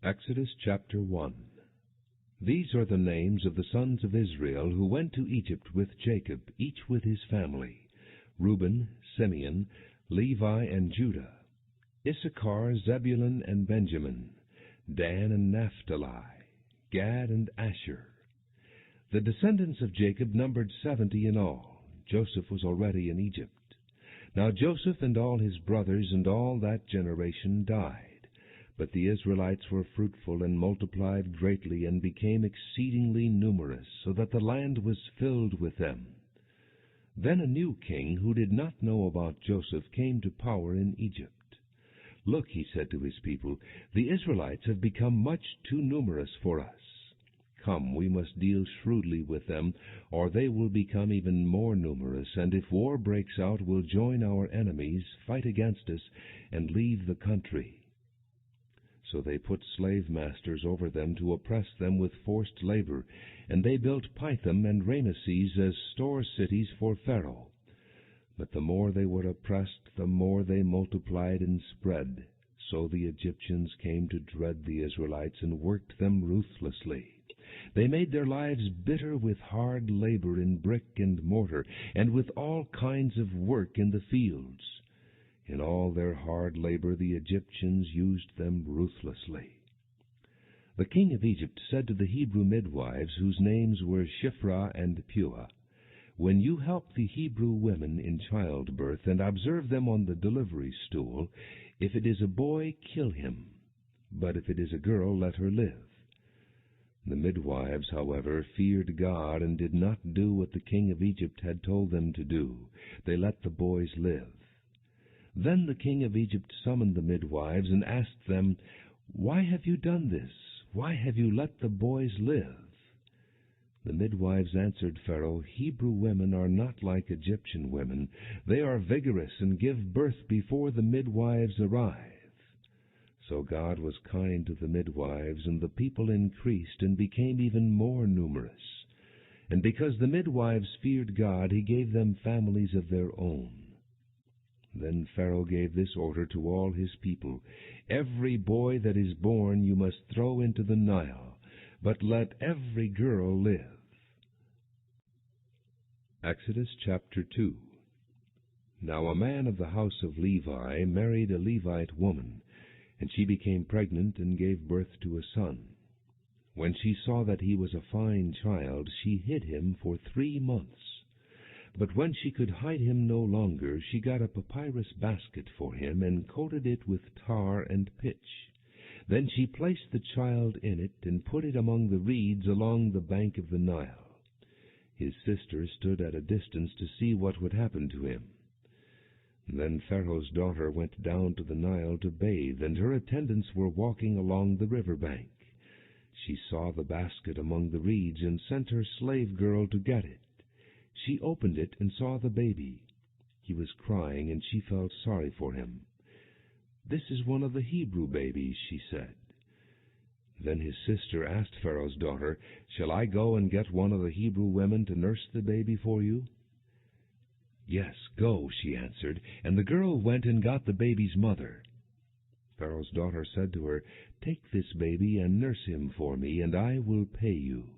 Exodus chapter 1. These are the names of the sons of Israel who went to Egypt with Jacob, each with his family: Reuben, Simeon, Levi, and Judah; Issachar, Zebulun, and Benjamin; Dan and Naphtali; Gad and Asher. The descendants of Jacob numbered 70 in all. Joseph was already in Egypt. Now Joseph and all his brothers and all that generation died. But the Israelites were fruitful and multiplied greatly and became exceedingly numerous, so that the land was filled with them. Then a new king, who did not know about Joseph, came to power in Egypt. "Look," he said to his people, "the Israelites have become much too numerous for us. Come, we must deal shrewdly with them, or they will become even more numerous, and if war breaks out, will join our enemies, fight against us, and leave the country." So they put slave masters over them to oppress them with forced labor, and they built Pithom and Rameses as store cities for Pharaoh. But the more they were oppressed, the more they multiplied and spread. So the Egyptians came to dread the Israelites and worked them ruthlessly. They made their lives bitter with hard labor in brick and mortar, and with all kinds of work in the fields. In all their hard labor the Egyptians used them ruthlessly. The king of Egypt said to the Hebrew midwives, whose names were Shiphrah and Puah, "When you help the Hebrew women in childbirth, and observe them on the delivery stool, if it is a boy, kill him, but if it is a girl, let her live." The midwives, however, feared God and did not do what the king of Egypt had told them to do. They let the boys live. Then the king of Egypt summoned the midwives and asked them, "Why have you done this? Why have you let the boys live?" The midwives answered Pharaoh, "Hebrew women are not like Egyptian women. They are vigorous and give birth before the midwives arrive." So God was kind to the midwives, and the people increased and became even more numerous. And because the midwives feared God, he gave them families of their own. Then Pharaoh gave this order to all his people: "Every boy that is born you must throw into the Nile, but let every girl live." Exodus chapter 2. Now a man of the house of Levi married a Levite woman, and she became pregnant and gave birth to a son. When she saw that he was a fine child, she hid him for 3 months. But when she could hide him no longer, she got a papyrus basket for him and coated it with tar and pitch. Then she placed the child in it and put it among the reeds along the bank of the Nile. His sister stood at a distance to see what would happen to him. Then Pharaoh's daughter went down to the Nile to bathe, and her attendants were walking along the river bank. She saw the basket among the reeds and sent her slave girl to get it. She opened it and saw the baby. He was crying, and she felt sorry for him. "This is one of the Hebrew babies," she said. Then his sister asked Pharaoh's daughter, "Shall I go and get one of the Hebrew women to nurse the baby for you?" "Yes, go," she answered, and the girl went and got the baby's mother. Pharaoh's daughter said to her, "Take this baby and nurse him for me, and I will pay you."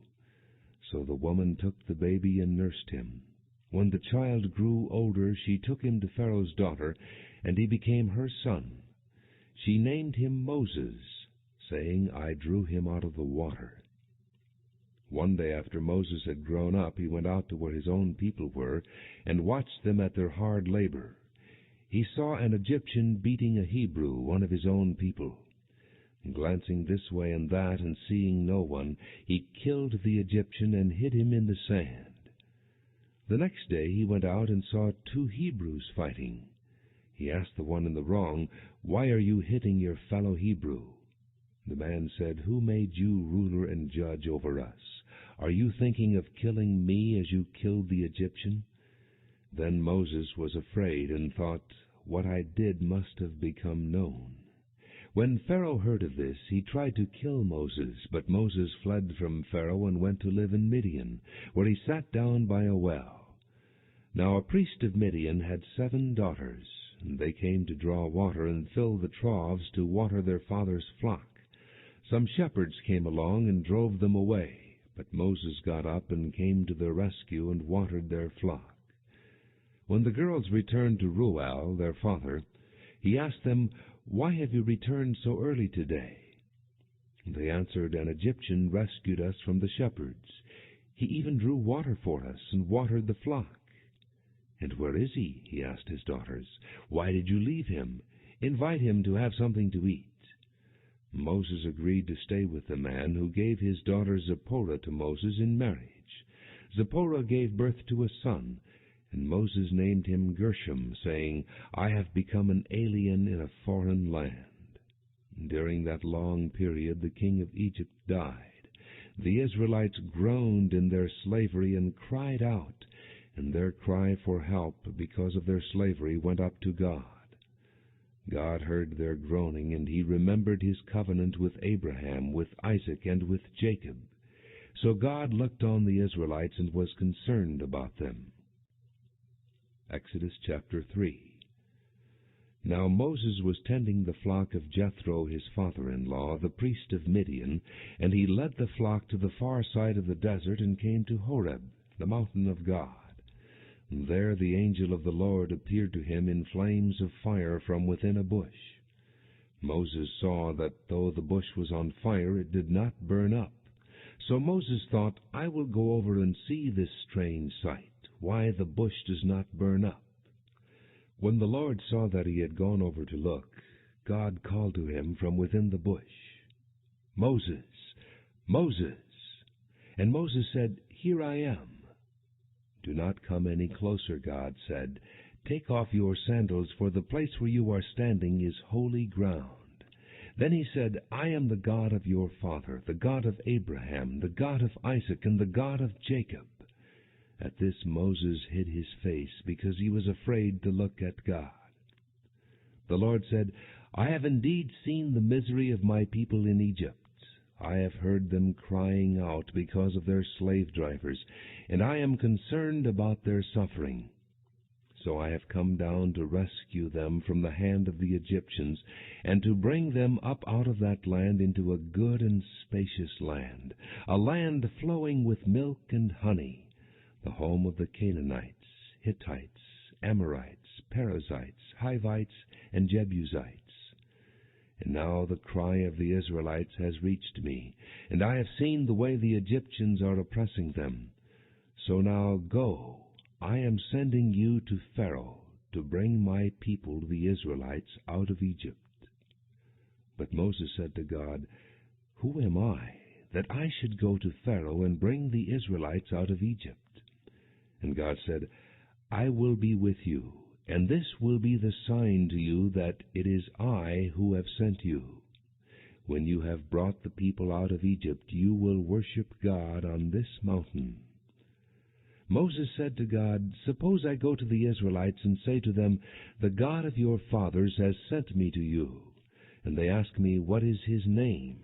So the woman took the baby and nursed him. When the child grew older, she took him to Pharaoh's daughter, and he became her son. She named him Moses, saying, "I drew him out of the water." One day after Moses had grown up, he went out to where his own people were, and watched them at their hard labor. He saw an Egyptian beating a Hebrew, one of his own people. Glancing this way and that, and seeing no one, he killed the Egyptian and hid him in the sand. The next day he went out and saw 2 Hebrews fighting. He asked the one in the wrong, "Why are you hitting your fellow Hebrew?" The man said, "Who made you ruler and judge over us? Are you thinking of killing me as you killed the Egyptian?" Then Moses was afraid and thought, "What I did must have become known." When Pharaoh heard of this, he tried to kill Moses, but Moses fled from Pharaoh and went to live in Midian, where he sat down by a well. Now a priest of Midian had 7 daughters, and they came to draw water and fill the troughs to water their father's flock. Some shepherds came along and drove them away, but Moses got up and came to their rescue and watered their flock. When the girls returned to Reuel, their father, he asked them, "Why have you returned so early today?" They answered, "An Egyptian rescued us from the shepherds. He even drew water for us and watered the flock." "And where is he?" he asked his daughters. "Why did you leave him? Invite him to have something to eat." Moses agreed to stay with the man, who gave his daughter Zipporah to Moses in marriage. Zipporah gave birth to a son, and Moses named him Gershom, saying, "I have become an alien in a foreign land." During that long period the king of Egypt died. The Israelites groaned in their slavery and cried out, and their cry for help because of their slavery went up to God. God heard their groaning, and he remembered his covenant with Abraham, with Isaac, and with Jacob. So God looked on the Israelites and was concerned about them. Exodus chapter 3. Now Moses was tending the flock of Jethro his father-in-law, the priest of Midian, and he led the flock to the far side of the desert and came to Horeb, the mountain of God. And there the angel of the Lord appeared to him in flames of fire from within a bush. Moses saw that though the bush was on fire, it did not burn up. So Moses thought, "I will go over and see this strange sight, why the bush does not burn up." When the Lord saw that he had gone over to look, God called to him from within the bush, "Moses, Moses." And Moses said, "Here I am." "Do not come any closer," God said. "Take off your sandals, for the place where you are standing is holy ground." Then he said, "I am the God of your father, the God of Abraham, the God of Isaac, and the God of Jacob." At this Moses hid his face, because he was afraid to look at God. The Lord said, "I have indeed seen the misery of my people in Egypt. I have heard them crying out because of their slave drivers, and I am concerned about their suffering. So I have come down to rescue them from the hand of the Egyptians, and to bring them up out of that land into a good and spacious land, a land flowing with milk and honey, the home of the Canaanites, Hittites, Amorites, Perizzites, Hivites, and Jebusites. And now the cry of the Israelites has reached me, and I have seen the way the Egyptians are oppressing them. So now go, I am sending you to Pharaoh to bring my people, the Israelites, out of Egypt." But Moses said to God, "Who am I, that I should go to Pharaoh and bring the Israelites out of Egypt?" And God said, "I will be with you, and this will be the sign to you that it is I who have sent you. When you have brought the people out of Egypt, you will worship God on this mountain." Moses said to God, "Suppose I go to the Israelites and say to them, 'The God of your fathers has sent me to you,' and they ask me, 'What is his name?'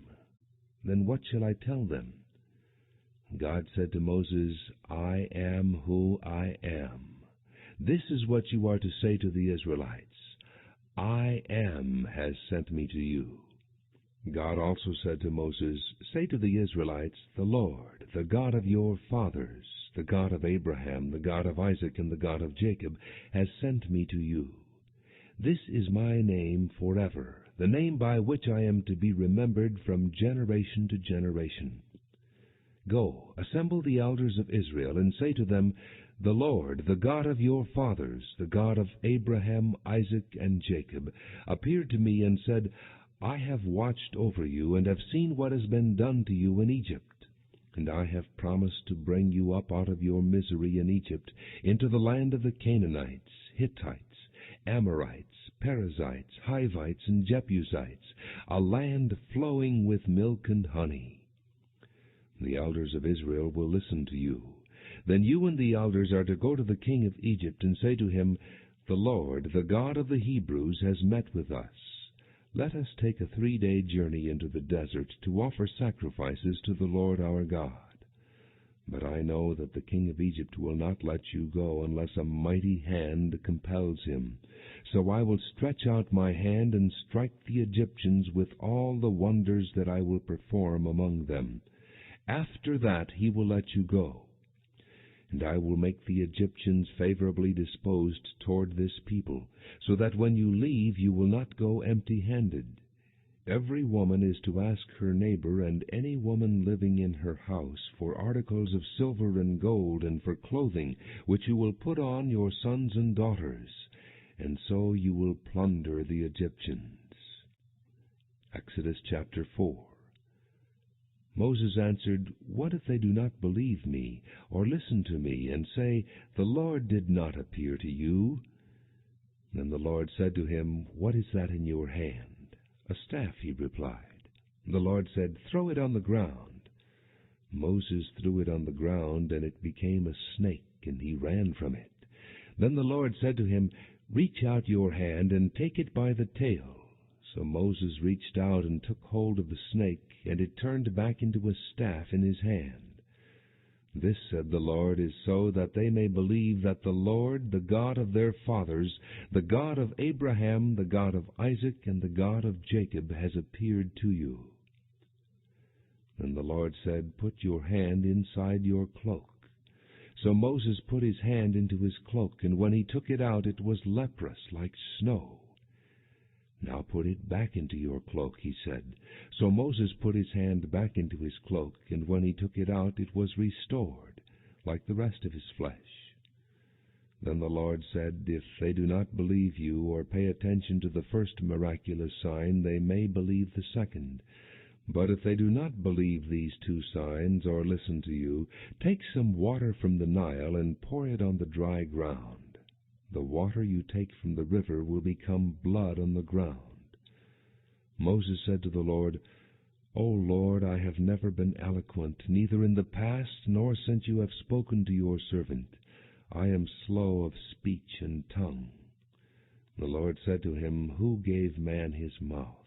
Then what shall I tell them?" God said to Moses, "I am who I am. This is what you are to say to the Israelites. 'I am has sent me to you.'" God also said to Moses, "Say to the Israelites, 'The Lord, the God of your fathers, the God of Abraham, the God of Isaac, and the God of Jacob, has sent me to you. This is my name forever, the name by which I am to be remembered from generation to generation. Go, assemble the elders of Israel, and say to them, 'The Lord, the God of your fathers, the God of Abraham, Isaac, and Jacob, appeared to me and said, I have watched over you, and have seen what has been done to you in Egypt. And I have promised to bring you up out of your misery in Egypt into the land of the Canaanites, Hittites, Amorites, Perizzites, Hivites, and Jebusites, a land flowing with milk and honey.' The elders of Israel will listen to you. Then you and the elders are to go to the king of Egypt and say to him, 'The Lord, the God of the Hebrews, has met with us. Let us take a 3-day journey into the desert to offer sacrifices to the Lord our God.' But I know that the king of Egypt will not let you go unless a mighty hand compels him. So I will stretch out my hand and strike the Egyptians with all the wonders that I will perform among them. After that he will let you go. And I will make the Egyptians favorably disposed toward this people, so that when you leave you will not go empty-handed. Every woman is to ask her neighbor and any woman living in her house for articles of silver and gold and for clothing, which you will put on your sons and daughters, and so you will plunder the Egyptians. Exodus chapter 4. Moses answered, What if they do not believe me, or listen to me, and say, The Lord did not appear to you? Then the Lord said to him, What is that in your hand? A staff, he replied. The Lord said, Throw it on the ground. Moses threw it on the ground, and it became a snake, and he ran from it. Then the Lord said to him, Reach out your hand and take it by the tail. So Moses reached out and took hold of the snake, and it turned back into a staff in his hand. This, said the Lord, is so that they may believe that the Lord, the God of their fathers, the God of Abraham, the God of Isaac, and the God of Jacob, has appeared to you. Then the Lord said, Put your hand inside your cloak. So Moses put his hand into his cloak, and when he took it out, it was leprous, like snow. Now put it back into your cloak, he said. So Moses put his hand back into his cloak, and when he took it out, it was restored, like the rest of his flesh. Then the Lord said, If they do not believe you or pay attention to the first miraculous sign, they may believe the second. But if they do not believe these two signs or listen to you, take some water from the Nile and pour it on the dry ground. The water you take from the river will become blood on the ground. Moses said to the Lord, O Lord, I have never been eloquent, neither in the past nor since you have spoken to your servant. I am slow of speech and tongue. The Lord said to him, Who gave man his mouth?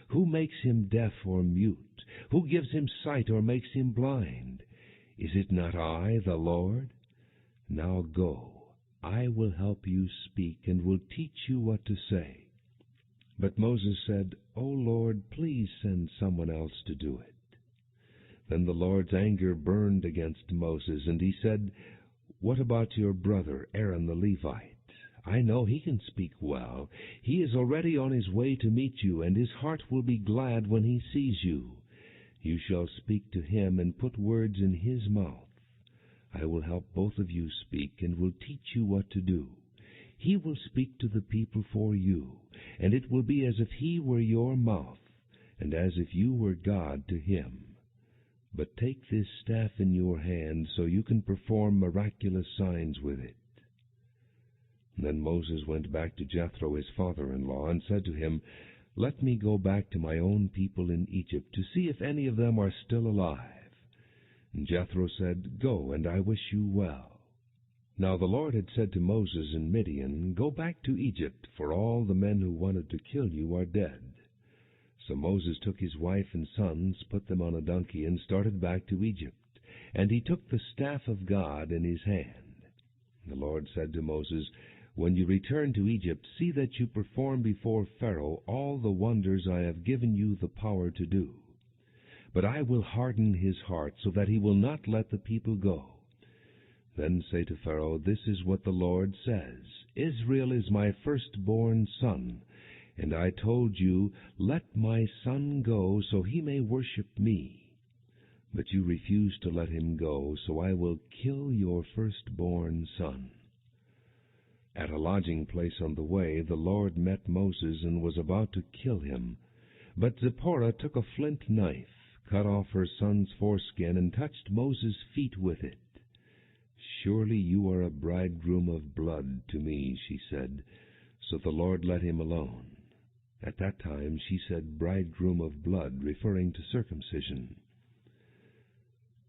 Who makes him deaf or mute? Who gives him sight or makes him blind? Is it not I, the Lord? Now go. I will help you speak, and will teach you what to say. But Moses said, O Lord, please send someone else to do it. Then the Lord's anger burned against Moses, and he said, What about your brother Aaron the Levite? I know he can speak well. He is already on his way to meet you, and his heart will be glad when he sees you. You shall speak to him and put words in his mouth. I will help both of you speak, and will teach you what to do. He will speak to the people for you, and it will be as if he were your mouth, and as if you were God to him. But take this staff in your hand, so you can perform miraculous signs with it. Then Moses went back to Jethro, his father-in-law, and said to him, Let me go back to my own people in Egypt, to see if any of them are still alive. And Jethro said, Go, and I wish you well. Now the Lord had said to Moses in Midian, Go back to Egypt, for all the men who wanted to kill you are dead. So Moses took his wife and sons, put them on a donkey, and started back to Egypt. And he took the staff of God in his hand. The Lord said to Moses, When you return to Egypt, see that you perform before Pharaoh all the wonders I have given you the power to do. But I will harden his heart, so that he will not let the people go. Then say to Pharaoh, This is what the Lord says, Israel is my firstborn son, and I told you, Let my son go, so he may worship me. But you refuse to let him go, so I will kill your firstborn son. At a lodging place on the way, the Lord met Moses and was about to kill him. But Zipporah took a flint knife, cut off her son's foreskin, and touched Moses' feet with it. Surely you are a bridegroom of blood to me, she said. So the Lord let him alone. At that time she said bridegroom of blood, referring to circumcision.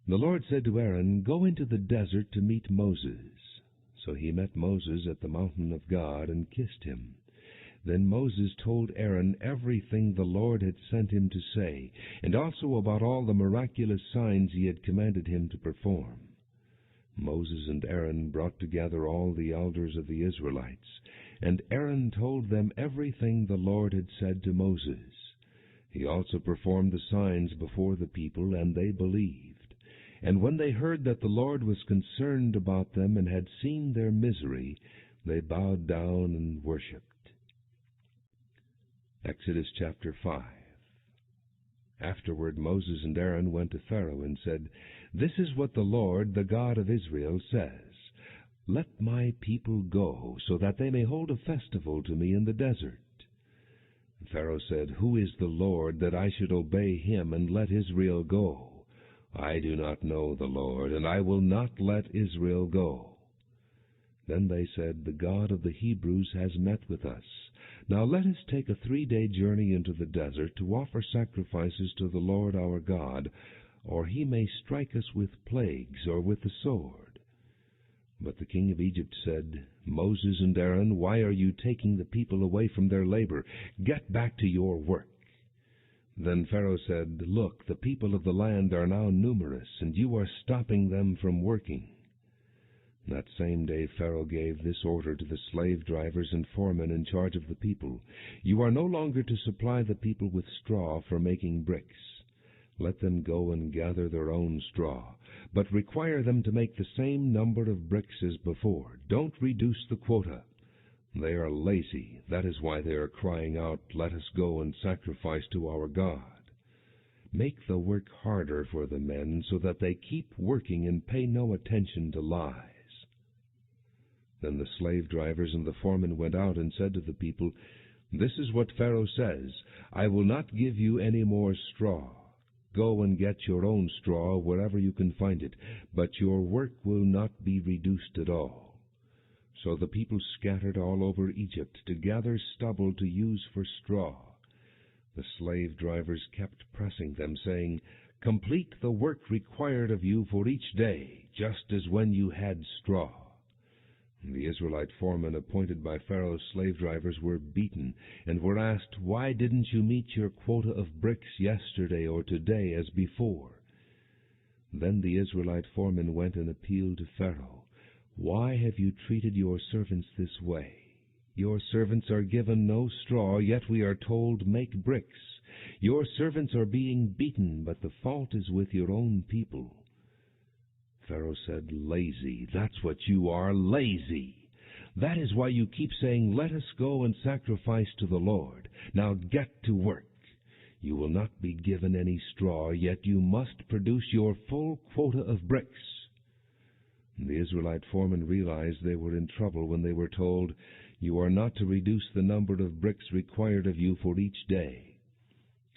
The Lord said to Aaron, Go into the desert to meet Moses. So he met Moses at the mountain of God and kissed him. Then Moses told Aaron everything the Lord had sent him to say, and also about all the miraculous signs he had commanded him to perform. Moses and Aaron brought together all the elders of the Israelites, and Aaron told them everything the Lord had said to Moses. He also performed the signs before the people, and they believed. And when they heard that the Lord was concerned about them and had seen their misery, they bowed down and worshipped. Exodus chapter 5. Afterward Moses and Aaron went to Pharaoh and said, "This is what the Lord, the God of Israel, says. Let my people go, so that they may hold a festival to me in the desert." Pharaoh said, "Who is the Lord, that I should obey him and let Israel go? I do not know the Lord, and I will not let Israel go." Then they said, "The God of the Hebrews has met with us. Now let us take a 3-day journey into the desert to offer sacrifices to the Lord our God, or he may strike us with plagues or with the sword." But the king of Egypt said, "Moses and Aaron, why are you taking the people away from their labor? Get back to your work." Then Pharaoh said, "Look, the people of the land are now numerous, and you are stopping them from working." That same day Pharaoh gave this order to the slave drivers and foremen in charge of the people: "You are no longer to supply the people with straw for making bricks. Let them go and gather their own straw, but require them to make the same number of bricks as before. Don't reduce the quota. They are lazy. That is why they are crying out, 'Let us go and sacrifice to our God.' Make the work harder for the men, so that they keep working and pay no attention to lies." Then the slave drivers and the foremen went out and said to the people, "This is what Pharaoh says, 'I will not give you any more straw. Go and get your own straw wherever you can find it, but your work will not be reduced at all.'" So the people scattered all over Egypt to gather stubble to use for straw. The slave drivers kept pressing them, saying, "Complete the work required of you for each day, just as when you had straw." The Israelite foremen appointed by Pharaoh's slave drivers were beaten, and were asked, "Why didn't you meet your quota of bricks yesterday or today as before?" Then the Israelite foremen went and appealed to Pharaoh. "Why have you treated your servants this way? Your servants are given no straw, yet we are told, 'Make bricks.' Your servants are being beaten, but the fault is with your own people." Pharaoh said, "Lazy, that's what you are, lazy. That is why you keep saying, 'Let us go and sacrifice to the Lord.' Now get to work. You will not be given any straw, yet you must produce your full quota of bricks." The Israelite foremen realized they were in trouble when they were told, "You are not to reduce the number of bricks required of you for each day."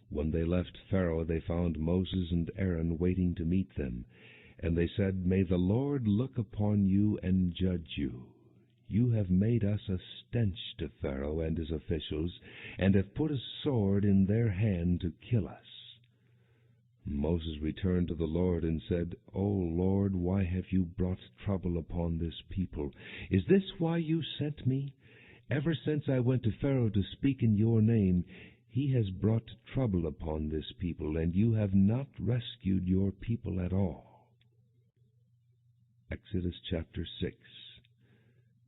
When they left Pharaoh, they found Moses and Aaron waiting to meet them. And they said, "May the Lord look upon you and judge you. You have made us a stench to Pharaoh and his officials, and have put a sword in their hand to kill us." Moses returned to the Lord and said, "O Lord, why have you brought trouble upon this people? Is this why you sent me? Ever since I went to Pharaoh to speak in your name, he has brought trouble upon this people, and you have not rescued your people at all." Exodus chapter 6.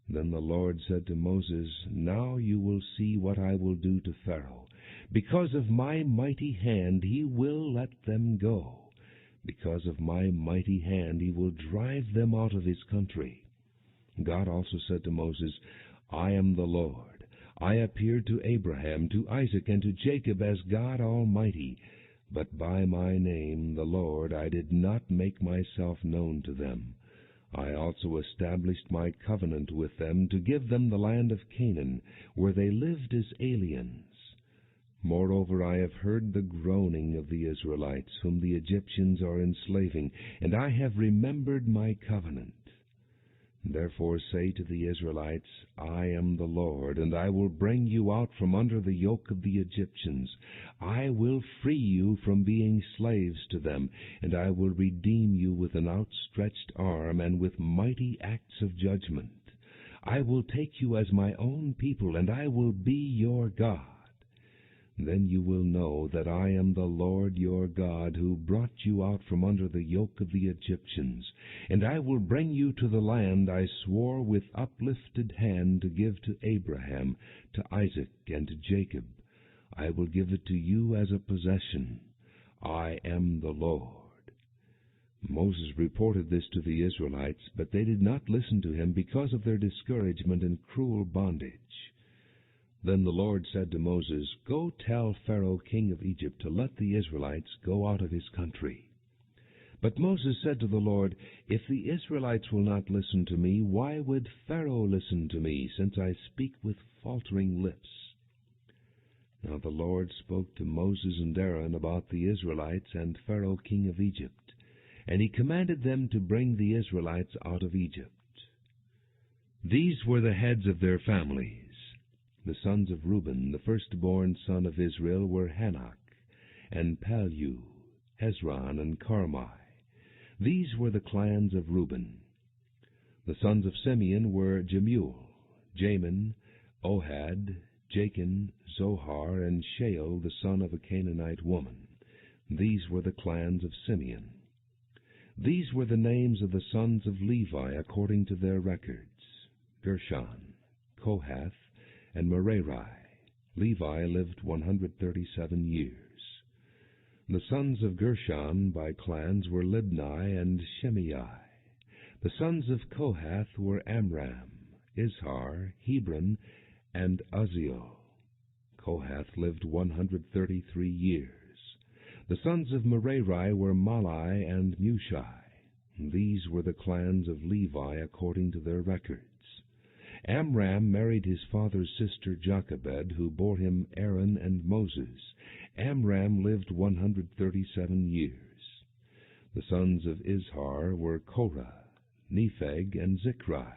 Then the Lord said to Moses, "Now you will see what I will do to Pharaoh. Because of my mighty hand he will let them go. Because of my mighty hand he will drive them out of his country." God also said to Moses, "I am the Lord. I appeared to Abraham, to Isaac, and to Jacob as God Almighty, but by my name, the Lord, I did not make myself known to them. I also established my covenant with them to give them the land of Canaan, where they lived as aliens. Moreover, I have heard the groaning of the Israelites, whom the Egyptians are enslaving, and I have remembered my covenant. Therefore say to the Israelites, I am the Lord, and I will bring you out from under the yoke of the Egyptians. I will free you from being slaves to them, and I will redeem you with an outstretched arm and with mighty acts of judgment. I will take you as my own people, and I will be your God. Then you will know that I am the Lord your God, who brought you out from under the yoke of the Egyptians. And I will bring you to the land I swore with uplifted hand to give to Abraham, to Isaac, and to Jacob. I will give it to you as a possession. I am the Lord. Moses reported this to the Israelites, but they did not listen to him because of their discouragement and cruel bondage. Then the Lord said to Moses, Go tell Pharaoh, king of Egypt, to let the Israelites go out of his country. But Moses said to the Lord, If the Israelites will not listen to me, why would Pharaoh listen to me, since I speak with faltering lips? Now the Lord spoke to Moses and Aaron about the Israelites and Pharaoh, king of Egypt, and he commanded them to bring the Israelites out of Egypt. These were the heads of their families. The sons of Reuben, the firstborn son of Israel, were Hanok, and Palu, Hezron, and Carmi. These were the clans of Reuben. The sons of Simeon were Jemuel, Jamin, Ohad, Jachin, Zohar, and Shael, the son of a Canaanite woman. These were the clans of Simeon. These were the names of the sons of Levi according to their records: Gershon, Kohath, and Merari. Levi lived 137 years. The sons of Gershon by clans were Libni and Shimei. The sons of Kohath were Amram, Izhar, Hebron, and Uzziel. Kohath lived 133 years. The sons of Merari were Mahli and Mushi. These were the clans of Levi according to their records. Amram married his father's sister Jochebed, who bore him Aaron and Moses. Amram lived 137 years. The sons of Izhar were Korah, Nepheg, and Zichri.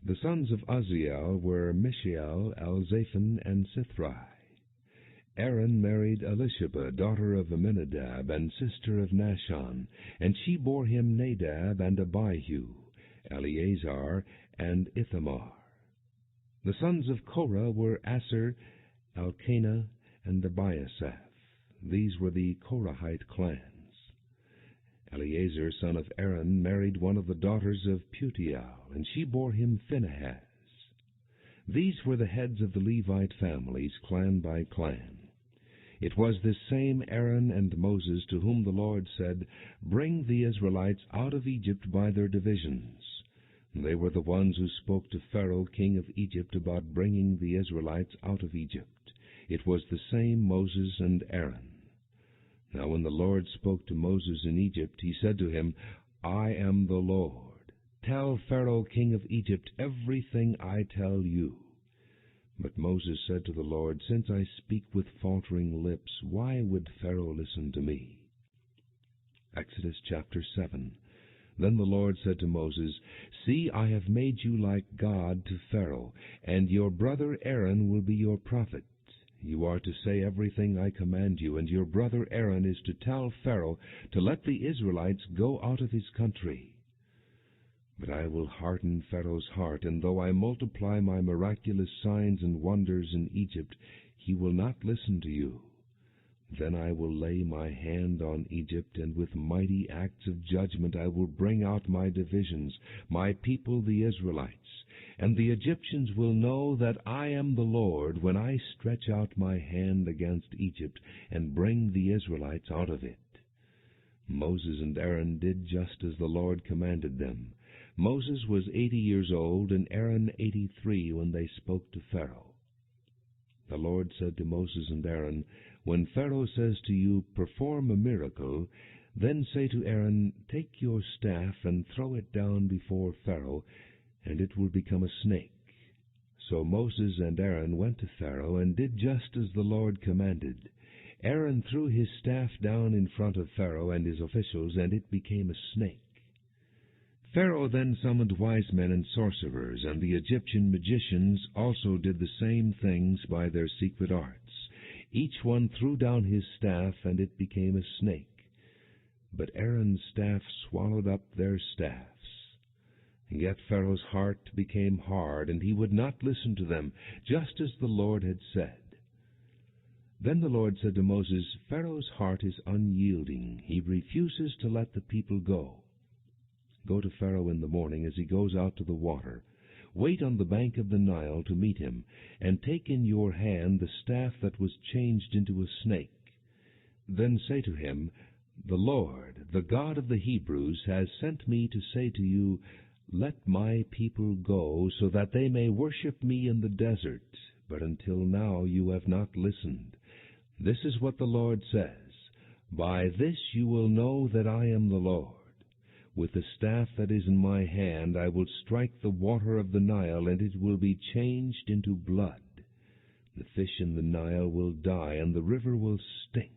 The sons of Uzziel were Mishael, Elzaphan, and Sithri. Aaron married Elisheba, daughter of Amminadab, and sister of Nashon, and she bore him Nadab and Abihu, Eleazar, and Ithamar. The sons of Korah were Asher, Elkanah, and Abiasaph. These were the Korahite clans. Eleazar, son of Aaron, married one of the daughters of Putiel, and she bore him Phinehas. These were the heads of the Levite families, clan by clan. It was this same Aaron and Moses to whom the Lord said, Bring the Israelites out of Egypt by their divisions. They were the ones who spoke to Pharaoh, king of Egypt, about bringing the Israelites out of Egypt. It was the same Moses and Aaron. Now when the Lord spoke to Moses in Egypt, he said to him, I am the Lord. Tell Pharaoh, king of Egypt, everything I tell you. But Moses said to the Lord, Since I speak with faltering lips, why would Pharaoh listen to me? Exodus chapter 7. Then the Lord said to Moses, See, I have made you like God to Pharaoh, and your brother Aaron will be your prophet. You are to say everything I command you, and your brother Aaron is to tell Pharaoh to let the Israelites go out of his country. But I will harden Pharaoh's heart, and though I multiply my miraculous signs and wonders in Egypt, he will not listen to you. Then I will lay my hand on Egypt, and with mighty acts of judgment I will bring out my divisions, my people the Israelites. And the Egyptians will know that I am the Lord when I stretch out my hand against Egypt and bring the Israelites out of it. Moses and Aaron did just as the Lord commanded them. Moses was 80 years old, and Aaron 83 when they spoke to Pharaoh. The Lord said to Moses and Aaron, When Pharaoh says to you, Perform a miracle, then say to Aaron, Take your staff and throw it down before Pharaoh, and it will become a snake. So Moses and Aaron went to Pharaoh and did just as the Lord commanded. Aaron threw his staff down in front of Pharaoh and his officials, and it became a snake. Pharaoh then summoned wise men and sorcerers, and the Egyptian magicians also did the same things by their secret arts. Each one threw down his staff, and it became a snake. But Aaron's staff swallowed up their staffs. Yet Pharaoh's heart became hard, and he would not listen to them, just as the Lord had said. Then the Lord said to Moses, Pharaoh's heart is unyielding. He refuses to let the people go. Go to Pharaoh in the morning as he goes out to the water. Wait on the bank of the Nile to meet him, and take in your hand the staff that was changed into a snake. Then say to him, The Lord, the God of the Hebrews, has sent me to say to you, Let my people go, so that they may worship me in the desert. But until now you have not listened. This is what the Lord says, By this you will know that I am the Lord. With the staff that is in my hand I will strike the water of the Nile, and it will be changed into blood. The fish in the Nile will die, and the river will stink.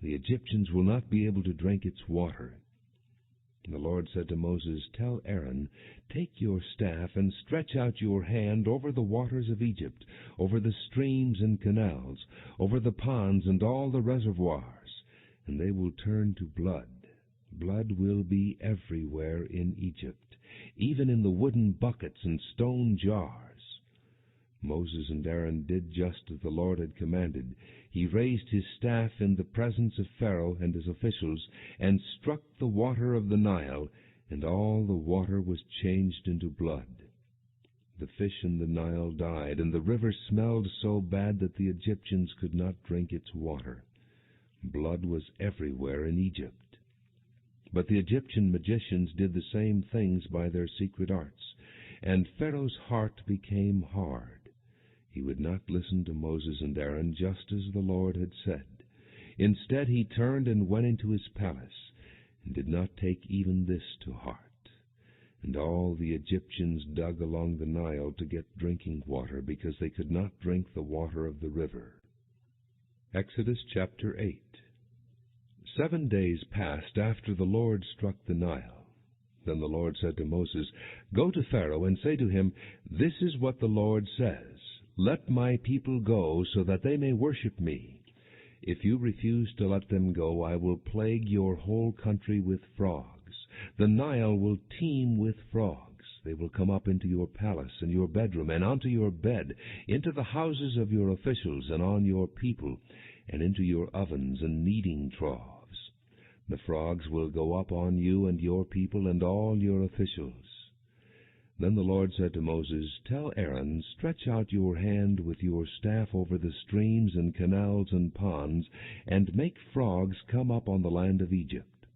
The Egyptians will not be able to drink its water. And the Lord said to Moses, Tell Aaron, Take your staff and stretch out your hand over the waters of Egypt, over the streams and canals, over the ponds and all the reservoirs, and they will turn to blood. Blood will be everywhere in Egypt, even in the wooden buckets and stone jars. Moses and Aaron did just as the Lord had commanded. He raised his staff in the presence of Pharaoh and his officials, and struck the water of the Nile, and all the water was changed into blood. The fish in the Nile died, and the river smelled so bad that the Egyptians could not drink its water. Blood was everywhere in Egypt. But the Egyptian magicians did the same things by their secret arts, and Pharaoh's heart became hard. He would not listen to Moses and Aaron, just as the Lord had said. Instead he turned and went into his palace, and did not take even this to heart. And all the Egyptians dug along the Nile to get drinking water, because they could not drink the water of the river. Exodus chapter 8. 7 days passed after the Lord struck the Nile. Then the Lord said to Moses, Go to Pharaoh and say to him, This is what the Lord says, Let my people go, so that they may worship me. If you refuse to let them go, I will plague your whole country with frogs. The Nile will teem with frogs. They will come up into your palace and your bedroom, and onto your bed, into the houses of your officials, and on your people, and into your ovens and kneading troughs. The frogs will go up on you and your people and all your officials. Then the Lord said to Moses, Tell Aaron, Stretch out your hand with your staff over the streams and canals and ponds, and make frogs come up on the land of Egypt.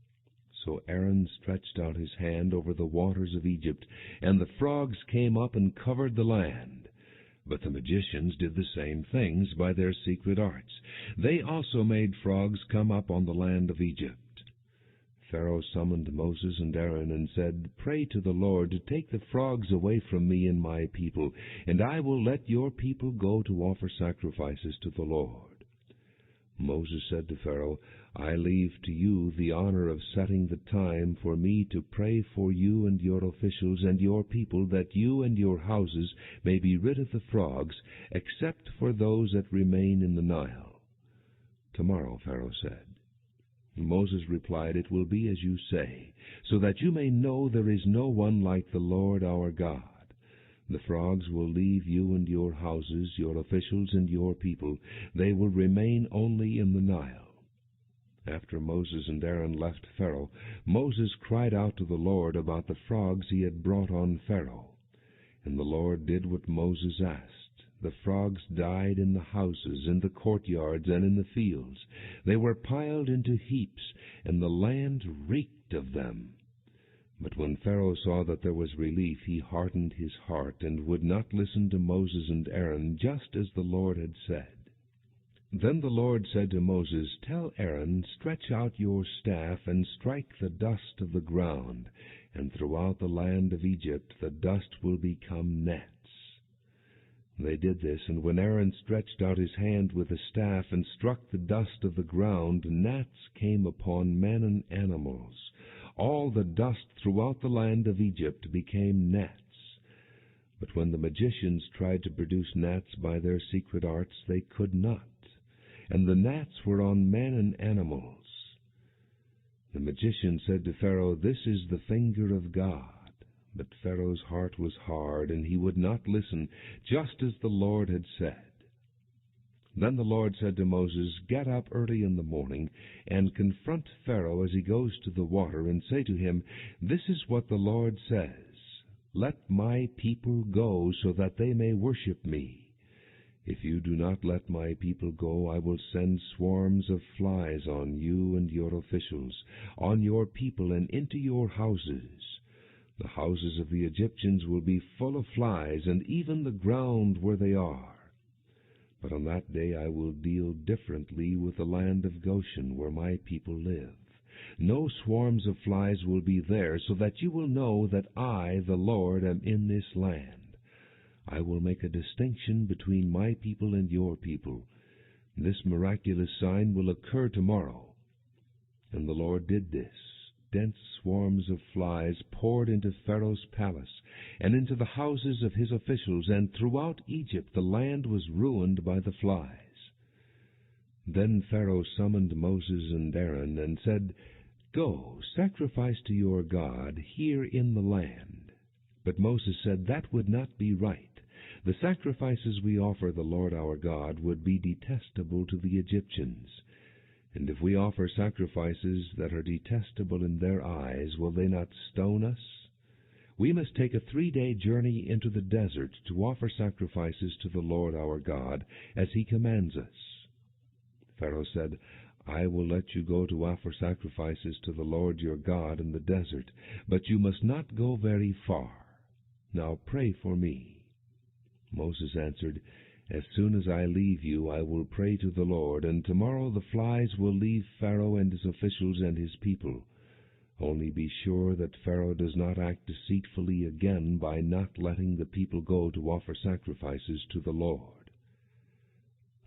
So Aaron stretched out his hand over the waters of Egypt, and the frogs came up and covered the land. But the magicians did the same things by their secret arts. They also made frogs come up on the land of Egypt. Pharaoh summoned Moses and Aaron and said, Pray to the Lord to take the frogs away from me and my people, and I will let your people go to offer sacrifices to the Lord. Moses said to Pharaoh, I leave to you the honor of setting the time for me to pray for you and your officials and your people, that you and your houses may be rid of the frogs, except for those that remain in the Nile. Tomorrow, Pharaoh said. Moses replied, It will be as you say, so that you may know there is no one like the Lord our God. The frogs will leave you and your houses, your officials and your people. They will remain only in the Nile. After Moses and Aaron left Pharaoh, Moses cried out to the Lord about the frogs he had brought on Pharaoh. And the Lord did what Moses asked. The frogs died in the houses, in the courtyards, and in the fields. They were piled into heaps, and the land reeked of them. But when Pharaoh saw that there was relief, he hardened his heart, and would not listen to Moses and Aaron, just as the Lord had said. Then the Lord said to Moses, Tell Aaron, Stretch out your staff, and strike the dust of the ground, and throughout the land of Egypt the dust will become gnats. They did this, and when Aaron stretched out his hand with the staff and struck the dust of the ground, gnats came upon men and animals. All the dust throughout the land of Egypt became gnats. But when the magicians tried to produce gnats by their secret arts, they could not, and the gnats were on men and animals. The magician said to Pharaoh, This is the finger of God. But Pharaoh's heart was hard, and he would not listen, just as the Lord had said. Then the Lord said to Moses, Get up early in the morning, and confront Pharaoh as he goes to the water, and say to him, This is what the Lord says, Let my people go, so that they may worship me. If you do not let my people go, I will send swarms of flies on you and your officials, on your people and into your houses. The houses of the Egyptians will be full of flies, and even the ground where they are. But on that day I will deal differently with the land of Goshen, where my people live. No swarms of flies will be there, so that you will know that I, the Lord, am in this land. I will make a distinction between my people and your people. This miraculous sign will occur tomorrow. And the Lord did this. Dense swarms of flies poured into Pharaoh's palace and into the houses of his officials, and throughout Egypt the land was ruined by the flies. Then Pharaoh summoned Moses and Aaron and said, Go, sacrifice to your God here in the land. But Moses said, That would not be right. The sacrifices we offer the Lord our God would be detestable to the Egyptians. And if we offer sacrifices that are detestable in their eyes, will they not stone us? We must take a 3-day journey into the desert to offer sacrifices to the Lord our God, as he commands us. Pharaoh said, I will let you go to offer sacrifices to the Lord your God in the desert, but you must not go very far. Now pray for me. Moses answered, As soon as I leave you, I will pray to the Lord, and tomorrow the flies will leave Pharaoh and his officials and his people. Only be sure that Pharaoh does not act deceitfully again by not letting the people go to offer sacrifices to the Lord.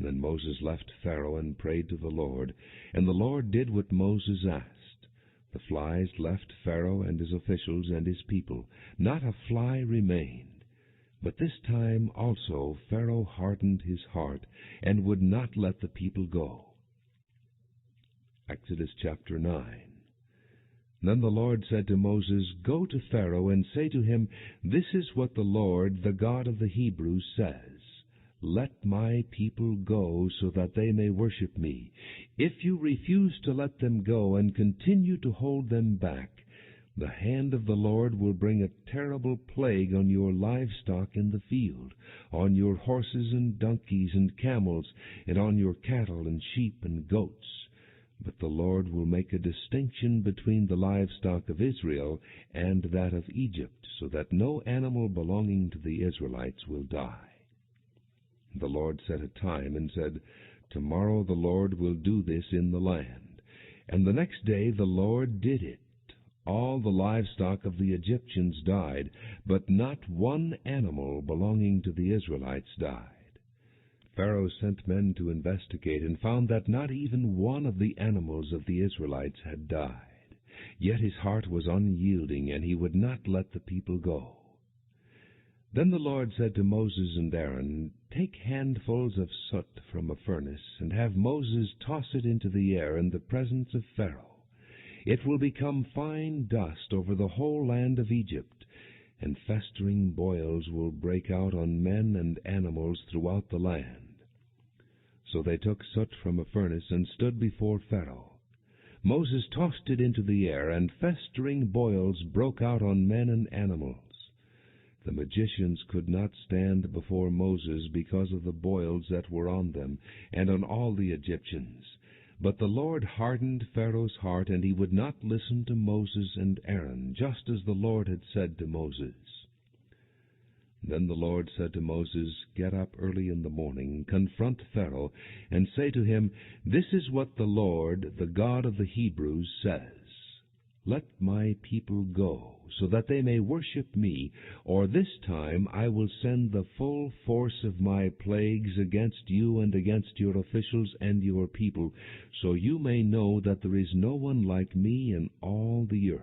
Then Moses left Pharaoh and prayed to the Lord, and the Lord did what Moses asked. The flies left Pharaoh and his officials and his people. Not a fly remained. But this time also Pharaoh hardened his heart, and would not let the people go. Exodus chapter 9. Then the Lord said to Moses, Go to Pharaoh and say to him, This is what the Lord, the God of the Hebrews, says, Let my people go, so that they may worship me. If you refuse to let them go and continue to hold them back, the hand of the Lord will bring a terrible plague on your livestock in the field, on your horses and donkeys and camels, and on your cattle and sheep and goats. But the Lord will make a distinction between the livestock of Israel and that of Egypt, so that no animal belonging to the Israelites will die. The Lord set a time and said, Tomorrow the Lord will do this in the land. And the next day the Lord did it. All the livestock of the Egyptians died, but not one animal belonging to the Israelites died. Pharaoh sent men to investigate, and found that not even one of the animals of the Israelites had died. Yet his heart was unyielding, and he would not let the people go. Then the Lord said to Moses and Aaron, Take handfuls of soot from a furnace, and have Moses toss it into the air in the presence of Pharaoh. It will become fine dust over the whole land of Egypt, and festering boils will break out on men and animals throughout the land. So they took soot from a furnace and stood before Pharaoh. Moses tossed it into the air, and festering boils broke out on men and animals. The magicians could not stand before Moses because of the boils that were on them and on all the Egyptians. But the Lord hardened Pharaoh's heart, and he would not listen to Moses and Aaron, just as the Lord had said to Moses. Then the Lord said to Moses, Get up early in the morning, confront Pharaoh, and say to him, This is what the Lord, the God of the Hebrews, says. Let my people go, so that they may worship me, or this time I will send the full force of my plagues against you and against your officials and your people, so you may know that there is no one like me in all the earth.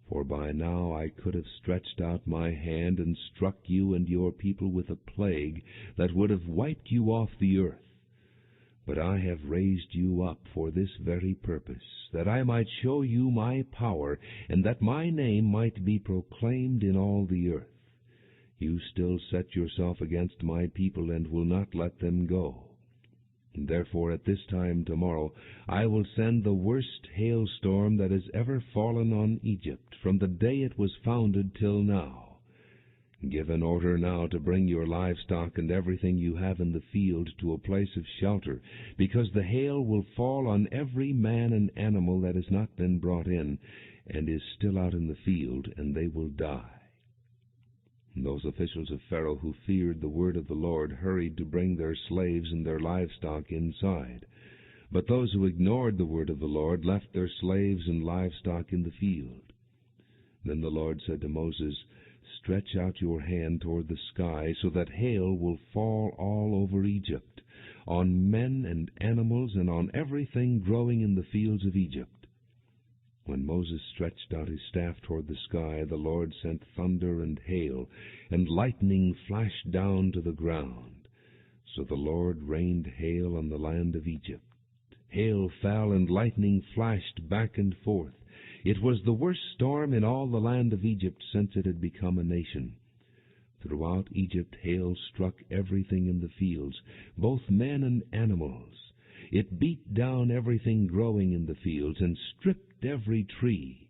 For by now I could have stretched out my hand and struck you and your people with a plague that would have wiped you off the earth. But I have raised you up for this very purpose, that I might show you my power, and that my name might be proclaimed in all the earth. You still set yourself against my people, and will not let them go. Therefore at this time tomorrow I will send the worst hailstorm that has ever fallen on Egypt, from the day it was founded till now. Give an order now to bring your livestock and everything you have in the field to a place of shelter, because the hail will fall on every man and animal that has not been brought in, and is still out in the field, and they will die." Those officials of Pharaoh who feared the word of the Lord hurried to bring their slaves and their livestock inside. But those who ignored the word of the Lord left their slaves and livestock in the field. Then the Lord said to Moses, "Stretch out your hand toward the sky, so that hail will fall all over Egypt, on men and animals, and on everything growing in the fields of Egypt." When Moses stretched out his staff toward the sky, the Lord sent thunder and hail, and lightning flashed down to the ground. So the Lord rained hail on the land of Egypt. Hail fell and lightning flashed back and forth. It was the worst storm in all the land of Egypt since it had become a nation. Throughout Egypt hail struck everything in the fields, both men and animals. It beat down everything growing in the fields and stripped every tree.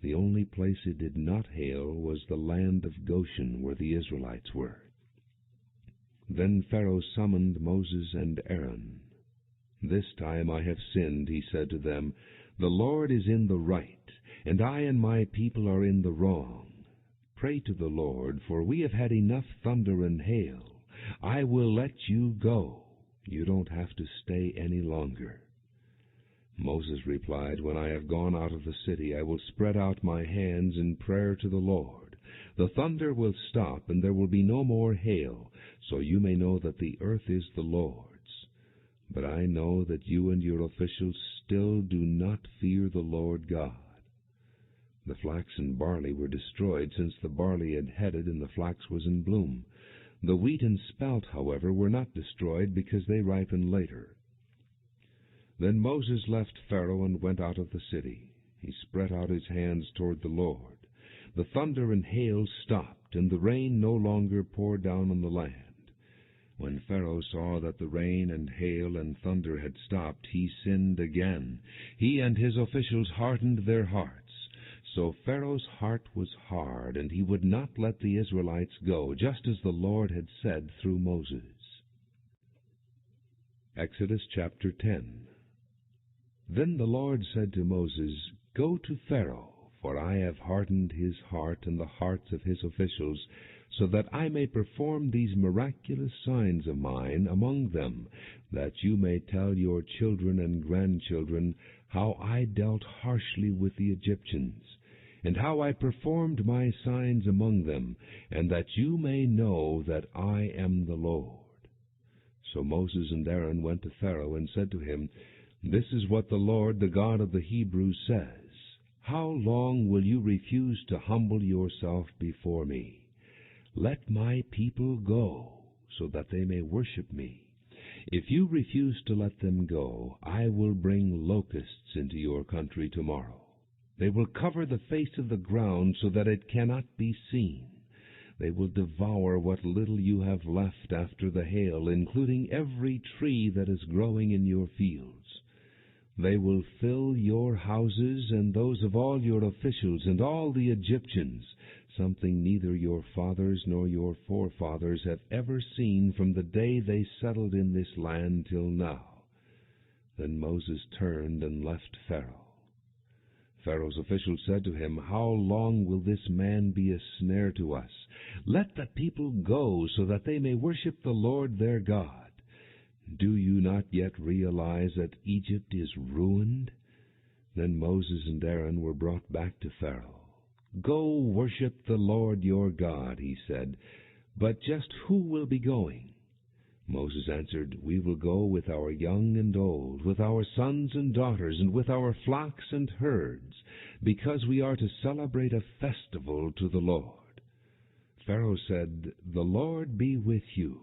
The only place it did not hail was the land of Goshen, where the Israelites were. Then Pharaoh summoned Moses and Aaron. "This time I have sinned," he said to them. "The Lord is in the right, and I and my people are in the wrong. Pray to the Lord, for we have had enough thunder and hail. I will let you go. You don't have to stay any longer." Moses replied, "When I have gone out of the city, I will spread out my hands in prayer to the Lord. The thunder will stop, and there will be no more hail, so you may know that the earth is the Lord's. But I know that you and your officials still do not fear the Lord God." The flax and barley were destroyed, since the barley had headed and the flax was in bloom. The wheat and spelt, however, were not destroyed, because they ripen later. Then Moses left Pharaoh and went out of the city. He spread out his hands toward the Lord. The thunder and hail stopped, and the rain no longer poured down on the land. When Pharaoh saw that the rain and hail and thunder had stopped, he sinned again. He and his officials hardened their hearts. So Pharaoh's heart was hard, and he would not let the Israelites go, just as the Lord had said through Moses. Exodus chapter 10. Then the Lord said to Moses, "Go to Pharaoh, for I have hardened his heart and the hearts of his officials, so that I may perform these miraculous signs of mine among them, that you may tell your children and grandchildren how I dealt harshly with the Egyptians, and how I performed my signs among them, and that you may know that I am the Lord." So Moses and Aaron went to Pharaoh and said to him, "This is what the Lord, the God of the Hebrews, says. How long will you refuse to humble yourself before me? Let my people go, so that they may worship me. If you refuse to let them go, I will bring locusts into your country tomorrow. They will cover the face of the ground so that it cannot be seen. They will devour what little you have left after the hail, including every tree that is growing in your fields. They will fill your houses and those of all your officials and all the Egyptians, something neither your fathers nor your forefathers have ever seen from the day they settled in this land till now." Then Moses turned and left Pharaoh. Pharaoh's officials said to him, "How long will this man be a snare to us? Let the people go, so that they may worship the Lord their God. Do you not yet realize that Egypt is ruined?" Then Moses and Aaron were brought back to Pharaoh. "Go worship the Lord your God," he said. "But just who will be going?" Moses answered, "We will go with our young and old, with our sons and daughters, and with our flocks and herds, because we are to celebrate a festival to the Lord." Pharaoh said, "The Lord be with you,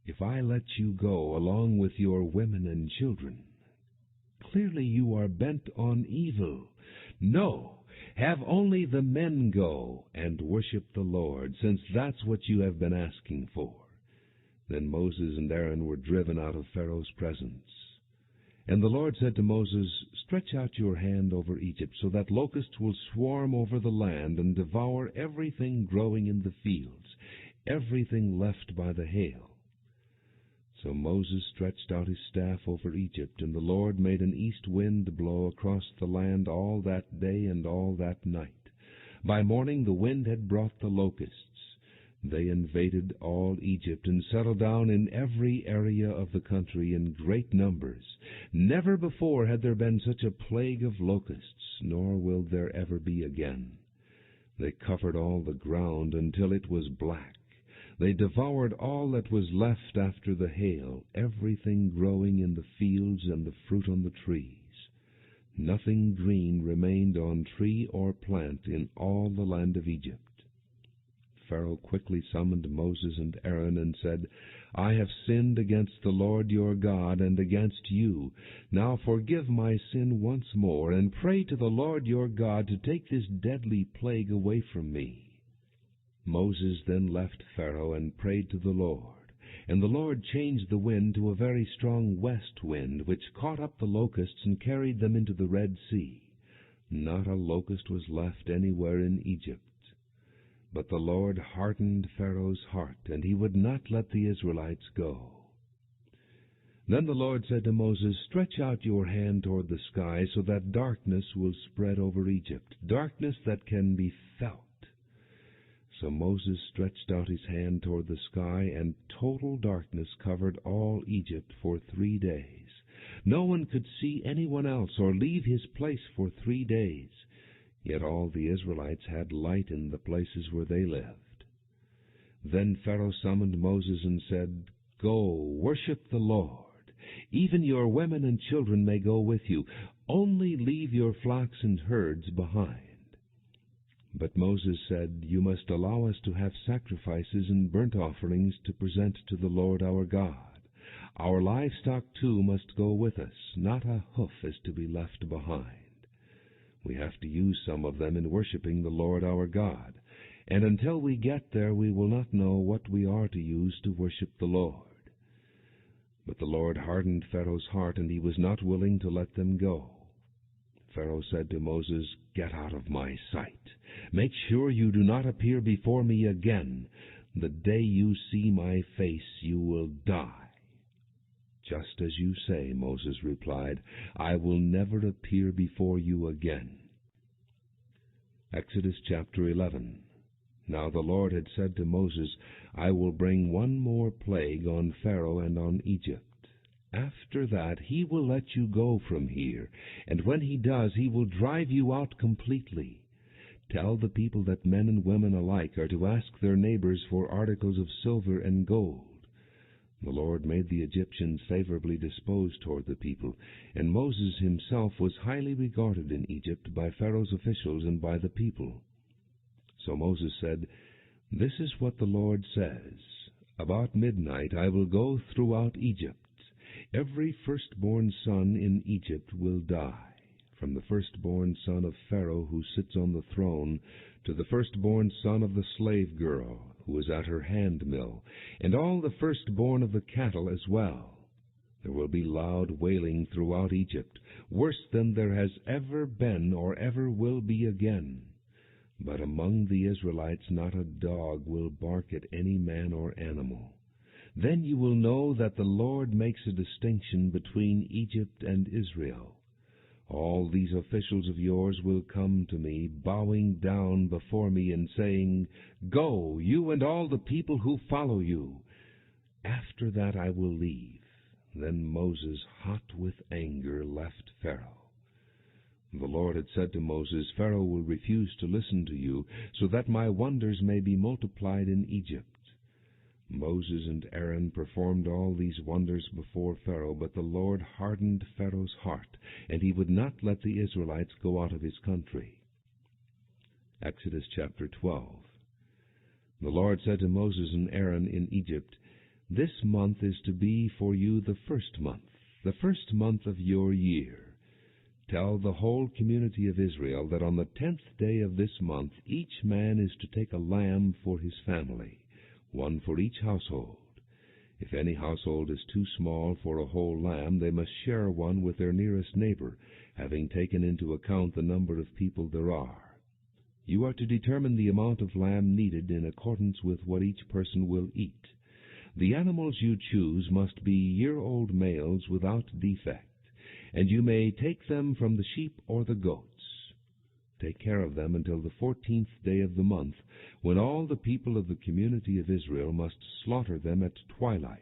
if I let you go along with your women and children. Clearly you are bent on evil. No, have only the men go and worship the Lord, since that's what you have been asking for. Then Moses and Aaron were driven out of Pharaoh's presence. And the Lord said to Moses, "Stretch out your hand over Egypt, so that locusts will swarm over the land and devour everything growing in the fields, everything left by the hail." So Moses stretched out his staff over Egypt, and the Lord made an east wind blow across the land all that day and all that night. By morning the wind had brought the locusts. They invaded all Egypt and settled down in every area of the country in great numbers. Never before had there been such a plague of locusts, nor will there ever be again. They covered all the ground until it was black. They devoured all that was left after the hail, everything growing in the fields and the fruit on the trees. Nothing green remained on tree or plant in all the land of Egypt. Pharaoh quickly summoned Moses and Aaron and said, "I have sinned against the Lord your God and against you. Now forgive my sin once more, and pray to the Lord your God to take this deadly plague away from me." Moses then left Pharaoh and prayed to the Lord. And the Lord changed the wind to a very strong west wind, which caught up the locusts and carried them into the Red Sea. Not a locust was left anywhere in Egypt. But the Lord hardened Pharaoh's heart, and he would not let the Israelites go. Then the Lord said to Moses, "Stretch out your hand toward the sky, so that darkness will spread over Egypt, darkness that can be felt." So Moses stretched out his hand toward the sky, and total darkness covered all Egypt for 3 days. No one could see anyone else or leave his place for 3 days. Yet all the Israelites had light in the places where they lived. Then Pharaoh summoned Moses and said, "Go, worship the Lord. Even your women and children may go with you. Only leave your flocks and herds behind." But Moses said, "You must allow us to have sacrifices and burnt offerings to present to the Lord our God. Our livestock too must go with us. Not a hoof is to be left behind. We have to use some of them in worshiping the Lord our God, and until we get there we will not know what we are to use to worship the Lord." But the Lord hardened Pharaoh's heart, and he was not willing to let them go. Pharaoh said to Moses, "Get out of my sight. Make sure you do not appear before me again. The day you see my face you will die." "Just as you say," Moses replied, "I will never appear before you again." Exodus chapter 11. Now the Lord had said to Moses, "I will bring one more plague on Pharaoh and on Egypt. After that he will let you go from here, and when he does, he will drive you out completely. Tell the people that men and women alike are to ask their neighbors for articles of silver and gold." The Lord made the Egyptians favorably disposed toward the people, and Moses himself was highly regarded in Egypt by Pharaoh's officials and by the people. So Moses said, "This is what the Lord says. About midnight I will go throughout Egypt. Every firstborn son in Egypt will die, from the firstborn son of Pharaoh who sits on the throne to the firstborn son of the slave girl who is at her handmill, and all the firstborn of the cattle as well. There will be loud wailing throughout Egypt, worse than there has ever been or ever will be again. But among the Israelites not a dog will bark at any man or animal. Then you will know that the Lord makes a distinction between Egypt and Israel. All these officials of yours will come to me, bowing down before me and saying, 'Go, you and all the people who follow you.' After that I will leave." Then Moses, hot with anger, left Pharaoh. The Lord had said to Moses, "Pharaoh will refuse to listen to you, so that my wonders may be multiplied in Egypt." Moses and Aaron performed all these wonders before Pharaoh, but the Lord hardened Pharaoh's heart, and he would not let the Israelites go out of his country. Exodus chapter 12. The Lord said to Moses and Aaron in Egypt, "This month is to be for you the first month of your year. Tell the whole community of Israel that on the 10th day of this month each man is to take a lamb for his family, one for each household. If any household is too small for a whole lamb, they must share one with their nearest neighbor, having taken into account the number of people there are. You are to determine the amount of lamb needed in accordance with what each person will eat. The animals you choose must be year-old males without defect, and you may take them from the sheep or the goats. Take care of them until the 14th day of the month, when all the people of the community of Israel must slaughter them at twilight.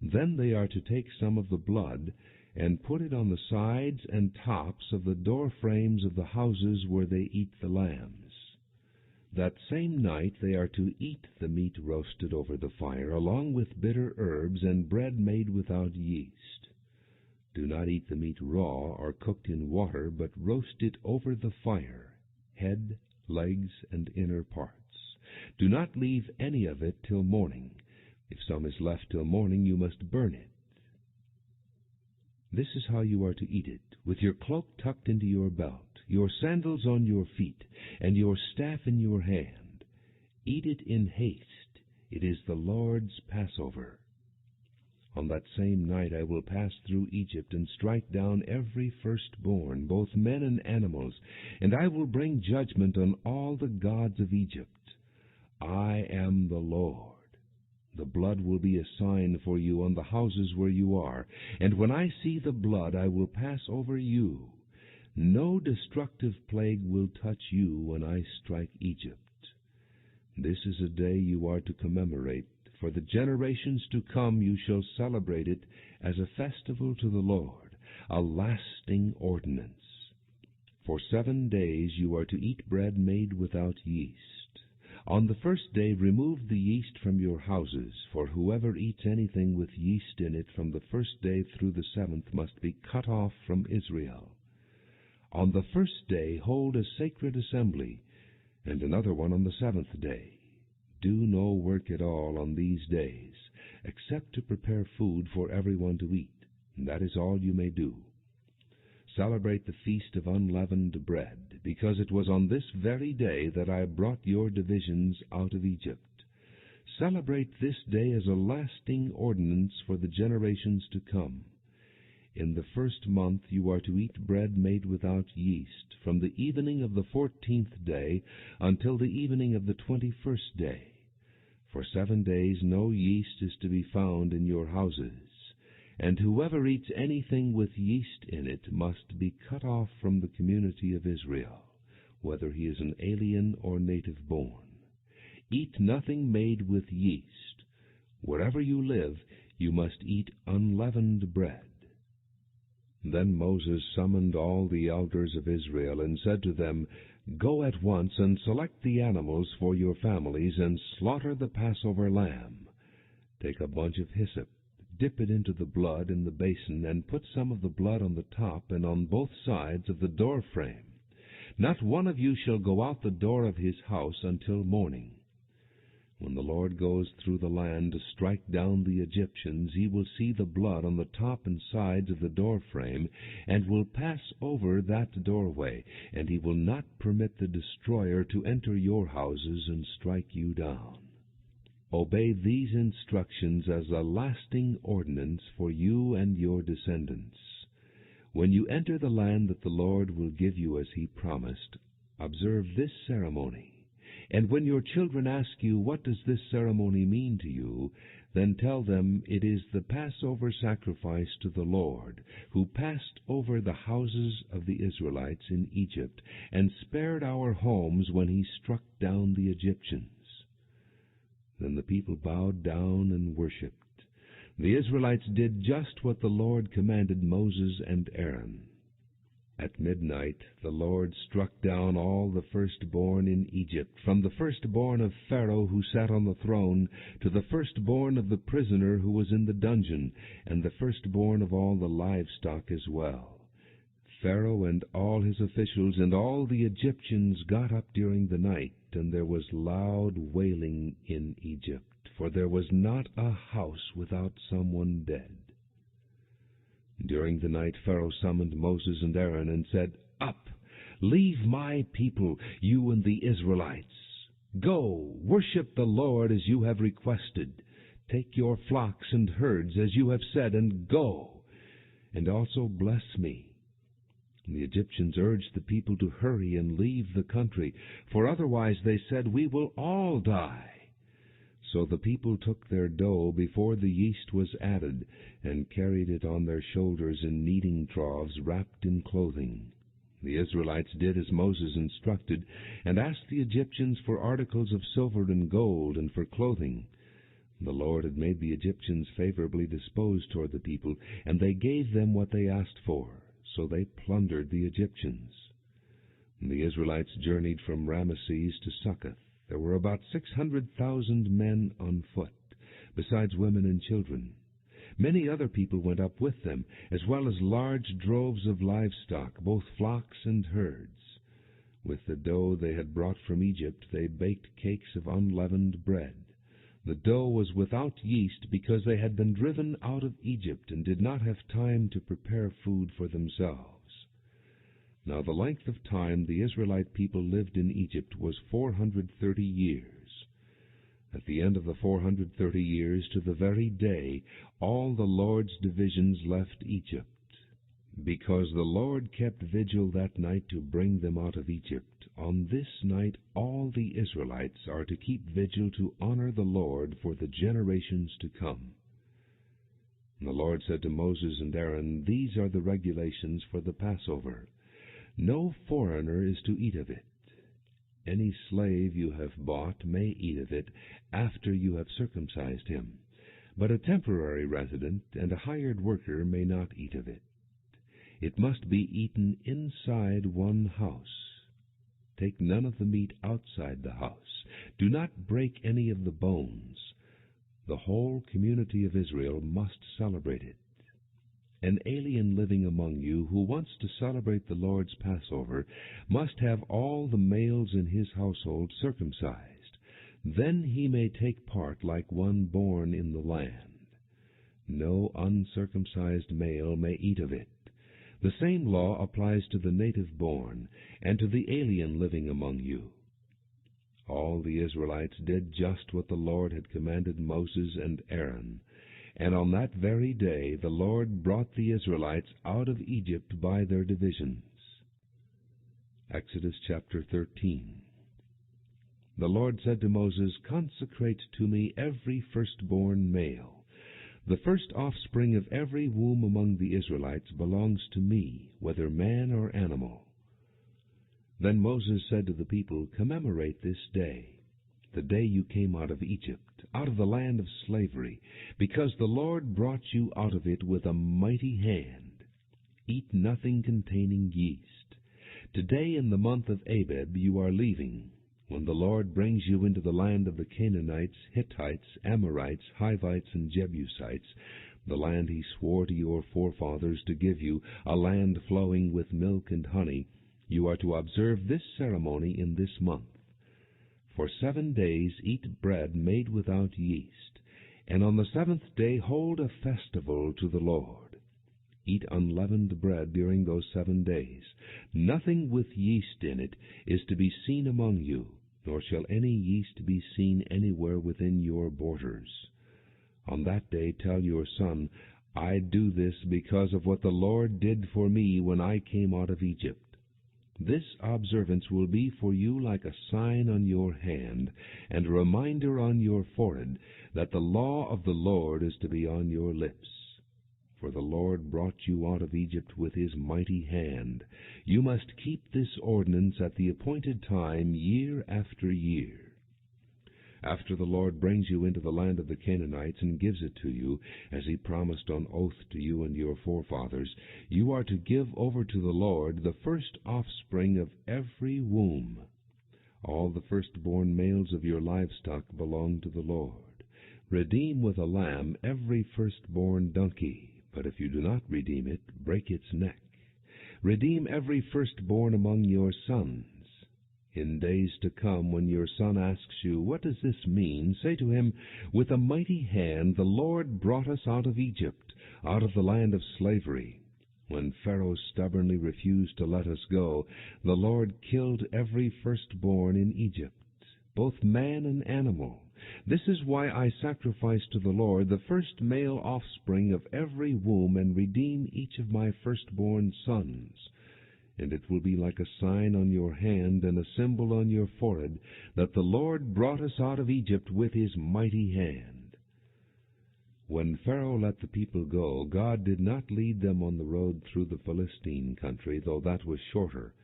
Then they are to take some of the blood and put it on the sides and tops of the door frames of the houses where they eat the lambs. That same night they are to eat the meat roasted over the fire, along with bitter herbs and bread made without yeast. Do not eat the meat raw or cooked in water, but roast it over the fire, head, legs, and inner parts. Do not leave any of it till morning. If some is left till morning, you must burn it. This is how you are to eat it, with your cloak tucked into your belt, your sandals on your feet, and your staff in your hand. Eat it in haste. It is the Lord's Passover. On that same night I will pass through Egypt and strike down every firstborn, both men and animals, and I will bring judgment on all the gods of Egypt. I am the Lord. The blood will be a sign for you on the houses where you are, and when I see the blood I will pass over you. No destructive plague will touch you when I strike Egypt. This is a day you are to commemorate. For the generations to come you shall celebrate it as a festival to the Lord, a lasting ordinance. For 7 days you are to eat bread made without yeast. On the first day remove the yeast from your houses, for whoever eats anything with yeast in it from the first day through the 7th must be cut off from Israel. On the first day hold a sacred assembly, and another one on the 7th day. Do no work at all on these days, except to prepare food for everyone to eat, and that is all you may do. Celebrate the feast of unleavened bread, because it was on this very day that I brought your divisions out of Egypt. Celebrate this day as a lasting ordinance for the generations to come. In the first month you are to eat bread made without yeast, from the evening of the 14th day until the evening of the 21st day. For 7 days no yeast is to be found in your houses, and whoever eats anything with yeast in it must be cut off from the community of Israel, whether he is an alien or native born. Eat nothing made with yeast. Wherever you live, you must eat unleavened bread. Then Moses summoned all the elders of Israel and said to them, Go at once and select the animals for your families and slaughter the Passover lamb. Take a bunch of hyssop, dip it into the blood in the basin, and put some of the blood on the top and on both sides of the door frame. Not one of you shall go out the door of his house until morning. When the Lord goes through the land to strike down the Egyptians, he will see the blood on the top and sides of the door frame, and will pass over that doorway, and he will not permit the destroyer to enter your houses and strike you down. Obey these instructions as a lasting ordinance for you and your descendants. When you enter the land that the Lord will give you as he promised, observe this ceremony. And when your children ask you, What does this ceremony mean to you? Then tell them it is the Passover sacrifice to the Lord, who passed over the houses of the Israelites in Egypt, and spared our homes when he struck down the Egyptians. Then the people bowed down and worshipped. The Israelites did just what the Lord commanded Moses and Aaron. At midnight the Lord struck down all the firstborn in Egypt, from the firstborn of Pharaoh who sat on the throne, to the firstborn of the prisoner who was in the dungeon, and the firstborn of all the livestock as well. Pharaoh and all his officials and all the Egyptians got up during the night, and there was loud wailing in Egypt, for there was not a house without someone dead. During the night Pharaoh summoned Moses and Aaron and said, Up, leave my people, you and the Israelites. Go, worship the Lord as you have requested. Take your flocks and herds, as you have said, and go, and also bless me." And the Egyptians urged the people to hurry and leave the country, for otherwise, they said, "We will all die." So the people took their dough before the yeast was added, and carried it on their shoulders in kneading troughs wrapped in clothing. The Israelites did as Moses instructed, and asked the Egyptians for articles of silver and gold, and for clothing. The Lord had made the Egyptians favorably disposed toward the people, and they gave them what they asked for, so they plundered the Egyptians. And the Israelites journeyed from Ramesses to Succoth. There were about 600,000 men on foot, besides women and children. Many other people went up with them, as well as large droves of livestock, both flocks and herds. With the dough they had brought from Egypt, they baked cakes of unleavened bread. The dough was without yeast, because they had been driven out of Egypt and did not have time to prepare food for themselves. Now the length of time the Israelite people lived in Egypt was 430 years. At the end of the 430 years, to the very day, all the Lord's divisions left Egypt. Because the Lord kept vigil that night to bring them out of Egypt, on this night all the Israelites are to keep vigil to honor the Lord for the generations to come. And the Lord said to Moses and Aaron, "These are the regulations for the Passover. No foreigner is to eat of it. Any slave you have bought may eat of it after you have circumcised him, but a temporary resident and a hired worker may not eat of it. It must be eaten inside one house. Take none of the meat outside the house. Do not break any of the bones. The whole community of Israel must celebrate it. An alien living among you who wants to celebrate the Lord's Passover must have all the males in his household circumcised. Then he may take part like one born in the land. No uncircumcised male may eat of it. The same law applies to the native born and to the alien living among you." All the Israelites did just what the Lord had commanded Moses and Aaron. And on that very day the Lord brought the Israelites out of Egypt by their divisions. Exodus chapter 13. The Lord said to Moses, "Consecrate to me every firstborn male. The first offspring of every womb among the Israelites belongs to me, whether man or animal." Then Moses said to the people, "Commemorate this day, the day you came out of Egypt, out of the land of slavery, because the Lord brought you out of it with a mighty hand. Eat nothing containing yeast. Today in the month of Abib you are leaving, when the Lord brings you into the land of the Canaanites, Hittites, Amorites, Hivites, and Jebusites, the land he swore to your forefathers to give you, a land flowing with milk and honey. You are to observe this ceremony in this month. For 7 days eat bread made without yeast, and on the 7th day hold a festival to the Lord. Eat unleavened bread during those 7 days. Nothing with yeast in it is to be seen among you, nor shall any yeast be seen anywhere within your borders. On that day tell your son, 'I do this because of what the Lord did for me when I came out of Egypt.' This observance will be for you like a sign on your hand, and a reminder on your forehead, that the law of the Lord is to be on your lips. For the Lord brought you out of Egypt with his mighty hand. You must keep this ordinance at the appointed time, year after year. After the Lord brings you into the land of the Canaanites and gives it to you, as he promised on oath to you and your forefathers, you are to give over to the Lord the first offspring of every womb. All the firstborn males of your livestock belong to the Lord. Redeem with a lamb every firstborn donkey, but if you do not redeem it, break its neck. Redeem every firstborn among your sons. In days to come, when your son asks you, 'What does this mean?' say to him, 'With a mighty hand the Lord brought us out of Egypt, out of the land of slavery. When Pharaoh stubbornly refused to let us go, the Lord killed every firstborn in Egypt, both man and animal, This is why I sacrifice to the Lord the first male offspring of every womb, and redeem each of my firstborn sons. And it will be like a sign on your hand and a symbol on your forehead, that the Lord brought us out of Egypt with his mighty hand." When Pharaoh let the people go, God did not lead them on the road through the Philistine country, though that was shorter.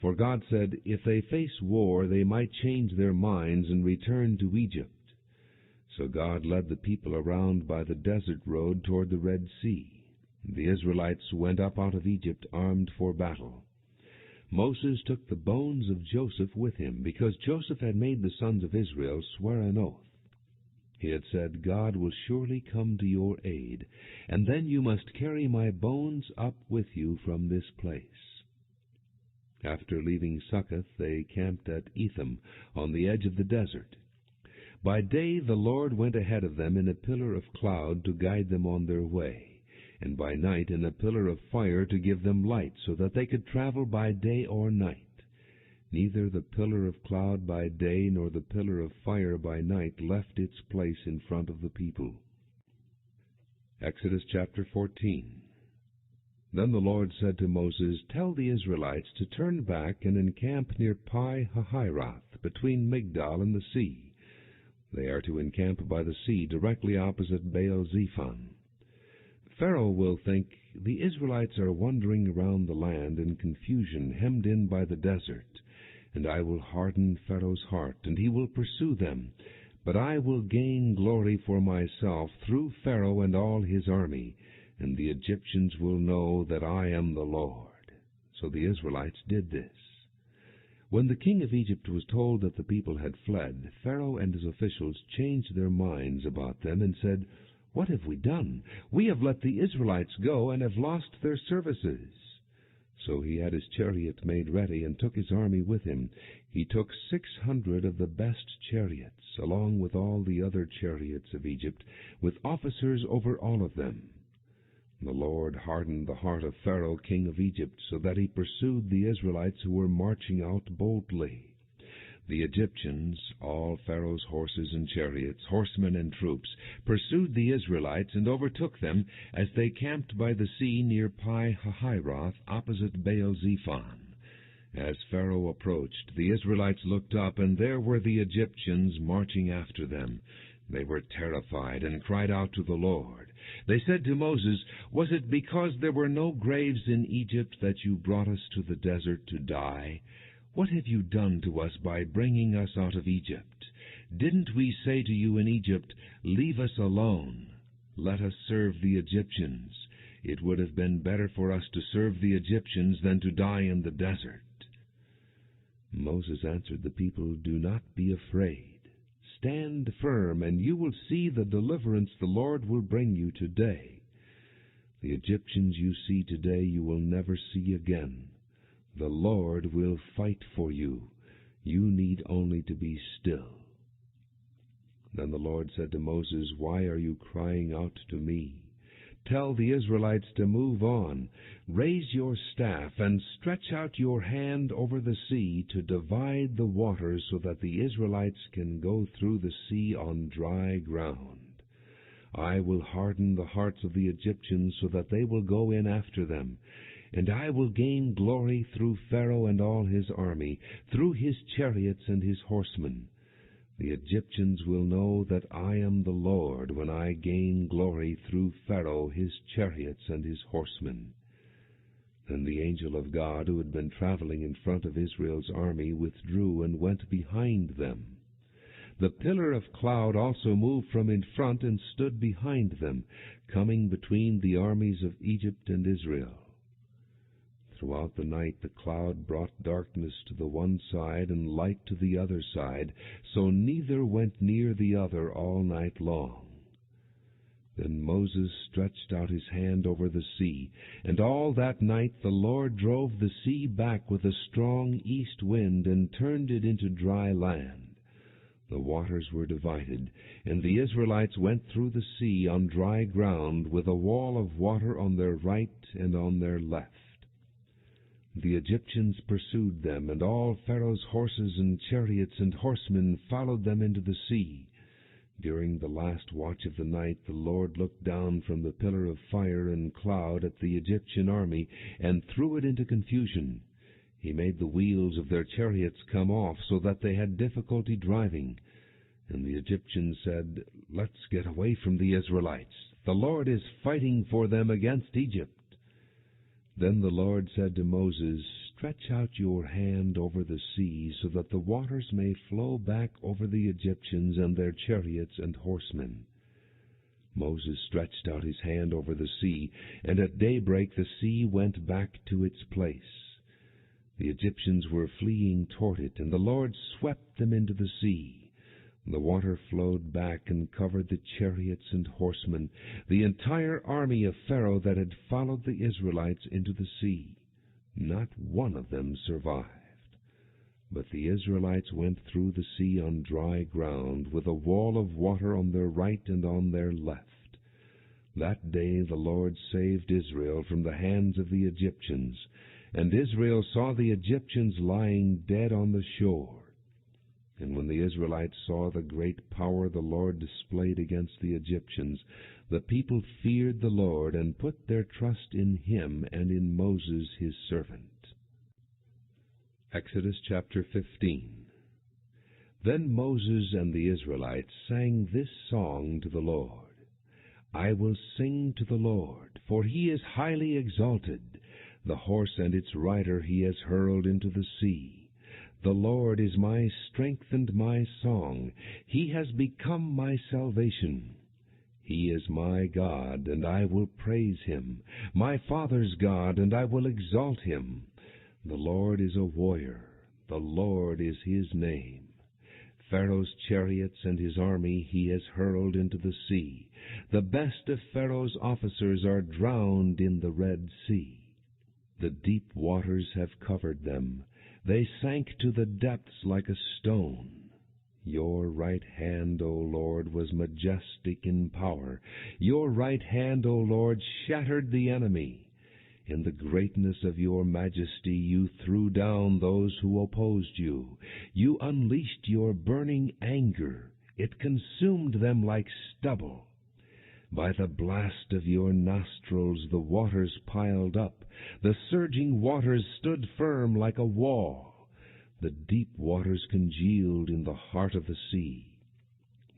For God said, if they face war, they might change their minds and return to Egypt. So God led the people around by the desert road toward the Red Sea. The Israelites went up out of Egypt armed for battle. Moses took the bones of Joseph with him, because Joseph had made the sons of Israel swear an oath. He had said, "God will surely come to your aid, and then you must carry my bones up with you from this place." After leaving Succoth, they camped at Etham, on the edge of the desert. By day the Lord went ahead of them in a pillar of cloud to guide them on their way, and by night in a pillar of fire to give them light, so that they could travel by day or night. Neither the pillar of cloud by day nor the pillar of fire by night left its place in front of the people. Exodus chapter 14. Then the Lord said to Moses, "Tell the Israelites to turn back and encamp near Pi-hahiroth, between Migdal and the sea. They are to encamp by the sea, directly opposite Baal-zephon. Pharaoh will think, the Israelites are wandering around the land in confusion, hemmed in by the desert, and I will harden Pharaoh's heart, and he will pursue them. But I will gain glory for myself through Pharaoh and all his army, and the Egyptians will know that I am the Lord." So the Israelites did this. When the king of Egypt was told that the people had fled, Pharaoh and his officials changed their minds about them and said, "What have we done? We have let the Israelites go and have lost their services." So he had his chariot made ready and took his army with him. He took 600 of the best chariots, along with all the other chariots of Egypt, with officers over all of them. The Lord hardened the heart of Pharaoh, king of Egypt, so that he pursued the Israelites who were marching out boldly. The Egyptians, all Pharaoh's horses and chariots, horsemen and troops, pursued the Israelites and overtook them as they camped by the sea near Pi-hahiroth, opposite Baal-zephon. As Pharaoh approached, the Israelites looked up, and there were the Egyptians marching after them. They were terrified and cried out to the Lord. They said to Moses, "Was it because there were no graves in Egypt that you brought us to the desert to die? What have you done to us by bringing us out of Egypt? Didn't we say to you in Egypt, 'Leave us alone. Let us serve the Egyptians'? It would have been better for us to serve the Egyptians than to die in the desert." Moses answered the people, "Do not be afraid. Stand firm, and you will see the deliverance the Lord will bring you today. The Egyptians you see today you will never see again. The Lord will fight for you. You need only to be still." Then the Lord said to Moses, "Why are you crying out to me? Tell the Israelites to move on. Raise your staff and stretch out your hand over the sea to divide the waters so that the Israelites can go through the sea on dry ground. I will harden the hearts of the Egyptians so that they will go in after them. And I will gain glory through Pharaoh and all his army, through his chariots and his horsemen. The Egyptians will know that I am the Lord when I gain glory through Pharaoh, his chariots, and his horsemen." Then the angel of God, who had been traveling in front of Israel's army, withdrew and went behind them. The pillar of cloud also moved from in front and stood behind them, coming between the armies of Egypt and Israel. Throughout the night the cloud brought darkness to the one side and light to the other side, so neither went near the other all night long. Then Moses stretched out his hand over the sea, and all that night the Lord drove the sea back with a strong east wind and turned it into dry land. The waters were divided, and the Israelites went through the sea on dry ground with a wall of water on their right and on their left. The Egyptians pursued them, and all Pharaoh's horses and chariots and horsemen followed them into the sea. During the last watch of the night the Lord looked down from the pillar of fire and cloud at the Egyptian army and threw it into confusion. He made the wheels of their chariots come off so that they had difficulty driving. And the Egyptians said, "Let's get away from the Israelites. The Lord is fighting for them against Egypt." Then the Lord said to Moses, "Stretch out your hand over the sea, so that the waters may flow back over the Egyptians and their chariots and horsemen." Moses stretched out his hand over the sea, and at daybreak the sea went back to its place. The Egyptians were fleeing toward it, and the Lord swept them into the sea. The water flowed back and covered the chariots and horsemen, the entire army of Pharaoh that had followed the Israelites into the sea. Not one of them survived. But the Israelites went through the sea on dry ground, with a wall of water on their right and on their left. That day the Lord saved Israel from the hands of the Egyptians, and Israel saw the Egyptians lying dead on the shore. And when the Israelites saw the great power the Lord displayed against the Egyptians, the people feared the Lord and put their trust in Him and in Moses his servant. Exodus chapter 15. Then Moses and the Israelites sang this song to the Lord. "I will sing to the Lord, for He is highly exalted. The horse and its rider He has hurled into the sea. The Lord is my strength and my song. He has become my salvation. He is my God, and I will praise Him, my father's God, and I will exalt Him. The Lord is a warrior. The Lord is His name. Pharaoh's chariots and his army He has hurled into the sea. The best of Pharaoh's officers are drowned in the Red Sea. The deep waters have covered them. They sank to the depths like a stone. Your right hand, O Lord, was majestic in power. Your right hand, O Lord, shattered the enemy. In the greatness of your majesty you threw down those who opposed you. You unleashed your burning anger. It consumed them like stubble. By the blast of your nostrils the waters piled up. The surging waters stood firm like a wall. The deep waters congealed in the heart of the sea.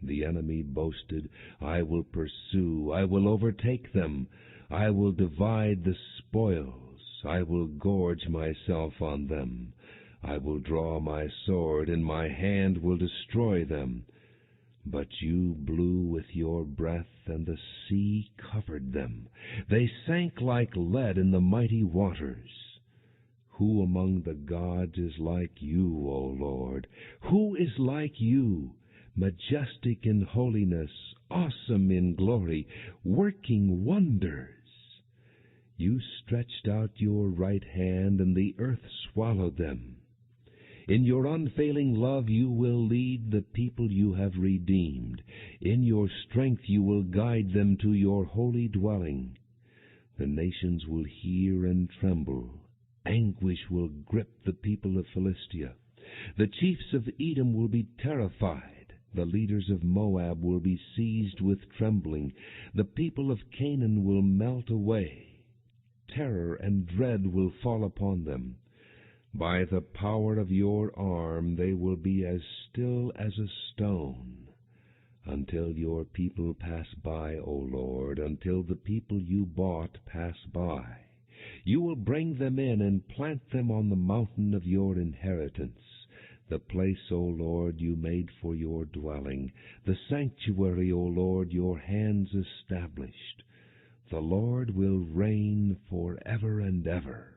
The enemy boasted, "I will pursue, I will overtake them. I will divide the spoils. I will gorge myself on them. I will draw my sword, and my hand will destroy them." But you blew with your breath, and the sea covered them. They sank like lead in the mighty waters. Who among the gods is like you, O Lord? Who is like you, majestic in holiness, awesome in glory, working wonders? You stretched out your right hand, and the earth swallowed them. In your unfailing love you will lead the people you have redeemed. In your strength you will guide them to your holy dwelling. The nations will hear and tremble. Anguish will grip the people of Philistia. The chiefs of Edom will be terrified. The leaders of Moab will be seized with trembling. The people of Canaan will melt away. Terror and dread will fall upon them. By the power of your arm they will be as still as a stone, until your people pass by, O Lord, until the people you bought pass by. You will bring them in and plant them on the mountain of your inheritance, the place, O Lord, you made for your dwelling, the sanctuary, O Lord, your hands established. The Lord will reign forever and ever.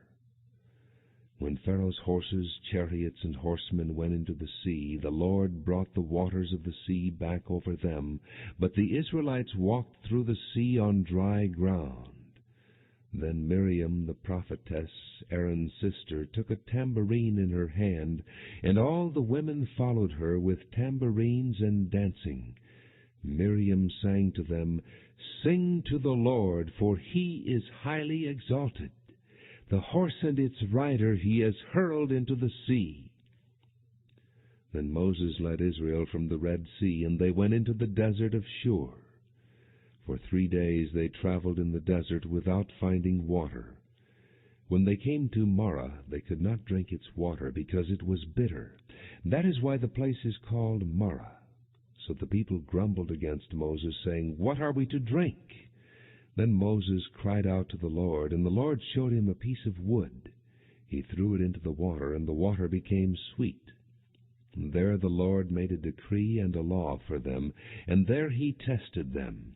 When Pharaoh's horses, chariots, and horsemen went into the sea, the Lord brought the waters of the sea back over them, but the Israelites walked through the sea on dry ground. Then Miriam the prophetess, Aaron's sister, took a tambourine in her hand, and all the women followed her with tambourines and dancing. Miriam sang to them, "Sing to the Lord, for He is highly exalted. The horse and its rider He has hurled into the sea." Then Moses led Israel from the Red Sea, and they went into the desert of Shur. For 3 days they traveled in the desert without finding water. When they came to Marah, they could not drink its water, because it was bitter. That is why the place is called Marah. So the people grumbled against Moses, saying, "What are we to drink?" Then Moses cried out to the Lord, and the Lord showed him a piece of wood. He threw it into the water, and the water became sweet. And there the Lord made a decree and a law for them, and there he tested them.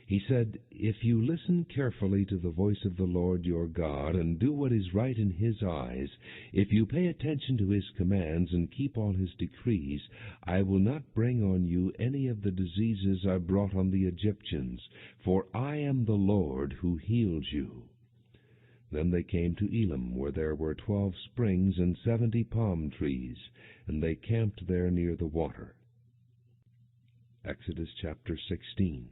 He said, "If you listen carefully to the voice of the Lord your God, and do what is right in his eyes, if you pay attention to his commands and keep all his decrees, I will not bring on you any of the diseases I brought on the Egyptians, for I am the Lord who heals you." Then they came to Elim, where there were 12 springs and 70 palm trees, and they camped there near the water. Exodus chapter 16.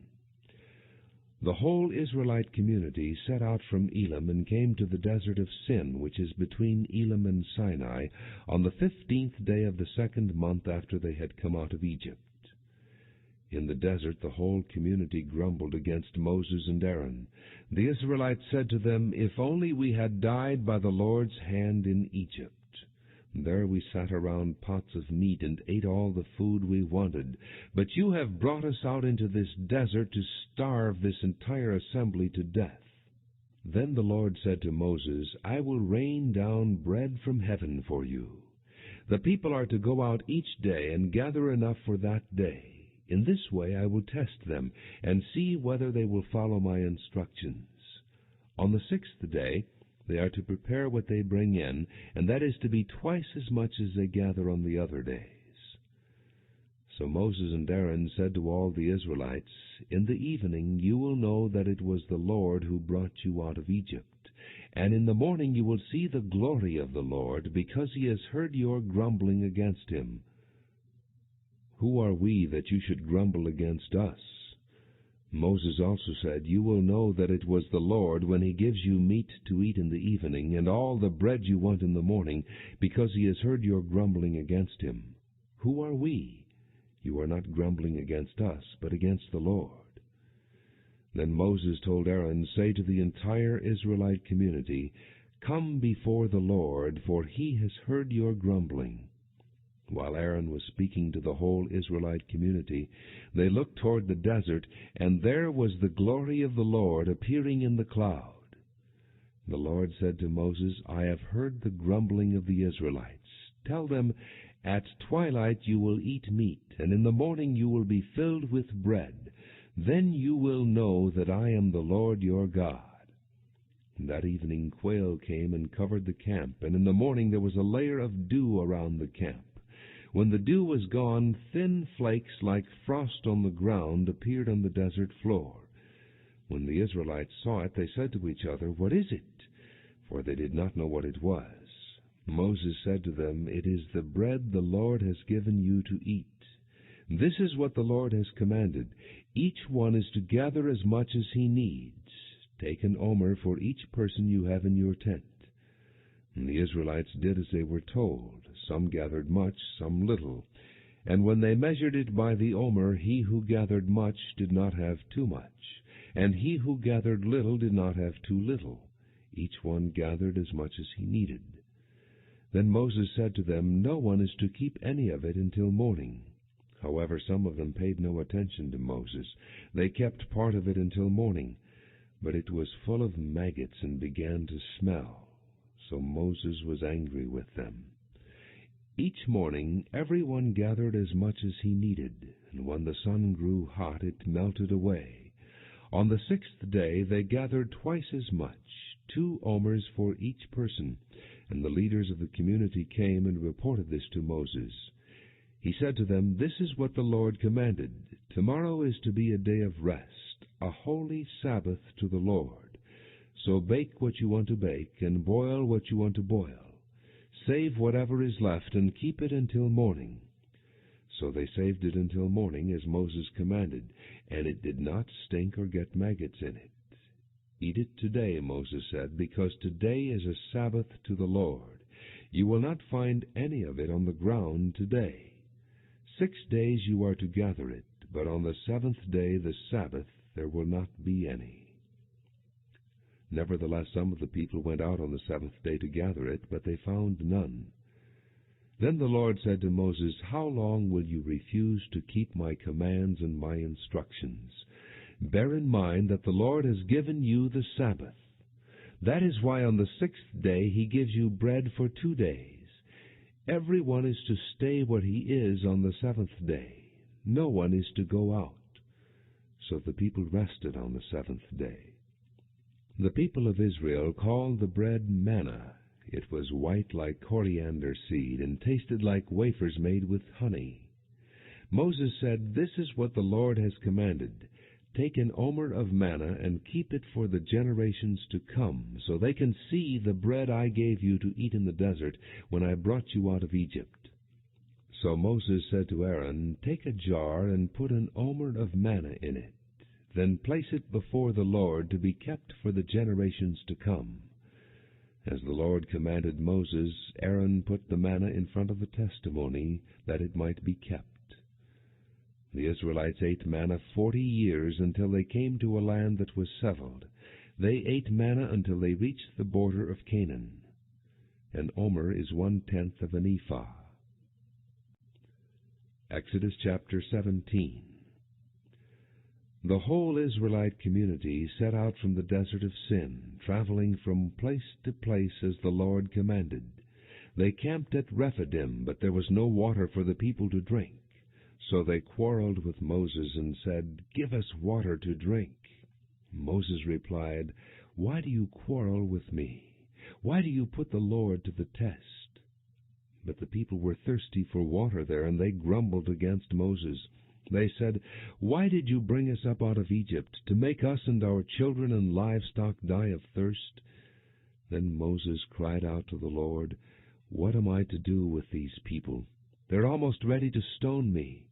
The whole Israelite community set out from Elim and came to the desert of Sin, which is between Elim and Sinai, on the 15th day of the 2nd month after they had come out of Egypt. In the desert the whole community grumbled against Moses and Aaron. The Israelites said to them, "If only we had died by the Lord's hand in Egypt. There we sat around pots of meat and ate all the food we wanted. But you have brought us out into this desert to starve this entire assembly to death." Then the Lord said to Moses, "I will rain down bread from heaven for you. The people are to go out each day and gather enough for that day. In this way I will test them and see whether they will follow my instructions. On the 6th day they are to prepare what they bring in, and that is to be twice as much as they gather on the other days." So Moses and Aaron said to all the Israelites, "In the evening you will know that it was the Lord who brought you out of Egypt. And in the morning you will see the glory of the Lord, because he has heard your grumbling against him. Who are we that you should grumble against us?" Moses also said, "You will know that it was the Lord when he gives you meat to eat in the evening, and all the bread you want in the morning, because he has heard your grumbling against him. Who are we? You are not grumbling against us, but against the Lord." Then Moses told Aaron, "Say to the entire Israelite community, 'Come before the Lord, for he has heard your grumbling.'" While Aaron was speaking to the whole Israelite community, they looked toward the desert, and there was the glory of the Lord appearing in the cloud. The Lord said to Moses, "I have heard the grumbling of the Israelites. Tell them, at twilight you will eat meat, and in the morning you will be filled with bread. Then you will know that I am the Lord your God." And that evening quail came and covered the camp, and in the morning there was a layer of dew around the camp. When the dew was gone, thin flakes like frost on the ground appeared on the desert floor. When the Israelites saw it, they said to each other, "What is it?" For they did not know what it was. Moses said to them, "It is the bread the Lord has given you to eat. This is what the Lord has commanded. Each one is to gather as much as he needs. Take an omer for each person you have in your tent." And the Israelites did as they were told. Some gathered much, some little. And when they measured it by the omer, he who gathered much did not have too much, and he who gathered little did not have too little. Each one gathered as much as he needed. Then Moses said to them, "No one is to keep any of it until morning." However, some of them paid no attention to Moses. They kept part of it until morning, but it was full of maggots and began to smell. So Moses was angry with them. Each morning everyone gathered as much as he needed, and when the sun grew hot it melted away. On the 6th day they gathered twice as much, 2 omers for each person, and the leaders of the community came and reported this to Moses. He said to them, "This is what the Lord commanded. Tomorrow is to be a day of rest, a holy Sabbath to the Lord. So bake what you want to bake, and boil what you want to boil. Save whatever is left, and keep it until morning." So they saved it until morning, as Moses commanded, and it did not stink or get maggots in it. "Eat it today," Moses said, "because today is a Sabbath to the Lord. You will not find any of it on the ground today. 6 days you are to gather it, but on the 7th day, the Sabbath, there will not be any. Nevertheless, some of the people went out on the 7th day to gather it, but they found none. Then the Lord said to Moses, How long will you refuse to keep my commands and my instructions? Bear in mind that the Lord has given you the Sabbath. That is why on the 6th day he gives you bread for 2 days. Everyone is to stay where he is on the 7th day. No one is to go out. So the people rested on the 7th day. The people of Israel called the bread manna. It was white like coriander seed, and tasted like wafers made with honey. Moses said, This is what the Lord has commanded. Take an omer of manna, and keep it for the generations to come, so they can see the bread I gave you to eat in the desert when I brought you out of Egypt. So Moses said to Aaron, Take a jar and put an omer of manna in it. Then place it before the Lord to be kept for the generations to come. As the Lord commanded Moses, Aaron put the manna in front of the testimony, that it might be kept. The Israelites ate manna 40 years until they came to a land that was settled. They ate manna until they reached the border of Canaan. An omer is 1/10 of an ephah. Exodus chapter 17. The whole Israelite community set out from the desert of Sin, traveling from place to place as the Lord commanded. They camped at Rephidim, but there was no water for the people to drink. So they quarreled with Moses and said, Give us water to drink. Moses replied, Why do you quarrel with me? Why do you put the Lord to the test? But the people were thirsty for water there, and they grumbled against Moses. They said, Why did you bring us up out of Egypt, to make us and our children and livestock die of thirst? Then Moses cried out to the Lord, What am I to do with these people? They're almost ready to stone me.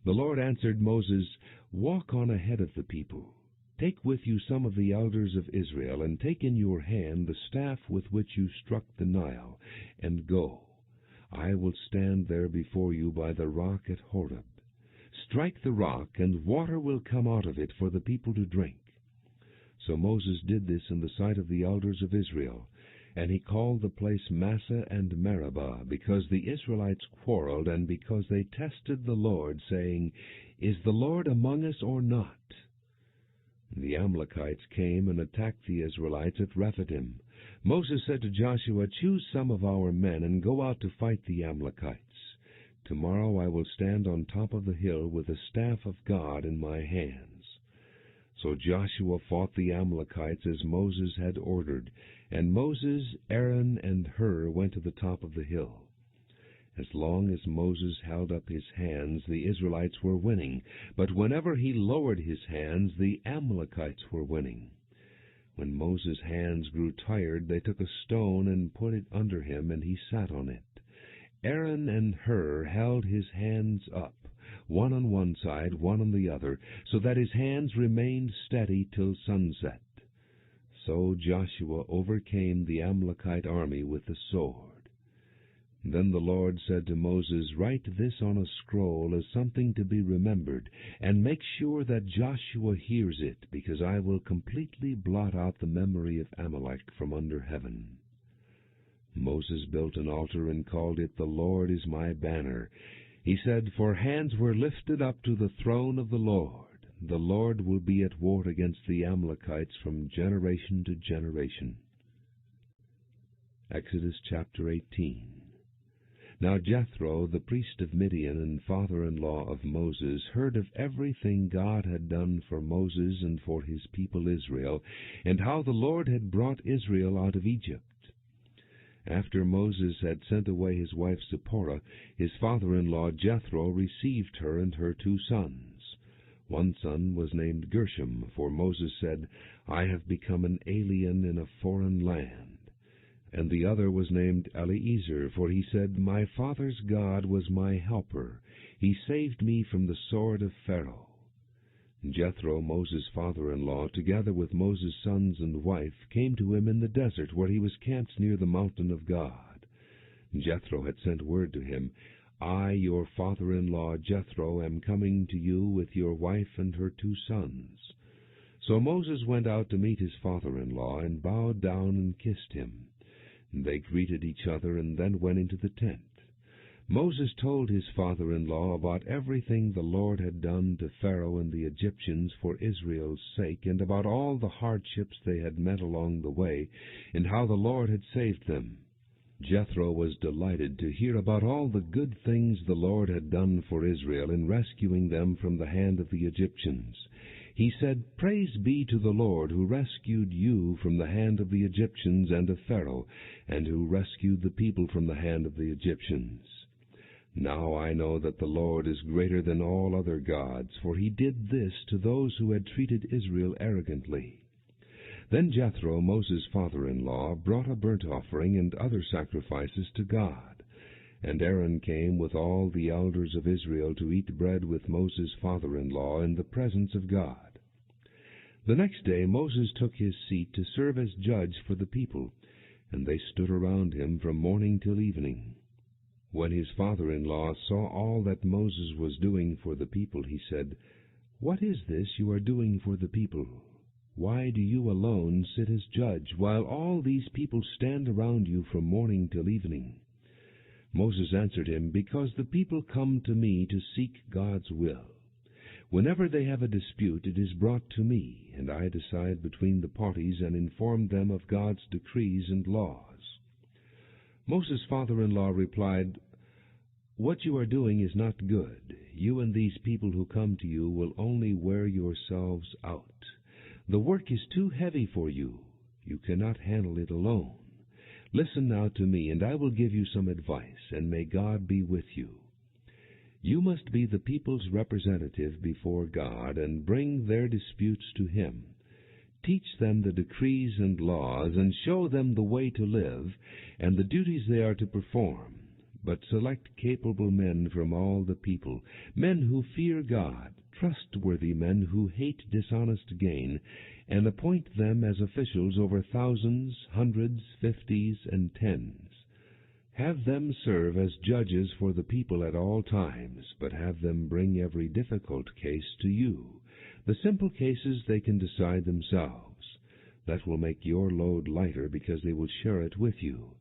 The Lord answered Moses, Walk on ahead of the people. Take with you some of the elders of Israel, and take in your hand the staff with which you struck the Nile, and go. I will stand there before you by the rock at Horeb. Strike the rock, and water will come out of it for the people to drink. So Moses did this in the sight of the elders of Israel, and he called the place Massah and Meribah, because the Israelites quarreled, and because they tested the Lord, saying, Is the Lord among us or not? The Amalekites came and attacked the Israelites at Rephidim. Moses said to Joshua, Choose some of our men, and go out to fight the Amalekites. Tomorrow I will stand on top of the hill with the staff of God in my hands. So Joshua fought the Amalekites as Moses had ordered, and Moses, Aaron, and Hur went to the top of the hill. As long as Moses held up his hands, the Israelites were winning, but whenever he lowered his hands, the Amalekites were winning. When Moses' hands grew tired, they took a stone and put it under him, and he sat on it. Aaron and Hur held his hands up, one on one side, one on the other, so that his hands remained steady till sunset. So Joshua overcame the Amalekite army with the sword. Then the Lord said to Moses, Write this on a scroll as something to be remembered, and make sure that Joshua hears it, because I will completely blot out the memory of Amalek from under heaven. Moses built an altar and called it, The Lord is my banner. He said, For hands were lifted up to the throne of the Lord. The Lord will be at war against the Amalekites from generation to generation. Exodus chapter 18. Now Jethro, the priest of Midian and father-in-law of Moses, heard of everything God had done for Moses and for his people Israel, and how the Lord had brought Israel out of Egypt. After Moses had sent away his wife Zipporah, his father-in-law Jethro received her and her 2 sons. One son was named Gershom, for Moses said, I have become an alien in a foreign land. And the other was named Eliezer, for he said, My father's God was my helper. He saved me from the sword of Pharaoh. Jethro, Moses' father-in-law, together with Moses' sons and wife, came to him in the desert, where he was camped near the mountain of God. Jethro had sent word to him, I, your father-in-law Jethro, am coming to you with your wife and her 2 sons. So Moses went out to meet his father-in-law, and bowed down and kissed him. And they greeted each other, and then went into the tent. Moses told his father-in-law about everything the Lord had done to Pharaoh and the Egyptians for Israel's sake, and about all the hardships they had met along the way, and how the Lord had saved them. Jethro was delighted to hear about all the good things the Lord had done for Israel in rescuing them from the hand of the Egyptians. He said, "Praise be to the Lord, who rescued you from the hand of the Egyptians and of Pharaoh, and who rescued the people from the hand of the Egyptians. Now I know that the Lord is greater than all other gods, for he did this to those who had treated Israel arrogantly." Then Jethro, Moses' father-in-law, brought a burnt offering and other sacrifices to God. And Aaron came with all the elders of Israel to eat bread with Moses' father-in-law in the presence of God. The next day Moses took his seat to serve as judge for the people, and they stood around him from morning till evening. When his father-in-law saw all that Moses was doing for the people, he said, "What is this you are doing for the people? Why do you alone sit as judge, while all these people stand around you from morning till evening?" Moses answered him, "Because the people come to me to seek God's will. Whenever they have a dispute, it is brought to me, and I decide between the parties and inform them of God's decrees and laws." Moses' father-in-law replied, "What you are doing is not good. You and these people who come to you will only wear yourselves out. The work is too heavy for you. You cannot handle it alone. Listen now to me, and I will give you some advice, and may God be with you. You must be the people's representative before God, and bring their disputes to Him. Teach them the decrees and laws, and show them the way to live, and the duties they are to perform. But select capable men from all the people, men who fear God, trustworthy men who hate dishonest gain, and appoint them as officials over thousands, hundreds, fifties, and tens. Have them serve as judges for the people at all times, but have them bring every difficult case to you. The simple cases they can decide themselves. That will make your load lighter, because they will share it with you.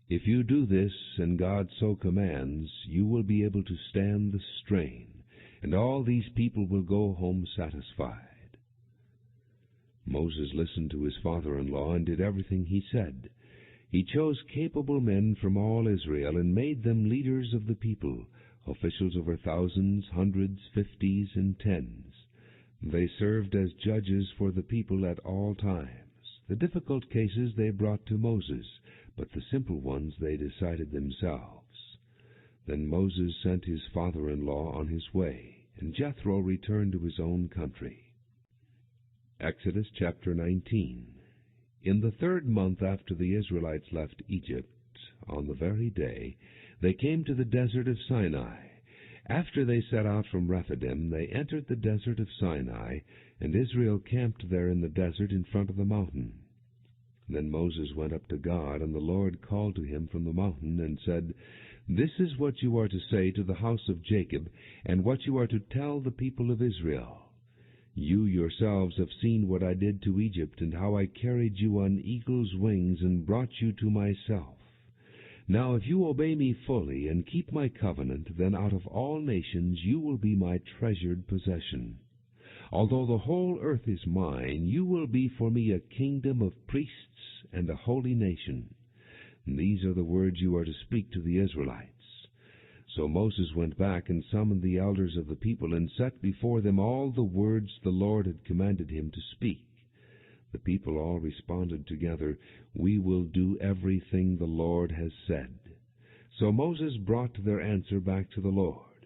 If you do this, and God so commands, you will be able to stand the strain, and all these people will go home satisfied." Moses listened to his father-in-law and did everything he said. He chose capable men from all Israel and made them leaders of the people, officials over thousands, hundreds, fifties, and tens. They served as judges for the people at all times. The difficult cases they brought to Moses, but the simple ones they decided themselves. Then Moses sent his father-in-law on his way, and Jethro returned to his own country. Exodus chapter 19. In the 3rd month after the Israelites left Egypt, on the very day, they came to the desert of Sinai. After they set out from Rephidim, they entered the desert of Sinai, and Israel camped there in the desert in front of the mountain. Then Moses went up to God, and the Lord called to him from the mountain and said, "This is what you are to say to the house of Jacob, and what you are to tell the people of Israel. You yourselves have seen what I did to Egypt, and how I carried you on eagle's wings and brought you to myself. Now if you obey me fully and keep my covenant, then out of all nations you will be my treasured possession. Although the whole earth is mine, you will be for me a kingdom of priests and a holy nation." And these are the words you are to speak to the Israelites. So Moses went back and summoned the elders of the people, and set before them all the words the Lord had commanded him to speak. The people all responded together, "We will do everything the Lord has said." So Moses brought their answer back to the Lord.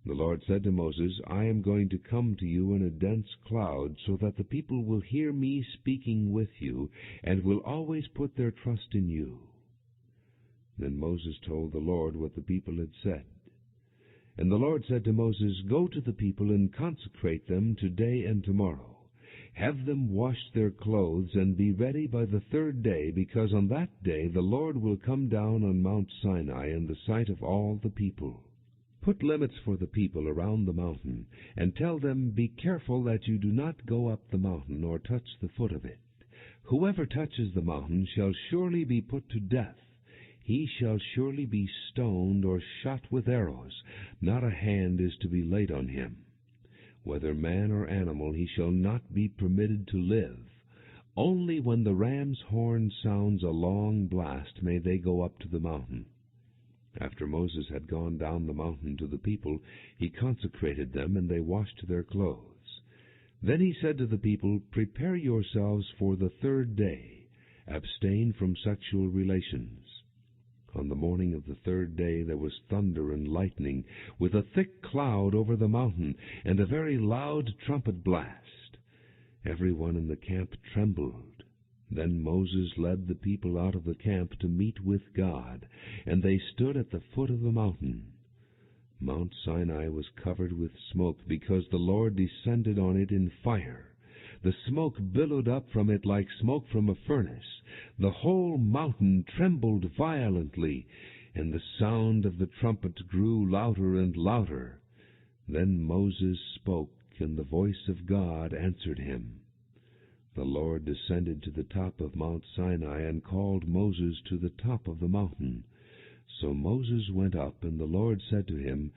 The Lord said to Moses, "I am going to come to you in a dense cloud, so that the people will hear me speaking with you, and will always put their trust in you." Then Moses told the Lord what the people had said. And the Lord said to Moses, "Go to the people and consecrate them today and tomorrow. Have them wash their clothes and be ready by the 3rd day, because on that day the Lord will come down on Mount Sinai in the sight of all the people. Put limits for the people around the mountain, and tell them, be careful that you do not go up the mountain or touch the foot of it. Whoever touches the mountain shall surely be put to death. He shall surely be stoned or shot with arrows. Not a hand is to be laid on him. Whether man or animal, he shall not be permitted to live. Only when the ram's horn sounds a long blast may they go up to the mountain. After Moses had gone down the mountain to the people, he consecrated them, and they washed their clothes. Then he said to the people, Prepare yourselves for the 3rd day. Abstain from sexual relations. On the morning of the 3rd day there was thunder and lightning, with a thick cloud over the mountain, and a very loud trumpet blast. Everyone in the camp trembled. Then Moses led the people out of the camp to meet with God, and they stood at the foot of the mountain. Mount Sinai was covered with smoke, because the Lord descended on it in fire. The smoke billowed up from it like smoke from a furnace. The whole mountain trembled violently, and the sound of the trumpet grew louder and louder. Then Moses spoke, and the voice of God answered him. The Lord descended to the top of Mount Sinai and called Moses to the top of the mountain. So Moses went up, and the Lord said to him,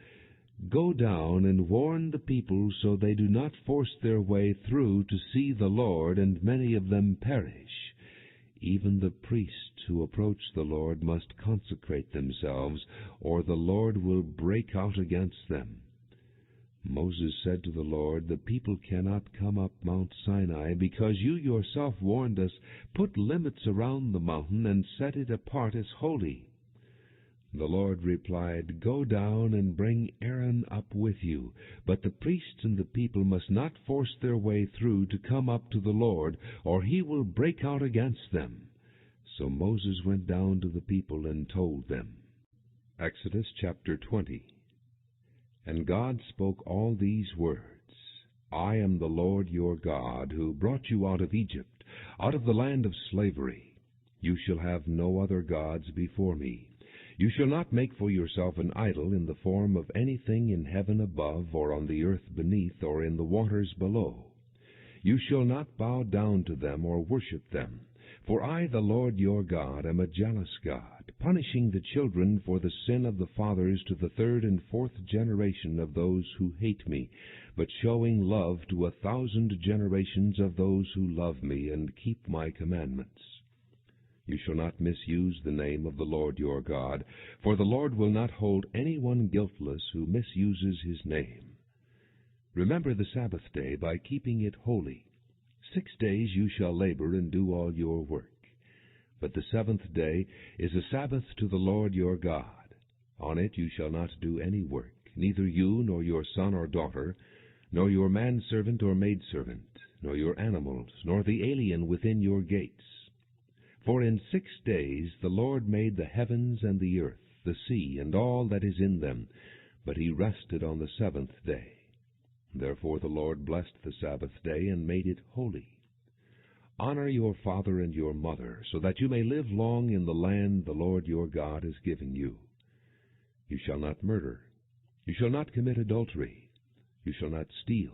Go down and warn the people, so they do not force their way through to see the Lord, and many of them perish. Even the priests who approach the Lord must consecrate themselves, or the Lord will break out against them. Moses said to the Lord, The people cannot come up Mount Sinai, because you yourself warned us, Put limits around the mountain and set it apart as holy. The Lord replied, Go down and bring Aaron up with you, but the priests and the people must not force their way through to come up to the Lord, or he will break out against them. So Moses went down to the people and told them. Exodus chapter 20. And God spoke all these words, I am the Lord your God, who brought you out of Egypt, out of the land of slavery. You shall have no other gods before me. You shall not make for yourself an idol in the form of anything in heaven above, or on the earth beneath, or in the waters below. You shall not bow down to them or worship them. For I, the Lord your God, am a jealous God, punishing the children for the sin of the fathers to the 3rd and 4th generation of those who hate me, but showing love to 1,000 generations of those who love me and keep my commandments. You shall not misuse the name of the Lord your God, for the Lord will not hold anyone guiltless who misuses his name. Remember the Sabbath day by keeping it holy. 6 days you shall labor and do all your work. But the 7th day is a Sabbath to the Lord your God. On it you shall not do any work, neither you nor your son or daughter, nor your manservant or maidservant, nor your animals, nor the alien within your gates. For in 6 days the Lord made the heavens and the earth, the sea, and all that is in them, but he rested on the 7th day. Therefore the Lord blessed the Sabbath day and made it holy. Honor your father and your mother, so that you may live long in the land the Lord your God is giving you. You shall not murder. You shall not commit adultery. You shall not steal.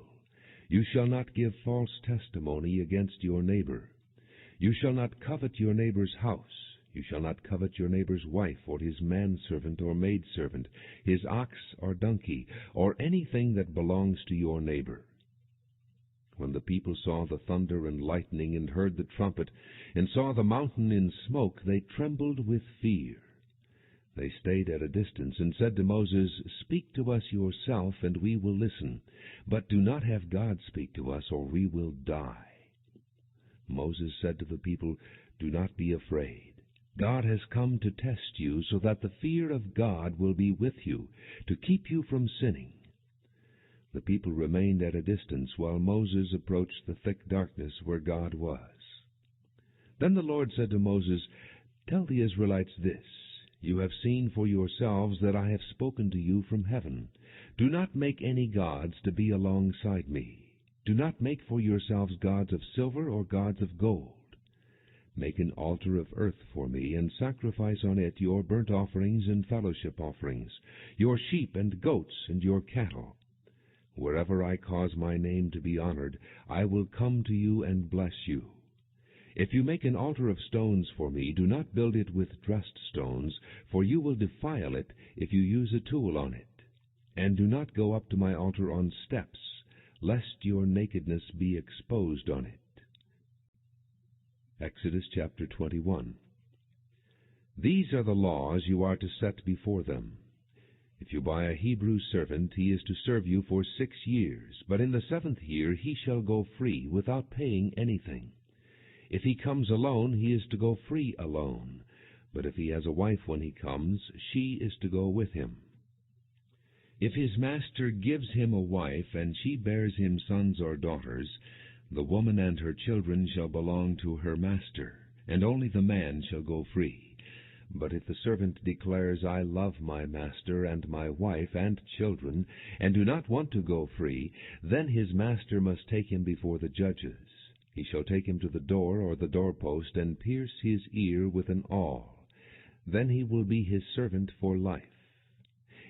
You shall not give false testimony against your neighbor. You shall not covet your neighbor's house. You shall not covet your neighbor's wife, or his manservant or maidservant, his ox or donkey, or anything that belongs to your neighbor. When the people saw the thunder and lightning, and heard the trumpet, and saw the mountain in smoke, they trembled with fear. They stayed at a distance, and said to Moses, Speak to us yourself, and we will listen. But do not have God speak to us, or we will die. Moses said to the people, Do not be afraid. God has come to test you, so that the fear of God will be with you, to keep you from sinning. The people remained at a distance, while Moses approached the thick darkness where God was. Then the Lord said to Moses, Tell the Israelites this, You have seen for yourselves that I have spoken to you from heaven. Do not make any gods to be alongside me. Do not make for yourselves gods of silver or gods of gold. Make an altar of earth for me, and sacrifice on it your burnt offerings and fellowship offerings, your sheep and goats and your cattle. Wherever I cause my name to be honored, I will come to you and bless you. If you make an altar of stones for me, do not build it with dressed stones, for you will defile it if you use a tool on it. And do not go up to my altar on steps, lest your nakedness be exposed on it. Exodus chapter 21. These are the laws you are to set before them. If you buy a Hebrew servant, he is to serve you for 6 years, but in the 7th year he shall go free, without paying anything. If he comes alone, he is to go free alone, but if he has a wife when he comes, she is to go with him. If his master gives him a wife, and she bears him sons or daughters, the woman and her children shall belong to her master, and only the man shall go free. But if the servant declares, I love my master and my wife and children, and do not want to go free, then his master must take him before the judges. He shall take him to the door or the doorpost, and pierce his ear with an awl. Then he will be his servant for life.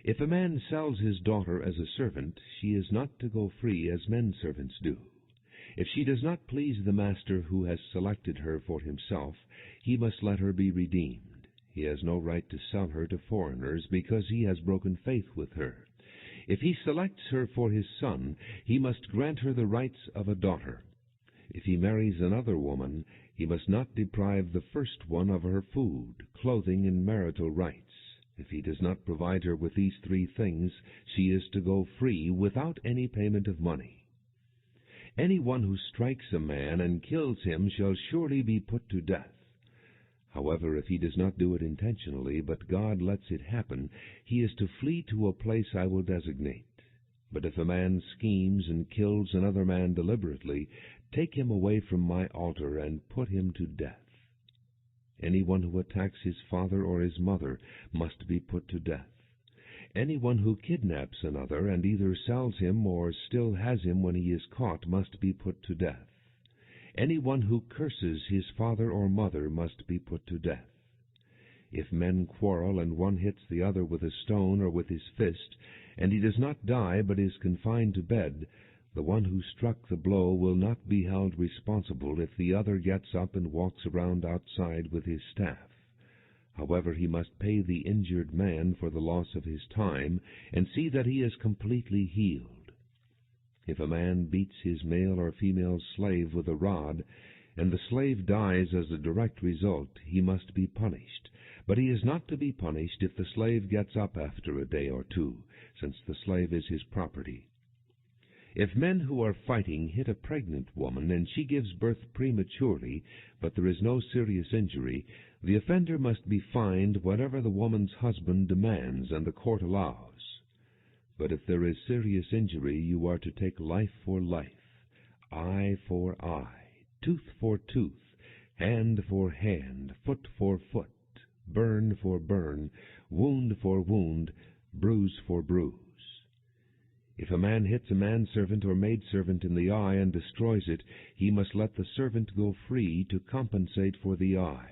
If a man sells his daughter as a servant, she is not to go free as men servants do. If she does not please the master who has selected her for himself, he must let her be redeemed. He has no right to sell her to foreigners, because he has broken faith with her. If he selects her for his son, he must grant her the rights of a daughter. If he marries another woman, he must not deprive the first one of her food, clothing, and marital rights. If he does not provide her with these 3 things, she is to go free without any payment of money. Anyone who strikes a man and kills him shall surely be put to death. However, if he does not do it intentionally, but God lets it happen, he is to flee to a place I will designate. But if a man schemes and kills another man deliberately, take him away from my altar and put him to death. Anyone who attacks his father or his mother must be put to death. Anyone who kidnaps another and either sells him or still has him when he is caught must be put to death. Anyone who curses his father or mother must be put to death. If men quarrel and one hits the other with a stone or with his fist, and he does not die but is confined to bed, the one who struck the blow will not be held responsible if the other gets up and walks around outside with his staff. However, he must pay the injured man for the loss of his time, and see that he is completely healed. If a man beats his male or female slave with a rod, and the slave dies as a direct result, he must be punished. But he is not to be punished if the slave gets up after a day or 2, since the slave is his property. If men who are fighting hit a pregnant woman, and she gives birth prematurely, but there is no serious injury, the offender must be fined whatever the woman's husband demands and the court allows. But if there is serious injury, you are to take life for life, eye for eye, tooth for tooth, hand for hand, foot for foot, burn for burn, wound for wound, bruise for bruise. If a man hits a manservant or maidservant in the eye and destroys it, he must let the servant go free to compensate for the eye.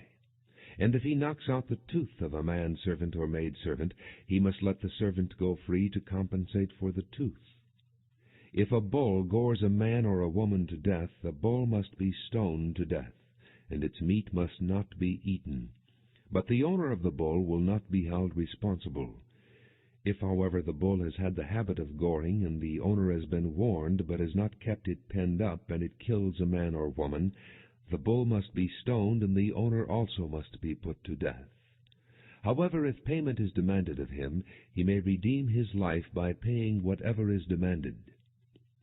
And if he knocks out the tooth of a manservant or maidservant, he must let the servant go free to compensate for the tooth. If a bull gores a man or a woman to death, the bull must be stoned to death, and its meat must not be eaten. But the owner of the bull will not be held responsible. If, however, the bull has had the habit of goring, and the owner has been warned but has not kept it penned up, and it kills a man or woman, the bull must be stoned, and the owner also must be put to death. However, if payment is demanded of him, he may redeem his life by paying whatever is demanded.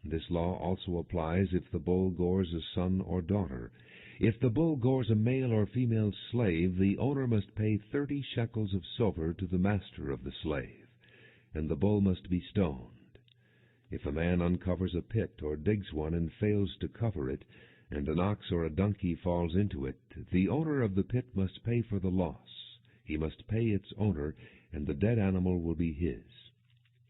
This law also applies if the bull gores a son or daughter. If the bull gores a male or female slave, the owner must pay 30 shekels of silver to the master of the slave, and the bull must be stoned. If a man uncovers a pit or digs one and fails to cover it, and an ox or a donkey falls into it, the owner of the pit must pay for the loss. He must pay its owner, and the dead animal will be his.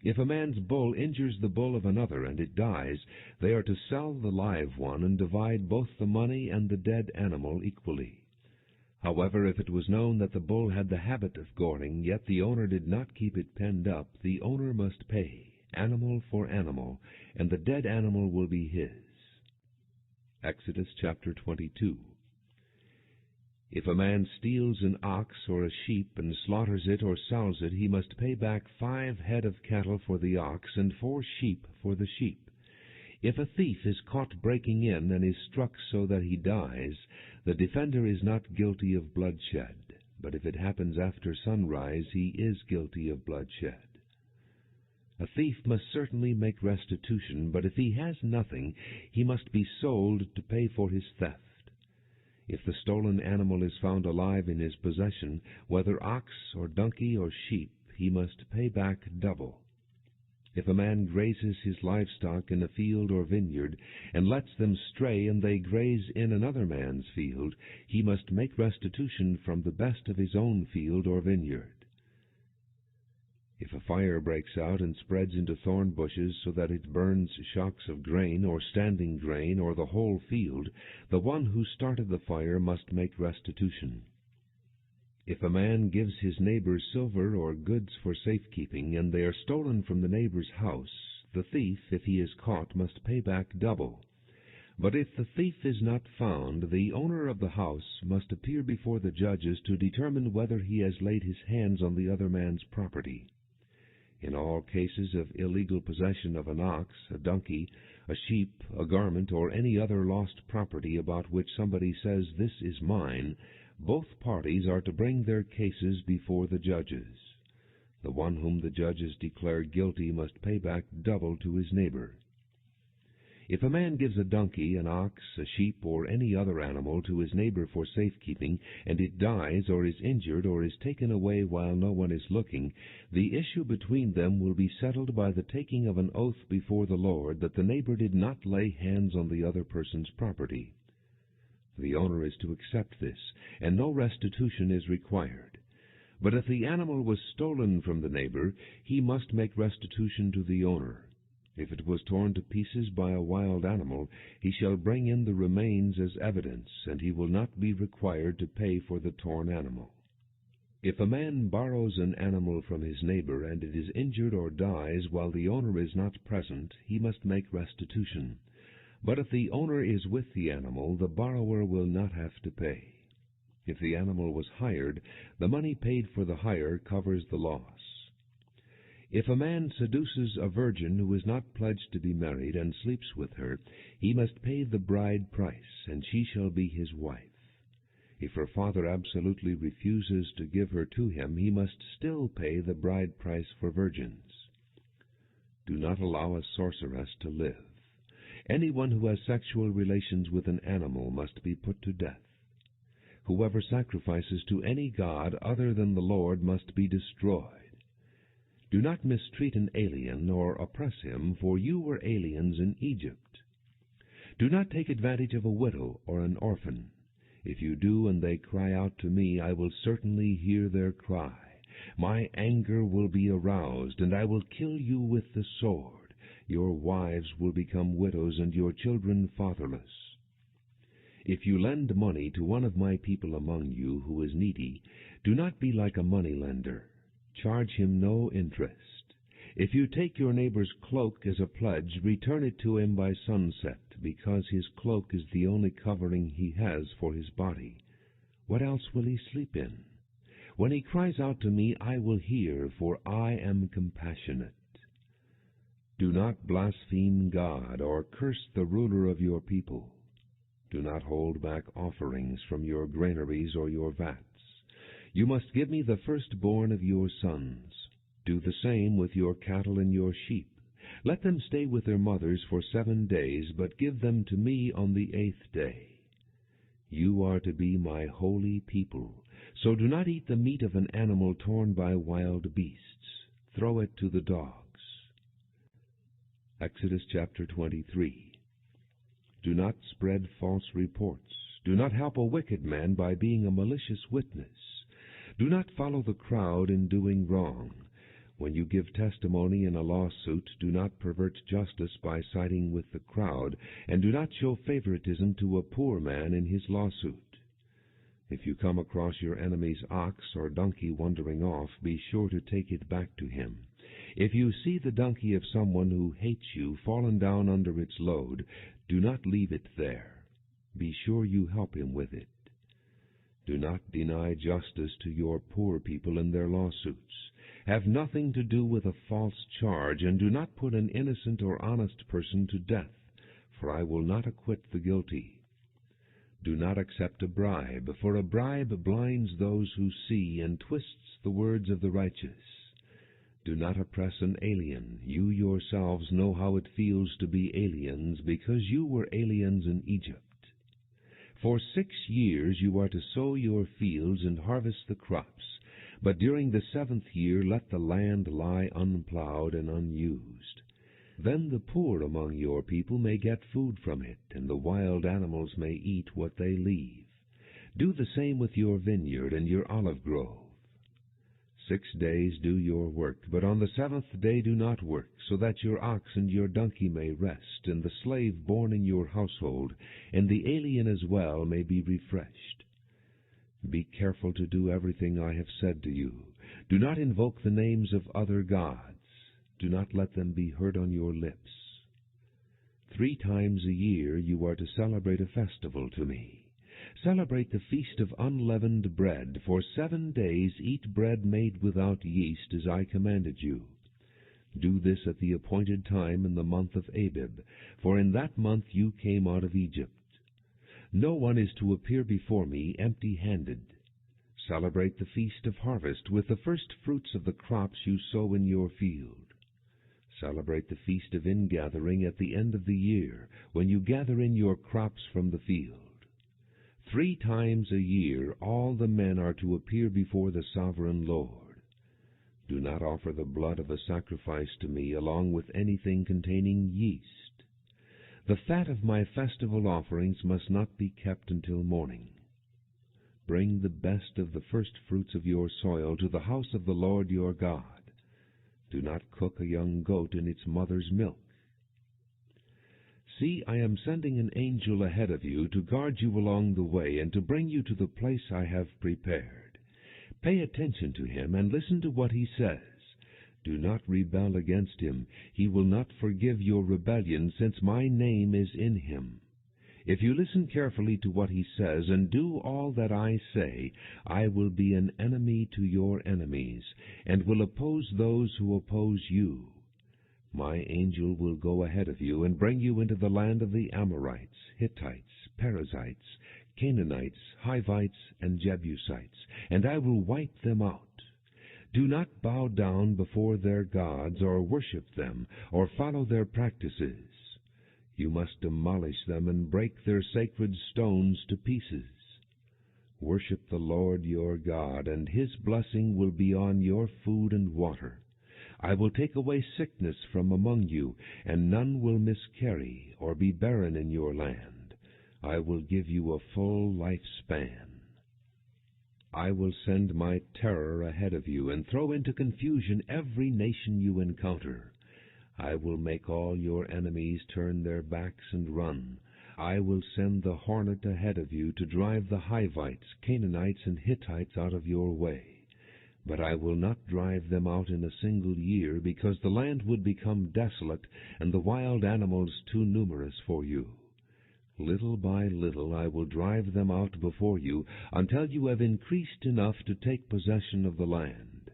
If a man's bull injures the bull of another, and it dies, they are to sell the live one and divide both the money and the dead animal equally. However, if it was known that the bull had the habit of goring, yet the owner did not keep it penned up, the owner must pay, animal for animal, and the dead animal will be his. Exodus chapter 22. If a man steals an ox or a sheep and slaughters it or sells it, he must pay back 5 head of cattle for the ox and 4 sheep for the sheep. If a thief is caught breaking in and is struck so that he dies, the defender is not guilty of bloodshed, but if it happens after sunrise, he is guilty of bloodshed. A thief must certainly make restitution, but if he has nothing, he must be sold to pay for his theft. If the stolen animal is found alive in his possession, whether ox or donkey or sheep, he must pay back double. If a man grazes his livestock in a field or vineyard, and lets them stray and they graze in another man's field, he must make restitution from the best of his own field or vineyard. If a fire breaks out and spreads into thorn bushes so that it burns shocks of grain or standing grain or the whole field, the one who started the fire must make restitution. If a man gives his neighbor silver or goods for safekeeping, and they are stolen from the neighbor's house, the thief, if he is caught, must pay back double. But if the thief is not found, the owner of the house must appear before the judges to determine whether he has laid his hands on the other man's property. In all cases of illegal possession of an ox, a donkey, a sheep, a garment, or any other lost property about which somebody says, "This is mine," both parties are to bring their cases before the judges. The one whom the judges declare guilty must pay back double to his neighbor. If a man gives a donkey, an ox, a sheep, or any other animal to his neighbor for safekeeping, and it dies or is injured or is taken away while no one is looking, the issue between them will be settled by the taking of an oath before the Lord that the neighbor did not lay hands on the other person's property. The owner is to accept this, and no restitution is required. But if the animal was stolen from the neighbor, he must make restitution to the owner. If it was torn to pieces by a wild animal, he shall bring in the remains as evidence, and he will not be required to pay for the torn animal. If a man borrows an animal from his neighbor, and it is injured or dies while the owner is not present, he must make restitution. But if the owner is with the animal, the borrower will not have to pay. If the animal was hired, the money paid for the hire covers the loss. If a man seduces a virgin who is not pledged to be married and sleeps with her, he must pay the bride price, and she shall be his wife. If her father absolutely refuses to give her to him, he must still pay the bride price for virgins. Do not allow a sorceress to live. Anyone who has sexual relations with an animal must be put to death. Whoever sacrifices to any god other than the Lord must be destroyed. Do not mistreat an alien or oppress him, for you were aliens in Egypt. Do not take advantage of a widow or an orphan. If you do and they cry out to me, I will certainly hear their cry. My anger will be aroused, and I will kill you with the sword. Your wives will become widows, and your children fatherless. If you lend money to one of my people among you who is needy, do not be like a moneylender. Charge him no interest. If you take your neighbor's cloak as a pledge, return it to him by sunset, because his cloak is the only covering he has for his body. What else will he sleep in? When he cries out to me, I will hear, for I am compassionate. Do not blaspheme God or curse the ruler of your people. Do not hold back offerings from your granaries or your vats. You must give me the firstborn of your sons. Do the same with your cattle and your sheep. Let them stay with their mothers for 7 days, but give them to me on the 8th day. You are to be my holy people, so do not eat the meat of an animal torn by wild beasts. Throw it to the dogs. Exodus chapter 23. Do not spread false reports. Do not help a wicked man by being a malicious witness. Do not follow the crowd in doing wrong. When you give testimony in a lawsuit, do not pervert justice by siding with the crowd, and do not show favoritism to a poor man in his lawsuit. If you come across your enemy's ox or donkey wandering off, be sure to take it back to him. If you see the donkey of someone who hates you fallen down under its load, do not leave it there. Be sure you help him with it. Do not deny justice to your poor people in their lawsuits. Have nothing to do with a false charge, and do not put an innocent or honest person to death, for I will not acquit the guilty. Do not accept a bribe, for a bribe blinds those who see and twists the words of the righteous. Do not oppress an alien. You yourselves know how it feels to be aliens, because you were aliens in Egypt. For 6 years you are to sow your fields and harvest the crops, but during the 7th year let the land lie unplowed and unused. Then the poor among your people may get food from it, and the wild animals may eat what they leave. Do the same with your vineyard and your olive grove. 6 days do your work, but on the 7th day do not work, so that your ox and your donkey may rest, and the slave born in your household, and the alien as well, may be refreshed. Be careful to do everything I have said to you. Do not invoke the names of other gods. Do not let them be heard on your lips. 3 times a year you are to celebrate a festival to me. Celebrate the feast of unleavened bread. For 7 days eat bread made without yeast, as I commanded you. Do this at the appointed time in the month of Abib, for in that month you came out of Egypt. No one is to appear before me empty-handed. Celebrate the feast of harvest with the first fruits of the crops you sow in your field. Celebrate the feast of ingathering at the end of the year, when you gather in your crops from the field. 3 times a year all the men are to appear before the sovereign Lord. Do not offer the blood of a sacrifice to me along with anything containing yeast. The fat of my festival offerings must not be kept until morning. Bring the best of the first fruits of your soil to the house of the Lord your God. Do not cook a young goat in its mother's milk. See, I am sending an angel ahead of you to guard you along the way and to bring you to the place I have prepared. Pay attention to him and listen to what he says. Do not rebel against him. He will not forgive your rebellion, since my name is in him. If you listen carefully to what he says and do all that I say, I will be an enemy to your enemies, and will oppose those who oppose you. My angel will go ahead of you and bring you into the land of the Amorites, Hittites, Perizzites, Canaanites, Hivites, and Jebusites, and I will wipe them out. Do not bow down before their gods, or worship them, or follow their practices. You must demolish them and break their sacred stones to pieces. Worship the Lord your God, and his blessing will be on your food and water. I will take away sickness from among you, and none will miscarry or be barren in your land. I will give you a full lifespan. I will send my terror ahead of you and throw into confusion every nation you encounter. I will make all your enemies turn their backs and run. I will send the hornet ahead of you to drive the Hivites, Canaanites, and Hittites out of your way. But I will not drive them out in a single year, because the land would become desolate and the wild animals too numerous for you. Little by little I will drive them out before you, until you have increased enough to take possession of the land.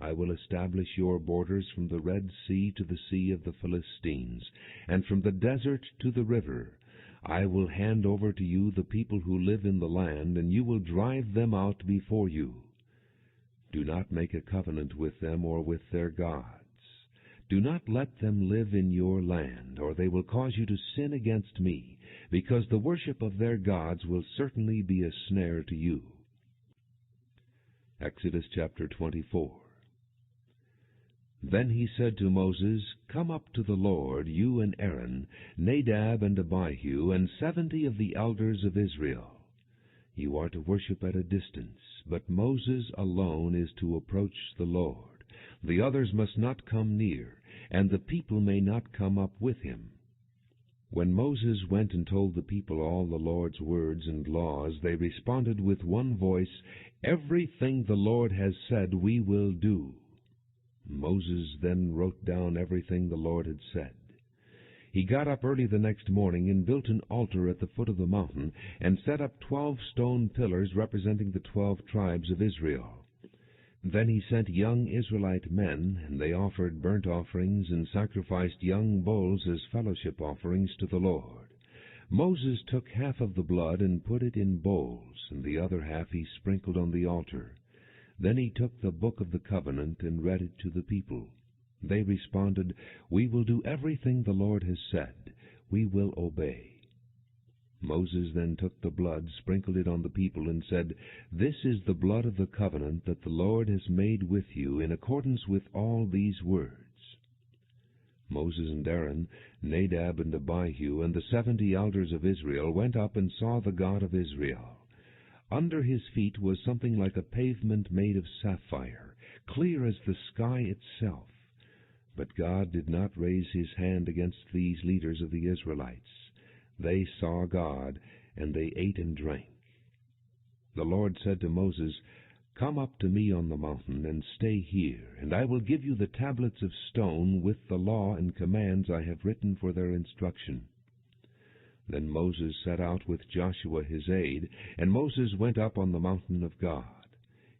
I will establish your borders from the Red Sea to the Sea of the Philistines, and from the desert to the river. I will hand over to you the people who live in the land, and you will drive them out before you. Do not make a covenant with them or with their gods. Do not let them live in your land, or they will cause you to sin against me, because the worship of their gods will certainly be a snare to you. Exodus chapter 24. Then he said to Moses, Come up to the Lord, you and Aaron, Nadab and Abihu, and 70 of the elders of Israel. You are to worship at a distance, but Moses alone is to approach the Lord. The others must not come near, and the people may not come up with him. When Moses went and told the people all the Lord's words and laws, they responded with one voice, "Everything the Lord has said we will do." Moses then wrote down everything the Lord had said. He got up early the next morning and built an altar at the foot of the mountain, and set up 12 stone pillars representing the 12 tribes of Israel. Then he sent young Israelite men, and they offered burnt offerings and sacrificed young bulls as fellowship offerings to the Lord. Moses took half of the blood and put it in bowls, and the other half he sprinkled on the altar. Then he took the book of the covenant and read it to the people. They responded, "We will do everything the Lord has said. We will obey." Moses then took the blood, sprinkled it on the people, and said, "This is the blood of the covenant that the Lord has made with you in accordance with all these words." Moses and Aaron, Nadab and Abihu, and the 70 elders of Israel went up and saw the God of Israel. Under his feet was something like a pavement made of sapphire, clear as the sky itself. But God did not raise his hand against these leaders of the Israelites. They saw God, and they ate and drank. The Lord said to Moses, "Come up to me on the mountain, and stay here, and I will give you the tablets of stone with the law and commands I have written for their instruction." Then Moses set out with Joshua his aide, and Moses went up on the mountain of God.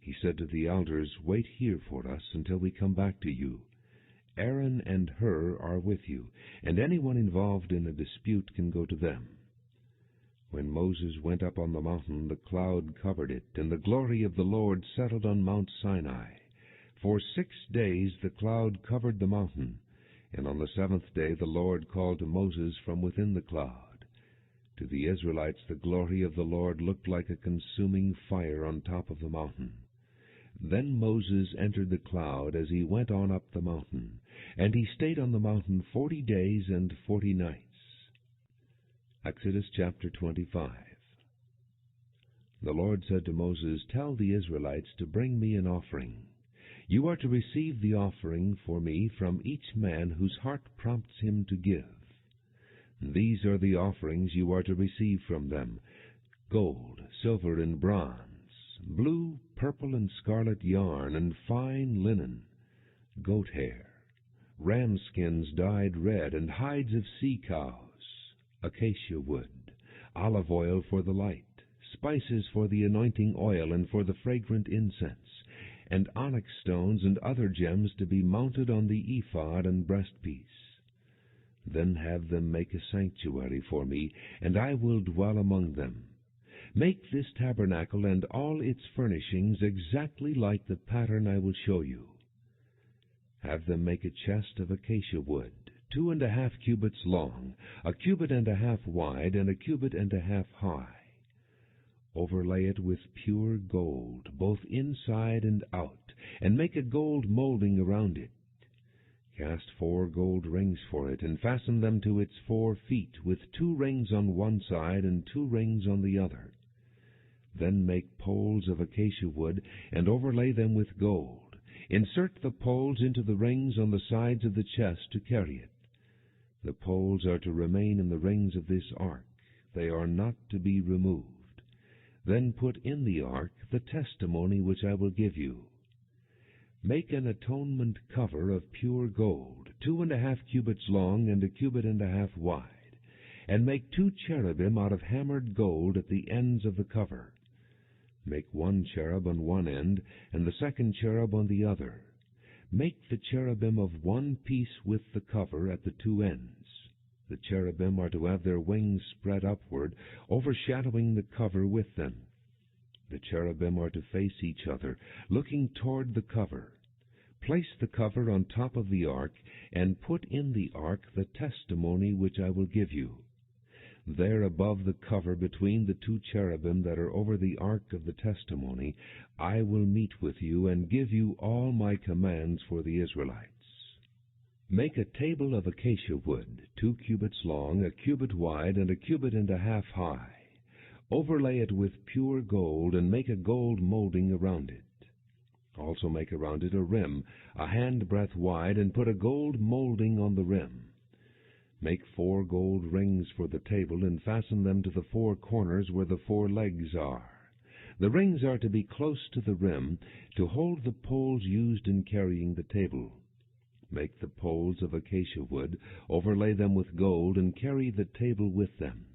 He said to the elders, "Wait here for us until we come back to you. Aaron and Hur are with you, and anyone involved in a dispute can go to them." When Moses went up on the mountain, the cloud covered it, and the glory of the Lord settled on Mount Sinai. For 6 days the cloud covered the mountain, and on the 7th day the Lord called to Moses from within the cloud. To the Israelites the glory of the Lord looked like a consuming fire on top of the mountain. Then Moses entered the cloud as he went on up the mountain, and he stayed on the mountain 40 days and 40 nights. Exodus chapter 25. The Lord said to Moses, "Tell the Israelites to bring me an offering. You are to receive the offering for me from each man whose heart prompts him to give. These are the offerings you are to receive from them: gold, silver, and bronze, blue, purple, and scarlet yarn, and fine linen, goat hair, ram skins dyed red, and hides of sea cows, acacia wood, olive oil for the light, spices for the anointing oil and for the fragrant incense, and onyx stones and other gems to be mounted on the ephod and breastpiece. Then have them make a sanctuary for me, and I will dwell among them. Make this tabernacle and all its furnishings exactly like the pattern I will show you. Have them make a chest of acacia wood, 2½ cubits long, 1.5 cubits wide, and 1.5 cubits high. Overlay it with pure gold, both inside and out, and make a gold molding around it. Cast 4 gold rings for it, and fasten them to its 4 feet, with 2 rings on one side and 2 rings on the other. Then make poles of acacia wood, and overlay them with gold. Insert the poles into the rings on the sides of the chest to carry it. The poles are to remain in the rings of this ark. They are not to be removed. Then put in the ark the testimony which I will give you. Make an atonement cover of pure gold, 2½ cubits long and 1.5 cubits wide, and make 2 cherubim out of hammered gold at the ends of the cover. Make 1 cherub on one end, and the 2nd cherub on the other. Make the cherubim of one piece with the cover at the 2 ends. The cherubim are to have their wings spread upward, overshadowing the cover with them. The cherubim are to face each other, looking toward the cover. Place the cover on top of the ark, and put in the ark the testimony which I will give you. There above the cover, between the 2 cherubim that are over the ark of the testimony, I will meet with you and give you all my commands for the Israelites. Make a table of acacia wood, 2 cubits long, 1 cubit wide, and 1.5 cubits high. Overlay it with pure gold, and make a gold molding around it. Also make around it a rim, a handbreadth wide, and put a gold molding on the rim. Make 4 gold rings for the table, and fasten them to the 4 corners where the 4 legs are. The rings are to be close to the rim, to hold the poles used in carrying the table. Make the poles of acacia wood, overlay them with gold, and carry the table with them.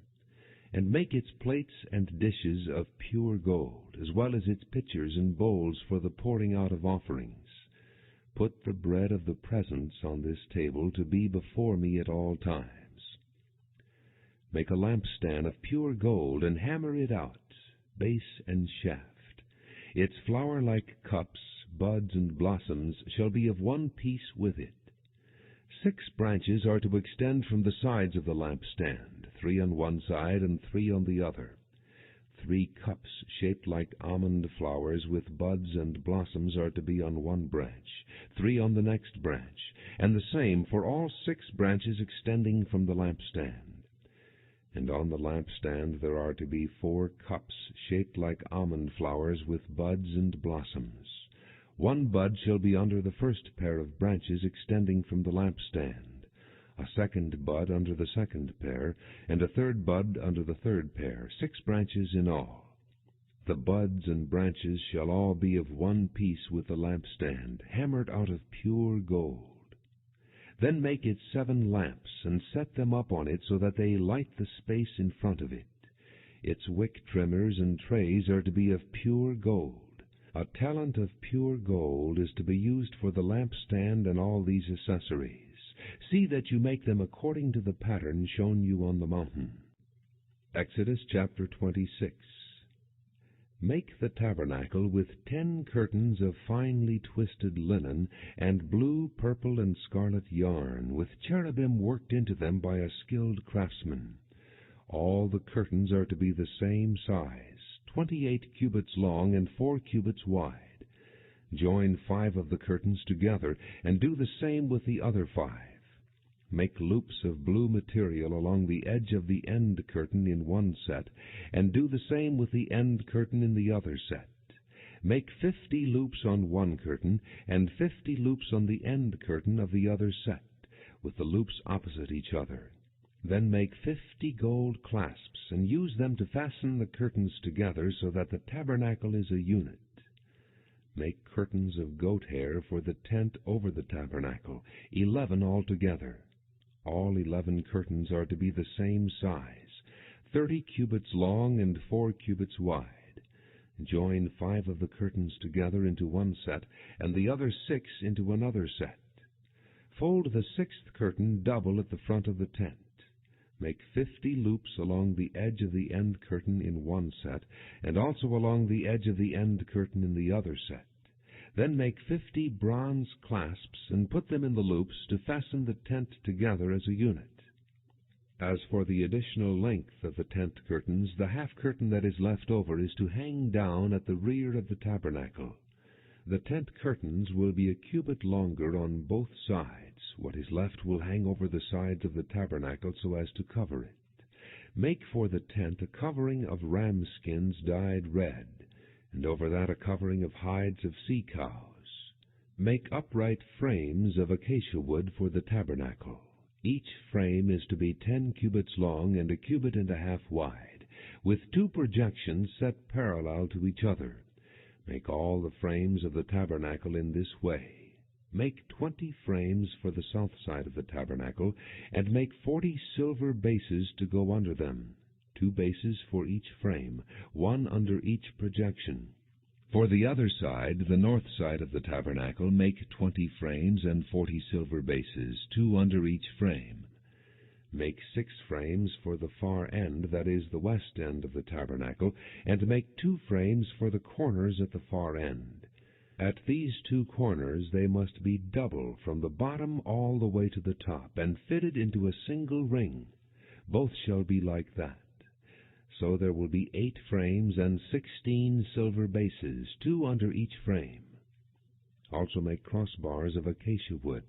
And make its plates and dishes of pure gold, as well as its pitchers and bowls for the pouring out of offerings. Put the bread of the presence on this table to be before me at all times. Make a lampstand of pure gold, and hammer it out, base and shaft. Its flower-like cups, buds, and blossoms shall be of one piece with it. 6 branches are to extend from the sides of the lampstand, 3 on one side and 3 on the other. 3 cups shaped like almond flowers with buds and blossoms are to be on one branch, 3 on the next branch, and the same for all 6 branches extending from the lampstand. And on the lampstand there are to be 4 cups shaped like almond flowers with buds and blossoms. 1 bud shall be under the first pair of branches extending from the lampstand, a 2nd bud under the 2nd pair, and a 3rd bud under the 3rd pair, 6 branches in all. The buds and branches shall all be of one piece with the lampstand, hammered out of pure gold. Then make it 7 lamps, and set them up on it so that they light the space in front of it. Its wick trimmers and trays are to be of pure gold. A talent of pure gold is to be used for the lampstand and all these accessories. See that you make them according to the pattern shown you on the mountain. Exodus chapter 26. Make the tabernacle with 10 curtains of finely twisted linen, and blue, purple, and scarlet yarn, with cherubim worked into them by a skilled craftsman. All the curtains are to be the same size, 28 cubits long and 4 cubits wide. Join 5 of the curtains together, and do the same with the other 5. Make loops of blue material along the edge of the end curtain in one set, and do the same with the end curtain in the other set. Make 50 loops on one curtain, and 50 loops on the end curtain of the other set, with the loops opposite each other. Then make 50 gold clasps, and use them to fasten the curtains together so that the tabernacle is a unit. Make curtains of goat hair for the tent over the tabernacle, 11 altogether. All 11 curtains are to be the same size, 30 cubits long and 4 cubits wide. Join 5 of the curtains together into one set, and the other 6 into another set. Fold the 6th curtain double at the front of the tent. Make 50 loops along the edge of the end curtain in one set, and also along the edge of the end curtain in the other set. Then make 50 bronze clasps, and put them in the loops to fasten the tent together as a unit. As for the additional length of the tent curtains, the half curtain that is left over is to hang down at the rear of the tabernacle. The tent curtains will be a cubit longer on both sides. What is left will hang over the sides of the tabernacle so as to cover it. Make for the tent a covering of ram skins dyed red, and over that a covering of hides of sea cows. Make upright frames of acacia wood for the tabernacle. Each frame is to be 10 cubits long and a cubit and a half wide, with 2 projections set parallel to each other. Make all the frames of the tabernacle in this way. Make 20 frames for the south side of the tabernacle, and make 40 silver bases to go under them, 2 bases for each frame, 1 under each projection. For the other side, the north side of the tabernacle, make 20 frames and 40 silver bases, 2 under each frame. Make 6 frames for the far end, that is, the west end of the tabernacle, and make 2 frames for the corners at the far end. At these 2 corners they must be double from the bottom all the way to the top, and fitted into a single ring. Both shall be like that. So there will be 8 frames and 16 silver bases, 2 under each frame. Also make crossbars of acacia wood,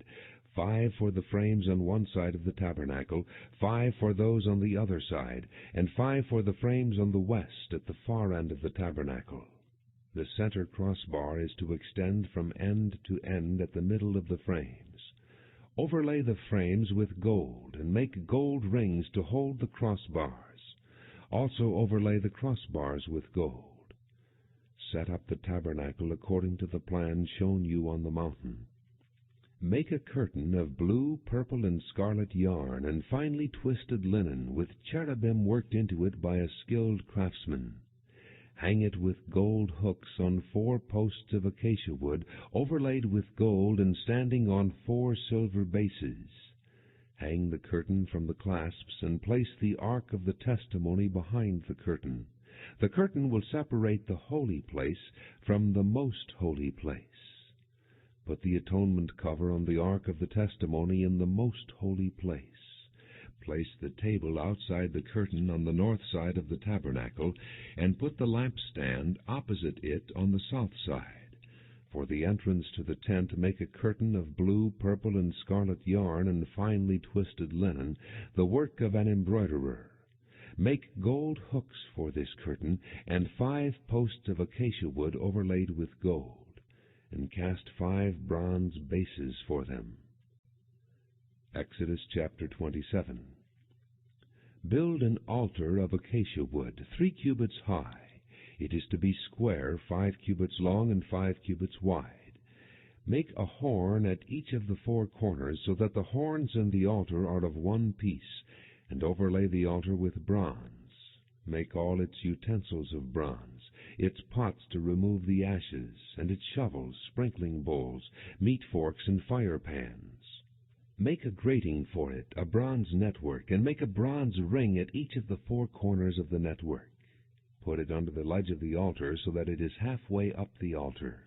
5 for the frames on one side of the tabernacle, 5 for those on the other side, and 5 for the frames on the west at the far end of the tabernacle. The center crossbar is to extend from end to end at the middle of the frames. Overlay the frames with gold, and make gold rings to hold the crossbars. Also overlay the crossbars with gold. Set up the tabernacle according to the plan shown you on the mountain. Make a curtain of blue, purple, and scarlet yarn and finely twisted linen, with cherubim worked into it by a skilled craftsman. Hang it with gold hooks on 4 posts of acacia wood, overlaid with gold and standing on 4 silver bases. Hang the curtain from the clasps and place the ark of the testimony behind the curtain. The curtain will separate the holy place from the most holy place. Put the atonement cover on the ark of the testimony in the most holy place. Place the table outside the curtain on the north side of the tabernacle, and put the lampstand opposite it on the south side. For the entrance to the tent, make a curtain of blue, purple, and scarlet yarn and finely twisted linen, the work of an embroiderer. Make gold hooks for this curtain, and 5 posts of acacia wood overlaid with gold, and cast 5 bronze bases for them. Exodus chapter 27. Build an altar of acacia wood, 3 cubits high. It is to be square, 5 cubits long and 5 cubits wide. Make a horn at each of the 4 corners, so that the horns and the altar are of one piece, and overlay the altar with bronze. Make all its utensils of bronze, its pots to remove the ashes, and its shovels, sprinkling bowls, meat forks, and fire pans. Make a grating for it, a bronze network, and make a bronze ring at each of the 4 corners of the network. Put it under the ledge of the altar so that it is halfway up the altar.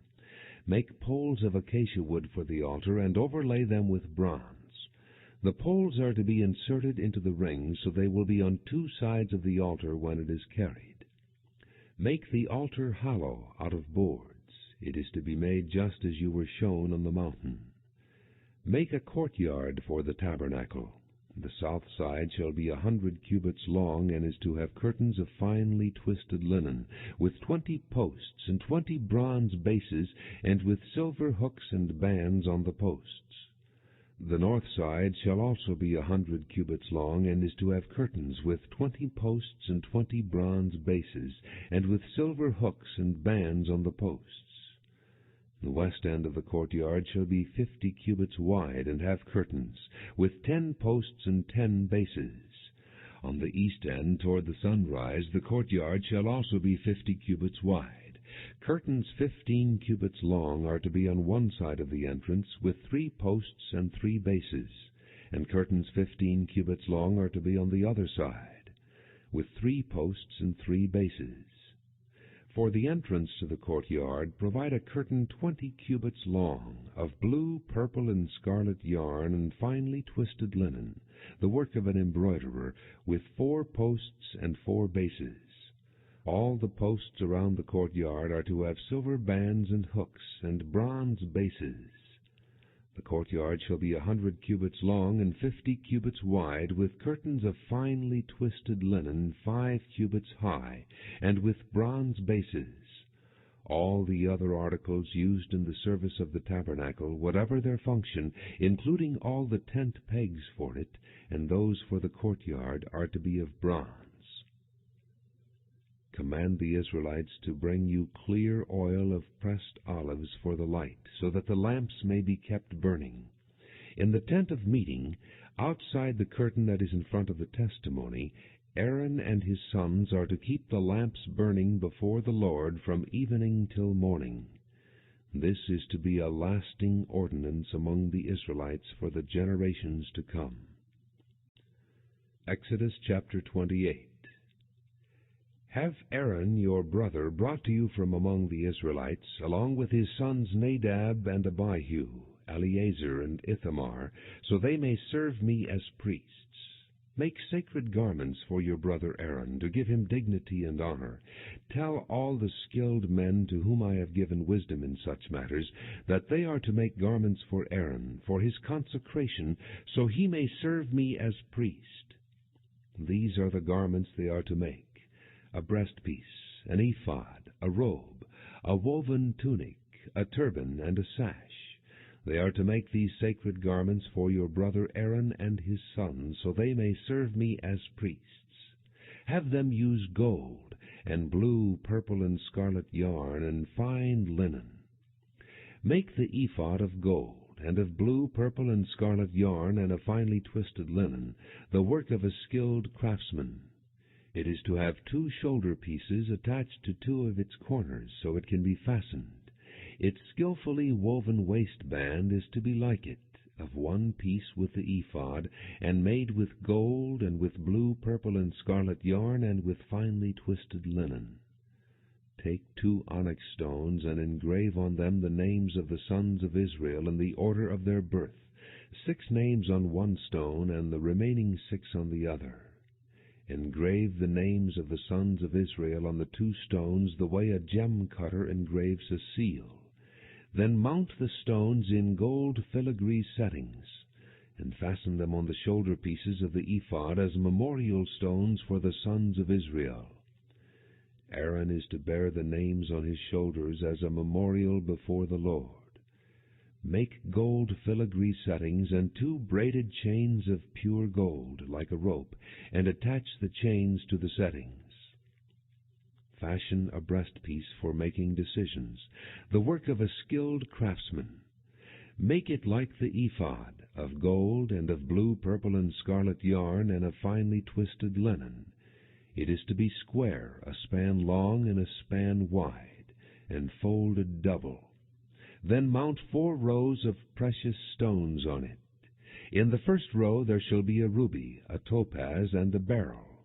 Make poles of acacia wood for the altar, and overlay them with bronze. The poles are to be inserted into the rings, so they will be on 2 sides of the altar when it is carried. Make the altar hollow out of boards. It is to be made just as you were shown on the mountain. Make a courtyard for the tabernacle. The south side shall be 100 cubits long, and is to have curtains of finely twisted linen, with 20 posts and 20 bronze bases, and with silver hooks and bands on the posts. The north side shall also be 100 cubits long, and is to have curtains with 20 posts and 20 bronze bases, and with silver hooks and bands on the posts. The west end of the courtyard shall be 50 cubits wide, and have curtains, with 10 posts and 10 bases. On the east end, toward the sunrise, the courtyard shall also be 50 cubits wide. Curtains 15 cubits long are to be on one side of the entrance, with 3 posts and 3 bases, and curtains 15 cubits long are to be on the other side, with 3 posts and 3 bases. For the entrance to the courtyard, provide a curtain 20 cubits long, of blue, purple, and scarlet yarn and finely twisted linen, the work of an embroiderer, with 4 posts and 4 bases. All the posts around the courtyard are to have silver bands and hooks, and bronze bases. The courtyard shall be 100 cubits long and 50 cubits wide, with curtains of finely twisted linen 5 cubits high, and with bronze bases. All the other articles used in the service of the tabernacle, whatever their function, including all the tent pegs for it, and those for the courtyard, are to be of bronze. Command the Israelites to bring you clear oil of pressed olives for the light, so that the lamps may be kept burning. In the tent of meeting, outside the curtain that is in front of the testimony, Aaron and his sons are to keep the lamps burning before the Lord from evening till morning. This is to be a lasting ordinance among the Israelites for the generations to come. Exodus chapter 28. Have Aaron your brother brought to you from among the Israelites, along with his sons Nadab and Abihu, Eleazar and Ithamar, so they may serve me as priests. Make sacred garments for your brother Aaron, to give him dignity and honor. Tell all the skilled men to whom I have given wisdom in such matters, that they are to make garments for Aaron, for his consecration, so he may serve me as priest. These are the garments they are to make: a breastpiece, an ephod, a robe, a woven tunic, a turban, and a sash. They are to make these sacred garments for your brother Aaron and his sons, so they may serve me as priests. Have them use gold, and blue, purple, and scarlet yarn, and fine linen. Make the ephod of gold, and of blue, purple, and scarlet yarn, and of finely twisted linen, the work of a skilled craftsman. It is to have 2 shoulder pieces attached to 2 of its corners, so it can be fastened. Its skillfully woven waistband is to be like it, of 1 piece with the ephod, and made with gold, and with blue, purple, and scarlet yarn, and with finely twisted linen. Take 2 onyx stones, and engrave on them the names of the sons of Israel in the order of their birth, 6 names on 1 stone, and the remaining 6 on the other. Engrave the names of the sons of Israel on the 2 stones the way a gem cutter engraves a seal. Then mount the stones in gold filigree settings, and fasten them on the shoulder pieces of the ephod as memorial stones for the sons of Israel. Aaron is to bear the names on his shoulders as a memorial before the Lord. Make gold filigree settings and 2 braided chains of pure gold, like a rope, and attach the chains to the settings. Fashion a breastpiece for making decisions, the work of a skilled craftsman. Make it like the ephod, of gold, and of blue, purple, and scarlet yarn, and of finely twisted linen. It is to be square, a span long and a span wide, and folded double. Then mount 4 rows of precious stones on it. In the first row there shall be a ruby, a topaz, and a beryl.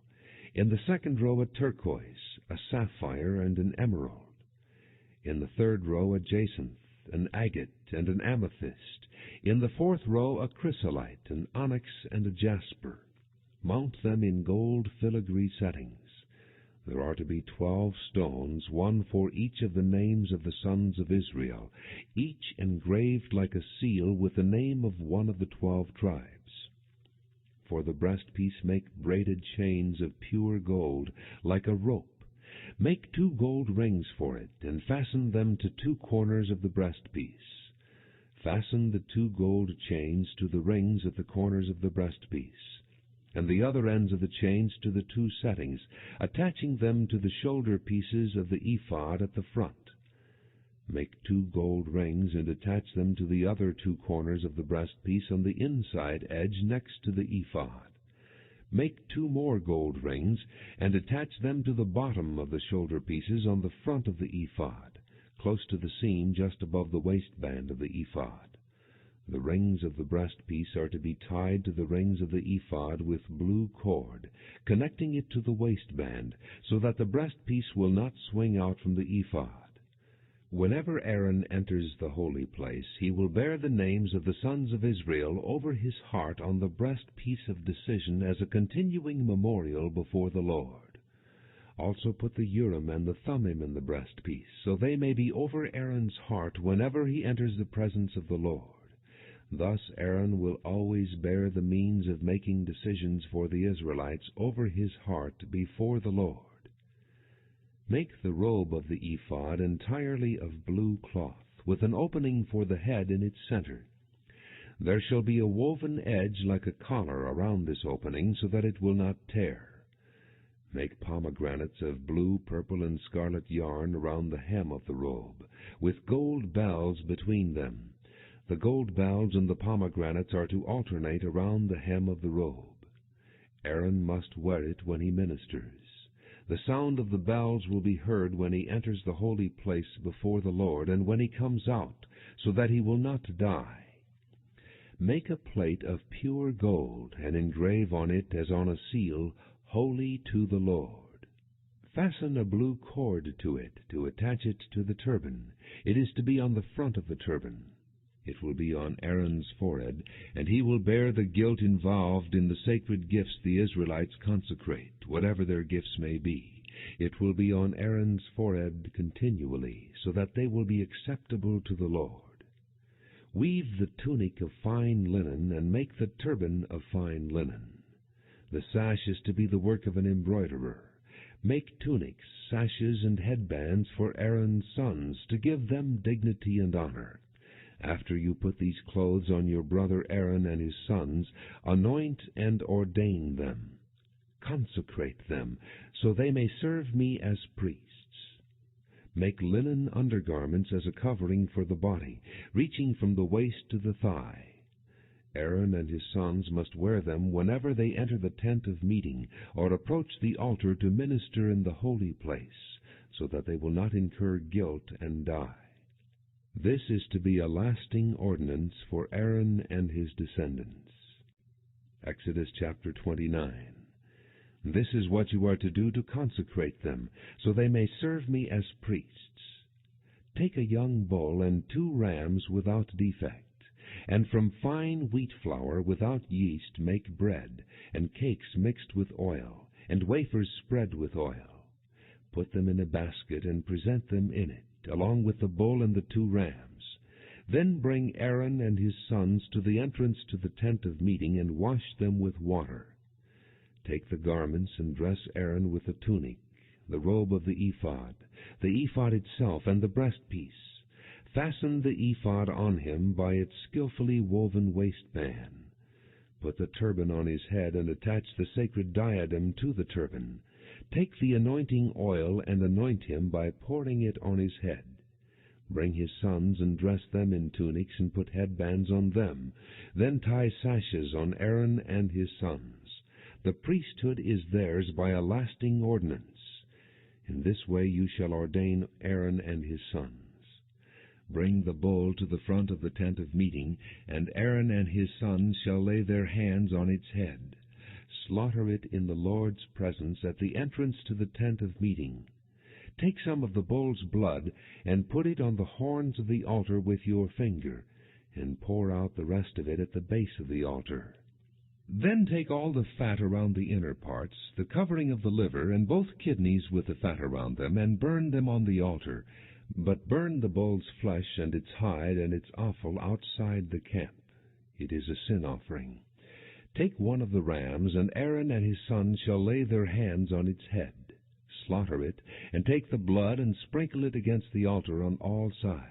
In the second row a turquoise, a sapphire, and an emerald. In the third row a jacinth, an agate, and an amethyst. In the 4th row a chrysolite, an onyx, and a jasper. Mount them in gold filigree settings. There are to be 12 stones, 1 for each of the names of the sons of Israel, each engraved like a seal with the name of one of the 12 tribes. For the breastpiece make braided chains of pure gold, like a rope. Make 2 gold rings for it, and fasten them to 2 corners of the breastpiece. Fasten the 2 gold chains to the rings at the corners of the breastpiece, and the other ends of the chains to the 2 settings, attaching them to the shoulder pieces of the ephod at the front. Make 2 gold rings and attach them to the other 2 corners of the breastpiece on the inside edge next to the ephod. Make 2 more gold rings and attach them to the bottom of the shoulder pieces on the front of the ephod, close to the seam just above the waistband of the ephod. The rings of the breastpiece are to be tied to the rings of the ephod with blue cord, connecting it to the waistband, so that the breastpiece will not swing out from the ephod. Whenever Aaron enters the holy place, he will bear the names of the sons of Israel over his heart on the breastpiece of decision as a continuing memorial before the Lord. Also put the Urim and the Thummim in the breastpiece, so they may be over Aaron's heart whenever he enters the presence of the Lord. Thus Aaron will always bear the means of making decisions for the Israelites over his heart before the Lord. Make the robe of the ephod entirely of blue cloth, with an opening for the head in its center. There shall be a woven edge like a collar around this opening, so that it will not tear. Make pomegranates of blue, purple, and scarlet yarn around the hem of the robe, with gold bells between them. The gold bells and the pomegranates are to alternate around the hem of the robe. Aaron must wear it when he ministers. The sound of the bells will be heard when he enters the holy place before the Lord, and when he comes out, so that he will not die. Make a plate of pure gold, and engrave on it, as on a seal, Holy to the Lord. Fasten a blue cord to it, to attach it to the turban. It is to be on the front of the turban. It will be on Aaron's forehead, and he will bear the guilt involved in the sacred gifts the Israelites consecrate, whatever their gifts may be. It will be on Aaron's forehead continually, so that they will be acceptable to the Lord. Weave the tunic of fine linen, and make the turban of fine linen. The sash is to be the work of an embroiderer. Make tunics, sashes, and headbands for Aaron's sons, to give them dignity and honor. After you put these clothes on your brother Aaron and his sons, anoint and ordain them. Consecrate them, so they may serve me as priests. Make linen undergarments as a covering for the body, reaching from the waist to the thigh. Aaron and his sons must wear them whenever they enter the tent of meeting, or approach the altar to minister in the holy place, so that they will not incur guilt and die. This is to be a lasting ordinance for Aaron and his descendants. Exodus chapter 29. This is what you are to do to consecrate them, so they may serve me as priests. Take a young bull and 2 rams without defect, and from fine wheat flour without yeast make bread, and cakes mixed with oil, and wafers spread with oil. Put them in a basket and present them in it, along with the bull and the 2 rams. Then bring Aaron and his sons to the entrance to the tent of meeting, and wash them with water. Take the garments and dress Aaron with the tunic, the robe of the ephod itself, and the breastpiece. Fasten the ephod on him by its skillfully woven waistband. Put the turban on his head and attach the sacred diadem to the turban. Take the anointing oil and anoint him by pouring it on his head. Bring his sons and dress them in tunics and put headbands on them. Then tie sashes on Aaron and his sons. The priesthood is theirs by a lasting ordinance. In this way you shall ordain Aaron and his sons. Bring the bull to the front of the tent of meeting, and Aaron and his sons shall lay their hands on its head. Slaughter it in the Lord's presence at the entrance to the tent of meeting. Take some of the bull's blood, and put it on the horns of the altar with your finger, and pour out the rest of it at the base of the altar. Then take all the fat around the inner parts, the covering of the liver, and both kidneys with the fat around them, and burn them on the altar. But burn the bull's flesh and its hide and its offal outside the camp. It is a sin offering. Take one of the rams, and Aaron and his sons shall lay their hands on its head. Slaughter it, and take the blood and sprinkle it against the altar on all sides.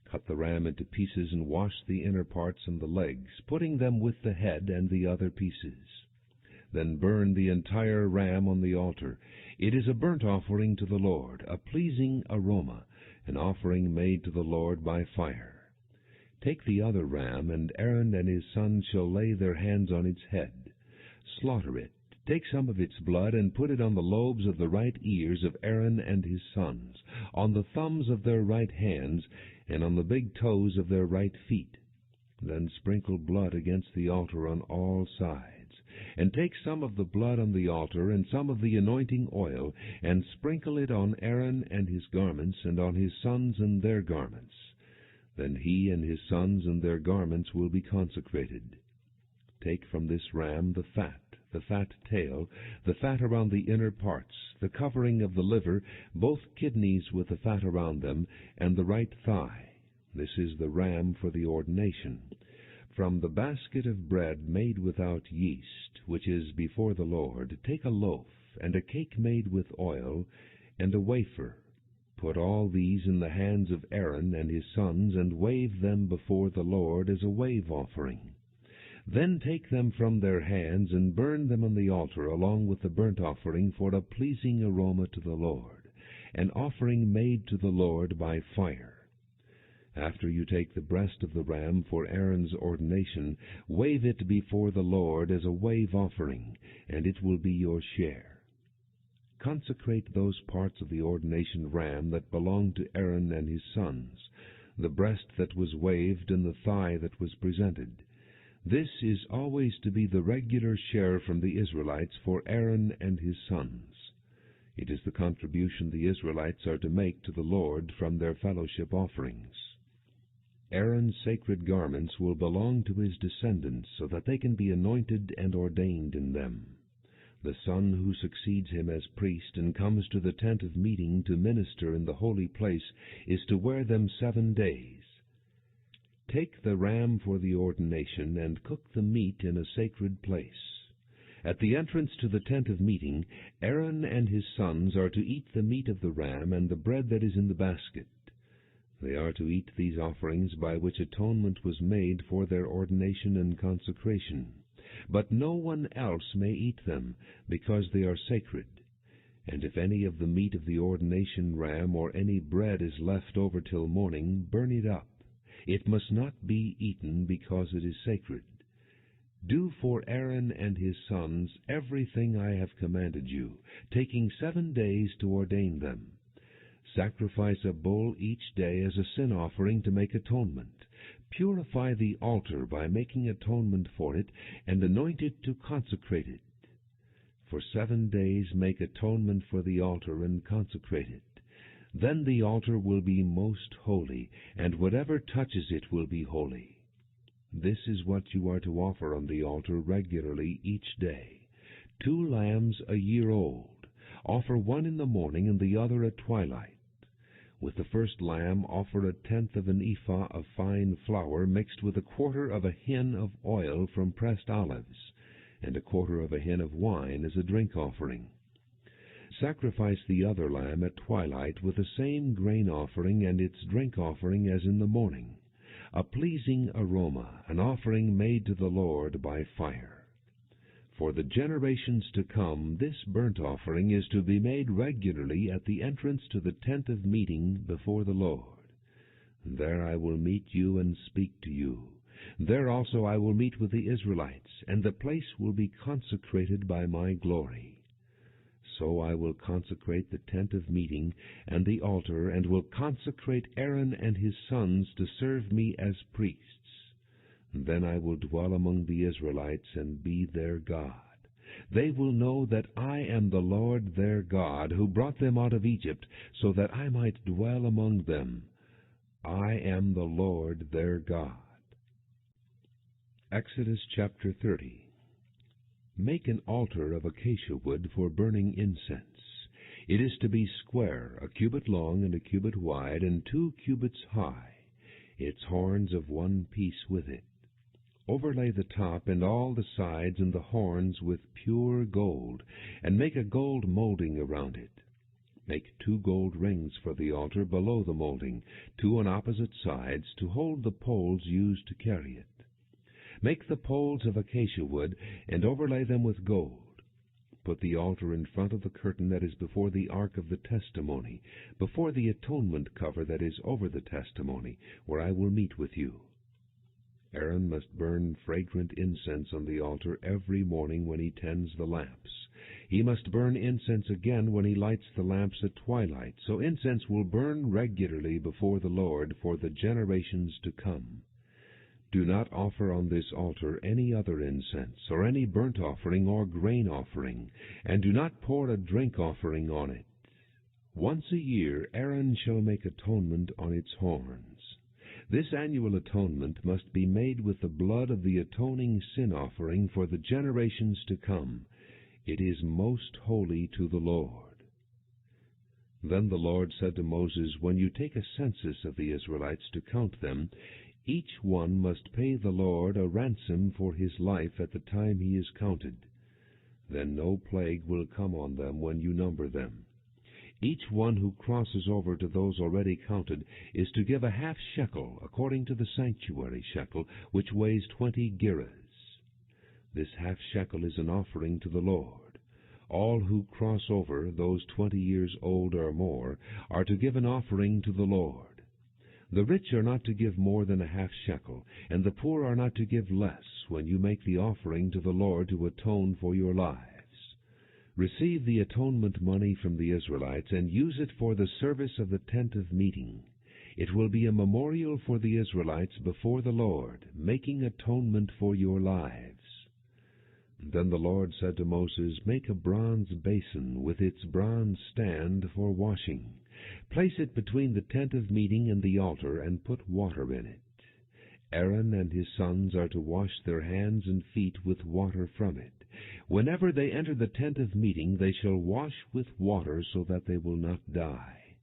Cut the ram into pieces and wash the inner parts and the legs, putting them with the head and the other pieces. Then burn the entire ram on the altar. It is a burnt offering to the Lord, a pleasing aroma, an offering made to the Lord by fire. Take the other ram, and Aaron and his sons shall lay their hands on its head. Slaughter it. Take some of its blood and put it on the lobes of the right ears of Aaron and his sons, on the thumbs of their right hands, and on the big toes of their right feet. Then sprinkle blood against the altar on all sides, and take some of the blood on the altar and some of the anointing oil, and sprinkle it on Aaron and his garments, and on his sons and their garments. Then he and his sons and their garments will be consecrated. Take from this ram the fat tail, the fat around the inner parts, the covering of the liver, both kidneys with the fat around them, and the right thigh. This is the ram for the ordination. From the basket of bread made without yeast, which is before the Lord, take a loaf, and a cake made with oil, and a wafer. Put all these in the hands of Aaron and his sons, and wave them before the Lord as a wave offering. Then take them from their hands, and burn them on the altar along with the burnt offering for a pleasing aroma to the Lord, an offering made to the Lord by fire. After you take the breast of the ram for Aaron's ordination, wave it before the Lord as a wave offering, and it will be your share. Consecrate those parts of the ordination ram that belong to Aaron and his sons, the breast that was waved and the thigh that was presented. This is always to be the regular share from the Israelites for Aaron and his sons. It is the contribution the Israelites are to make to the Lord from their fellowship offerings. Aaron's sacred garments will belong to his descendants, so that they can be anointed and ordained in them. The son who succeeds him as priest and comes to the tent of meeting to minister in the holy place is to wear them 7 days. Take the ram for the ordination, and cook the meat in a sacred place. At the entrance to the tent of meeting, Aaron and his sons are to eat the meat of the ram and the bread that is in the basket. They are to eat these offerings by which atonement was made for their ordination and consecration. But no one else may eat them, because they are sacred. And if any of the meat of the ordination ram or any bread is left over till morning, burn it up. It must not be eaten, because it is sacred. Do for Aaron and his sons everything I have commanded you, taking 7 days to ordain them. Sacrifice a bull each day as a sin offering to make atonement. Purify the altar by making atonement for it, and anoint it to consecrate it. For 7 days make atonement for the altar and consecrate it. Then the altar will be most holy, and whatever touches it will be holy. This is what you are to offer on the altar regularly each day: 2 lambs a year old. Offer one in the morning and the other at twilight. With the first lamb offer 1/10 of an ephah of fine flour mixed with 1/4 of a hin of oil from pressed olives, and 1/4 of a hin of wine as a drink offering. Sacrifice the other lamb at twilight with the same grain offering and its drink offering as in the morning, a pleasing aroma, an offering made to the Lord by fire. For the generations to come, this burnt offering is to be made regularly at the entrance to the tent of meeting before the Lord. There I will meet you and speak to you. There also I will meet with the Israelites, and the place will be consecrated by my glory. So I will consecrate the tent of meeting and the altar, and will consecrate Aaron and his sons to serve me as priests. Then I will dwell among the Israelites and be their God. They will know that I am the Lord their God, who brought them out of Egypt, so that I might dwell among them. I am the Lord their God. Exodus chapter 30. Make an altar of acacia wood for burning incense. It is to be square, 1 cubit long and 1 cubit wide, and 2 cubits high, its horns of 1 piece with it. Overlay the top and all the sides and the horns with pure gold, and make a gold molding around it. Make 2 gold rings for the altar below the molding, 2 on opposite sides, to hold the poles used to carry it. Make the poles of acacia wood, and overlay them with gold. Put the altar in front of the curtain that is before the ark of the testimony, before the atonement cover that is over the testimony, where I will meet with you. Aaron must burn fragrant incense on the altar every morning when he tends the lamps. He must burn incense again when he lights the lamps at twilight, so incense will burn regularly before the Lord for the generations to come. Do not offer on this altar any other incense, or any burnt offering or grain offering, and do not pour a drink offering on it. Once a year Aaron shall make atonement on its horns. This annual atonement must be made with the blood of the atoning sin offering for the generations to come. It is most holy to the Lord. Then the Lord said to Moses, when you take a census of the Israelites to count them, each one must pay the Lord a ransom for his life at the time he is counted. Then no plague will come on them when you number them. Each one who crosses over to those already counted is to give a half shekel, according to the sanctuary shekel, which weighs 20 gerahs. This half shekel is an offering to the Lord. All who cross over, those 20 years old or more, are to give an offering to the Lord. The rich are not to give more than a half shekel, and the poor are not to give less when you make the offering to the Lord to atone for your lives. Receive the atonement money from the Israelites, and use it for the service of the tent of meeting. It will be a memorial for the Israelites before the Lord, making atonement for your lives. Then the Lord said to Moses, make a bronze basin with its bronze stand for washing. Place it between the tent of meeting and the altar, and put water in it. Aaron and his sons are to wash their hands and feet with water from it. Whenever they enter the tent of meeting, they shall wash with water so that they will not die.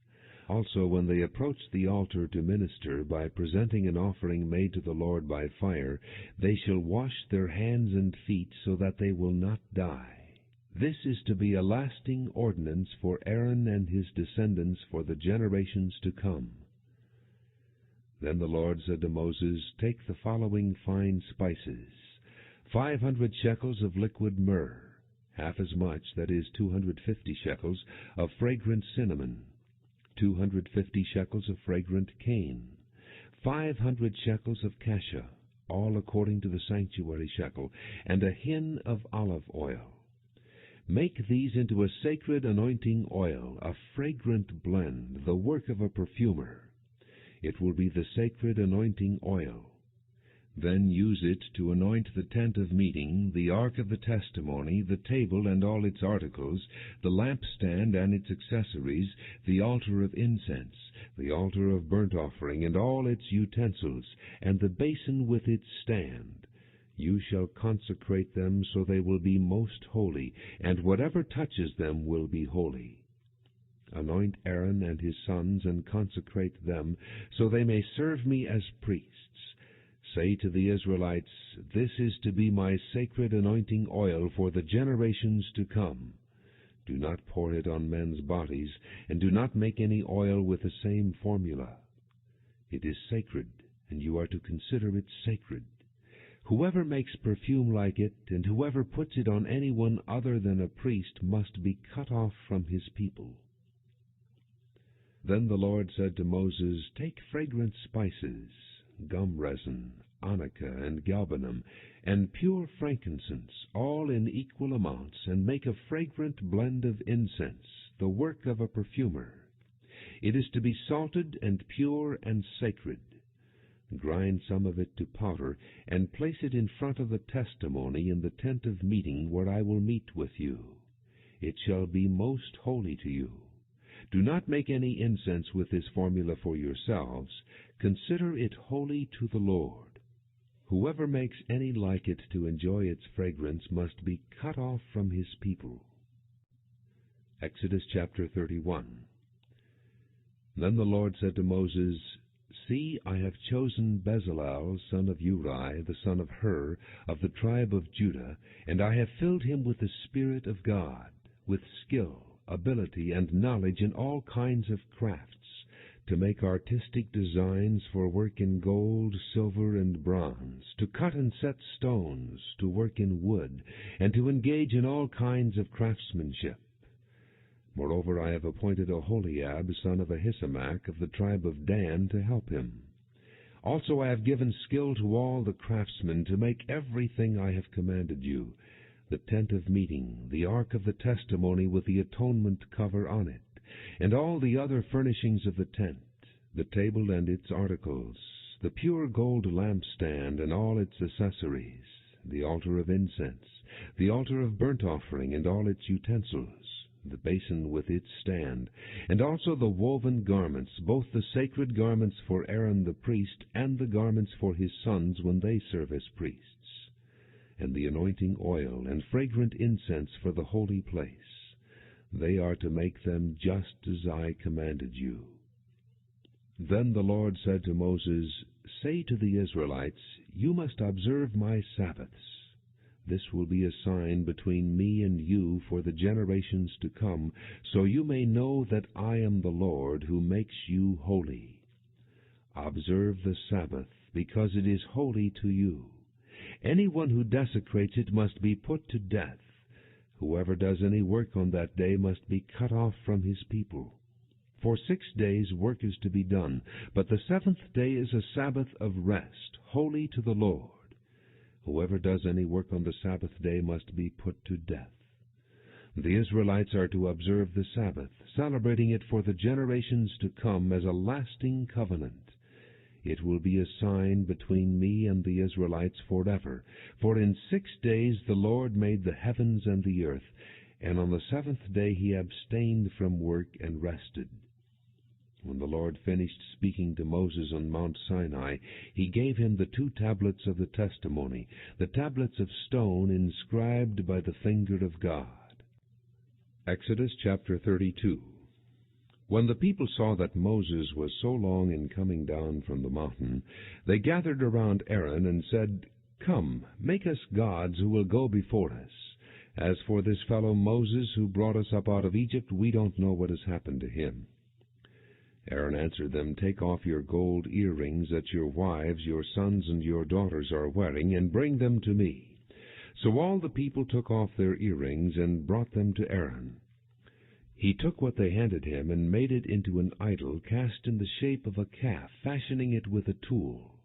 Also, when they approach the altar to minister, by presenting an offering made to the Lord by fire, they shall wash their hands and feet, so that they will not die. This is to be a lasting ordinance for Aaron and his descendants for the generations to come. Then the Lord said to Moses, Take the following fine spices, 500 shekels of liquid myrrh, half as much, that is 250 shekels, of fragrant cinnamon, 250 shekels of fragrant cane, 500 shekels of cassia, all according to the sanctuary shekel, and a hin of olive oil. Make these into a sacred anointing oil, a fragrant blend, the work of a perfumer. It will be the sacred anointing oil. Then use it to anoint the tent of meeting, the ark of the testimony, the table and all its articles, the lampstand and its accessories, the altar of incense, the altar of burnt offering and all its utensils, and the basin with its stand. You shall consecrate them, so they will be most holy, and whatever touches them will be holy. Anoint Aaron and his sons, and consecrate them, so they may serve me as priests. Say to the Israelites, This is to be my sacred anointing oil for the generations to come. Do not pour it on men's bodies, and do not make any oil with the same formula. It is sacred, and you are to consider it sacred. Whoever makes perfume like it, and whoever puts it on anyone other than a priest, must be cut off from his people. Then the Lord said to Moses, Take fragrant spices, gum resin, onycha, and galbanum, and pure frankincense, all in equal amounts, and make a fragrant blend of incense, the work of a perfumer. It is to be salted and pure and sacred. Grind some of it to powder, and place it in front of the testimony in the tent of meeting, where I will meet with you. It shall be most holy to you. Do not make any incense with this formula for yourselves. Consider it holy to the Lord. Whoever makes any like it to enjoy its fragrance must be cut off from his people. Exodus chapter 31. Then the Lord said to Moses, See, I have chosen Bezalel, son of Uri, the son of Hur, of the tribe of Judah, and I have filled him with the Spirit of God, with skill, ability, and knowledge in all kinds of crafts, to make artistic designs for work in gold, silver, and bronze, to cut and set stones, to work in wood, and to engage in all kinds of craftsmanship. Moreover, I have appointed Aholiab, son of Ahisamach, of the tribe of Dan, to help him. Also I have given skill to all the craftsmen to make everything I have commanded you, the tent of meeting, the ark of the testimony with the atonement cover on it, and all the other furnishings of the tent, the table and its articles, the pure gold lampstand and all its accessories, the altar of incense, the altar of burnt offering and all its utensils, the basin with its stand, and also the woven garments, both the sacred garments for Aaron the priest and the garments for his sons when they serve as priests, and the anointing oil and fragrant incense for the holy place. They are to make them just as I commanded you. Then the Lord said to Moses, Say to the Israelites, You must observe my Sabbaths. This will be a sign between me and you for the generations to come, so you may know that I am the Lord who makes you holy. Observe the Sabbath, because it is holy to you. Anyone who desecrates it must be put to death. Whoever does any work on that day must be cut off from his people. For 6 days work is to be done, but the 7th day is a Sabbath of rest, holy to the Lord. Whoever does any work on the Sabbath day must be put to death. The Israelites are to observe the Sabbath, celebrating it for the generations to come as a lasting covenant. It will be a sign between me and the Israelites forever. For in 6 days the Lord made the heavens and the earth, and on the 7th day he abstained from work and rested. When the Lord finished speaking to Moses on Mount Sinai, he gave him the 2 tablets of the testimony, the tablets of stone inscribed by the finger of God. Exodus chapter 32. When the people saw that Moses was so long in coming down from the mountain, they gathered around Aaron and said, "Come, make us gods who will go before us. As for this fellow Moses who brought us up out of Egypt, we don't know what has happened to him." Aaron answered them, "Take off your gold earrings that your wives, your sons, and your daughters are wearing, and bring them to me." So all the people took off their earrings and brought them to Aaron. He took what they handed him and made it into an idol cast in the shape of a calf, fashioning it with a tool.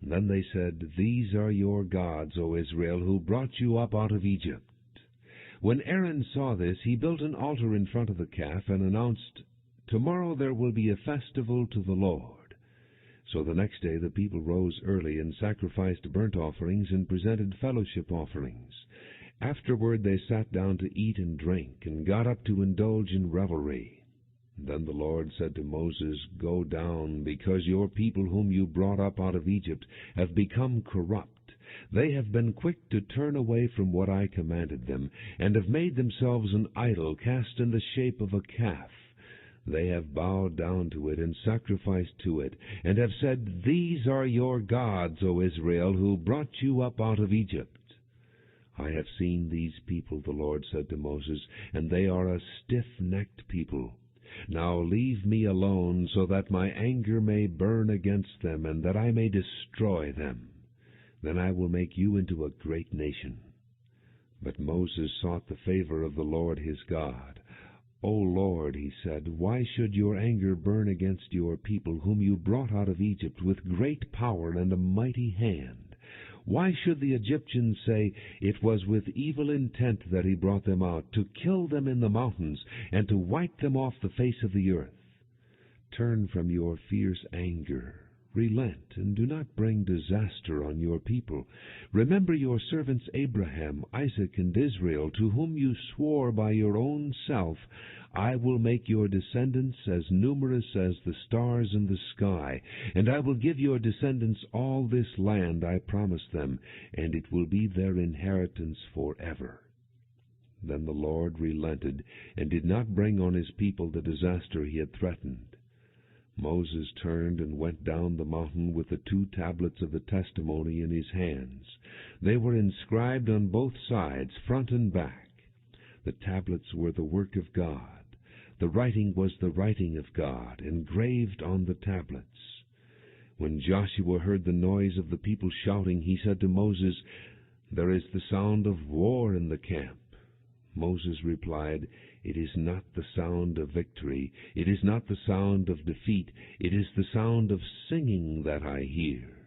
Then they said, "These are your gods, O Israel, who brought you up out of Egypt." When Aaron saw this, he built an altar in front of the calf and announced, "Tomorrow there will be a festival to the Lord." So the next day the people rose early and sacrificed burnt offerings and presented fellowship offerings. Afterward they sat down to eat and drink, and got up to indulge in revelry. Then the Lord said to Moses, "Go down, because your people whom you brought up out of Egypt have become corrupt. They have been quick to turn away from what I commanded them, and have made themselves an idol cast in the shape of a calf. They have bowed down to it and sacrificed to it, and have said, 'These are your gods, O Israel, who brought you up out of Egypt.' I have seen these people," the Lord said to Moses, "and they are a stiff-necked people. Now leave me alone, so that my anger may burn against them, and that I may destroy them. Then I will make you into a great nation." But Moses sought the favor of the Lord his God. "O Lord," he said, "why should your anger burn against your people, whom you brought out of Egypt with great power and a mighty hand? Why should the Egyptians say, 'It was with evil intent that he brought them out, to kill them in the mountains, and to wipe them off the face of the earth'? Turn from your fierce anger. Relent, and do not bring disaster on your people. Remember your servants Abraham, Isaac, and Israel, to whom you swore by your own self, 'I will make your descendants as numerous as the stars in the sky, and I will give your descendants all this land I promised them, and it will be their inheritance forever.' Then the Lord relented, and did not bring on his people the disaster he had threatened. Moses turned and went down the mountain with the 2 tablets of the testimony in his hands. They were inscribed on both sides, front and back. The tablets were the work of God. The writing was the writing of God, engraved on the tablets. When Joshua heard the noise of the people shouting, he said to Moses, "There is the sound of war in the camp." Moses replied, "It is not the sound of victory, it is not the sound of defeat, it is the sound of singing that I hear."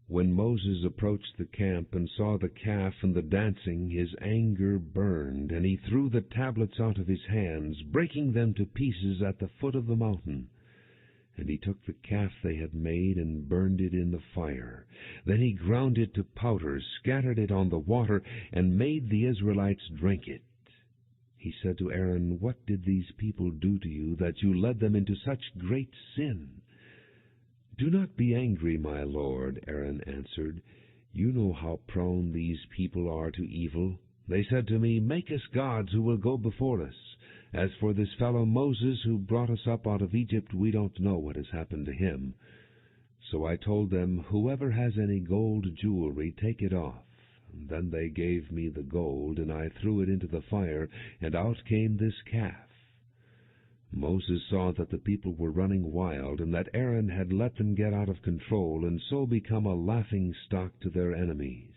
When Moses approached the camp and saw the calf and the dancing, his anger burned, and he threw the tablets out of his hands, breaking them to pieces at the foot of the mountain. And he took the calf they had made and burned it in the fire. Then he ground it to powder, scattered it on the water, and made the Israelites drink it. He said to Aaron, "What did these people do to you, that you led them into such great sin?" "Do not be angry, my lord," Aaron answered. "You know how prone these people are to evil. They said to me, 'Make us gods who will go before us.' As for this fellow Moses who brought us up out of Egypt, we don't know what has happened to him." So I told them, "Whoever has any gold jewelry, take it off." And then they gave me the gold, and I threw it into the fire, and out came this calf. Moses saw that the people were running wild, and that Aaron had let them get out of control, and so become a laughing-stock to their enemies.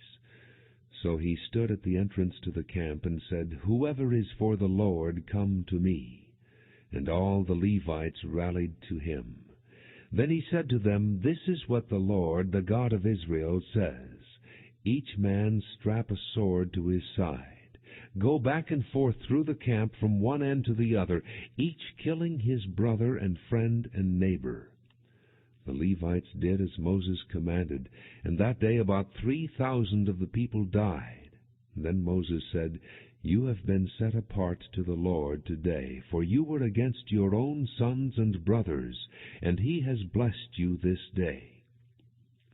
So he stood at the entrance to the camp and said, "Whoever is for the Lord, come to me." And all the Levites rallied to him. Then he said to them, "This is what the Lord, the God of Israel, says. Each man strap a sword to his side. Go back and forth through the camp from one end to the other, each killing his brother and friend and neighbor." The Levites did as Moses commanded, and that day about 3,000 of the people died. Then Moses said, "You have been set apart to the Lord today, for you were against your own sons and brothers, and he has blessed you this day."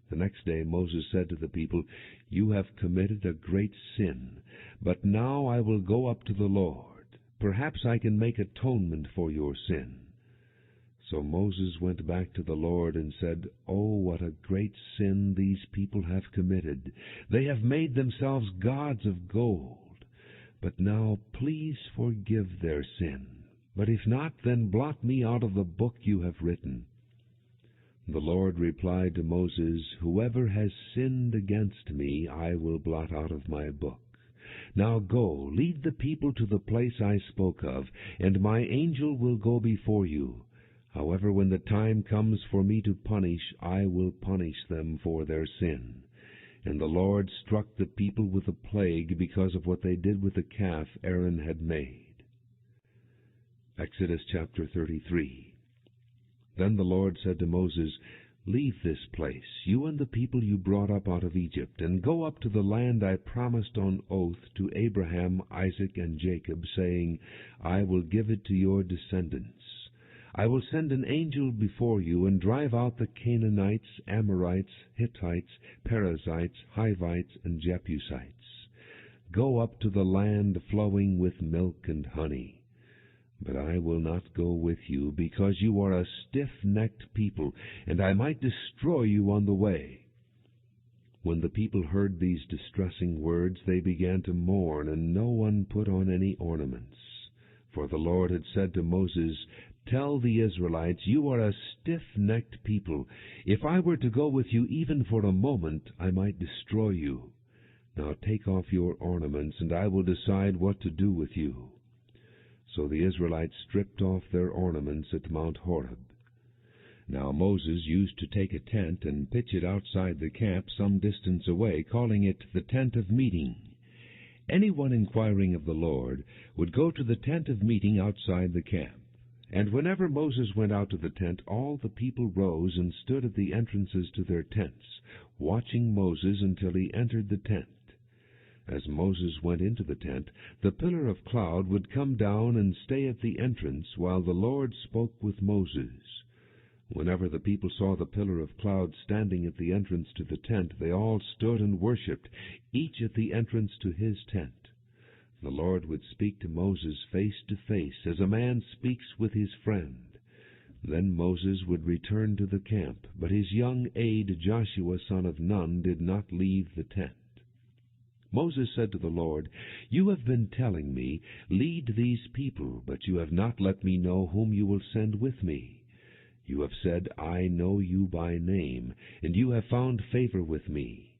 The next day Moses said to the people, "You have committed a great sin, but now I will go up to the Lord. Perhaps I can make atonement for your sin." So Moses went back to the Lord and said, "Oh, what a great sin these people have committed! They have made themselves gods of gold. But now please forgive their sin. But if not, then blot me out of the book you have written." The Lord replied to Moses, "Whoever has sinned against me I will blot out of my book. Now go, lead the people to the place I spoke of, and my angel will go before you. However, when the time comes for me to punish, I will punish them for their sin." And the Lord struck the people with a plague because of what they did with the calf Aaron had made. Exodus chapter 33. Then the Lord said to Moses, "Leave this place, you and the people you brought up out of Egypt, and go up to the land I promised on oath to Abraham, Isaac, and Jacob, saying, 'I will give it to your descendants.' I will send an angel before you and drive out the Canaanites, Amorites, Hittites, Perizzites, Hivites, and Jebusites. Go up to the land flowing with milk and honey. But I will not go with you, because you are a stiff-necked people, and I might destroy you on the way." When the people heard these distressing words, they began to mourn, and no one put on any ornaments. For the Lord had said to Moses, "Tell the Israelites, you are a stiff-necked people. If I were to go with you even for a moment, I might destroy you. Now take off your ornaments, and I will decide what to do with you." So the Israelites stripped off their ornaments at Mount Horeb. Now Moses used to take a tent and pitch it outside the camp some distance away, calling it the tent of meeting. Anyone inquiring of the Lord would go to the tent of meeting outside the camp. And whenever Moses went out to the tent, all the people rose and stood at the entrances to their tents, watching Moses until he entered the tent. As Moses went into the tent, the pillar of cloud would come down and stay at the entrance while the Lord spoke with Moses. Whenever the people saw the pillar of cloud standing at the entrance to the tent, they all stood and worshipped, each at the entrance to his tent. The Lord would speak to Moses face to face, as a man speaks with his friend. Then Moses would return to the camp, but his young aide Joshua son of Nun did not leave the tent. Moses said to the Lord, "You have been telling me, 'Lead these people,' but you have not let me know whom you will send with me. You have said, 'I know you by name,' and you have found favor with me.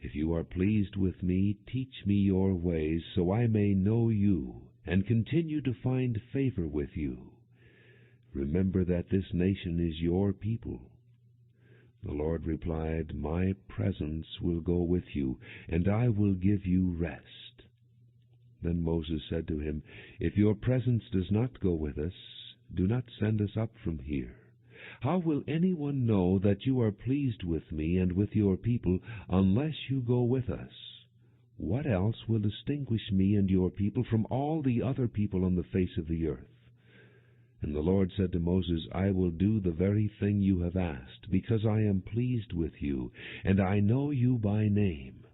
If you are pleased with me, teach me your ways, so I may know you, and continue to find favor with you. Remember that this nation is your people." The Lord replied, "My presence will go with you, and I will give you rest." Then Moses said to him, "If your presence does not go with us, do not send us up from here. How will anyone know that you are pleased with me and with your people unless you go with us? What else will distinguish me and your people from all the other people on the face of the earth?" And the Lord said to Moses, "I will do the very thing you have asked, because I am pleased with you, and I know you by name."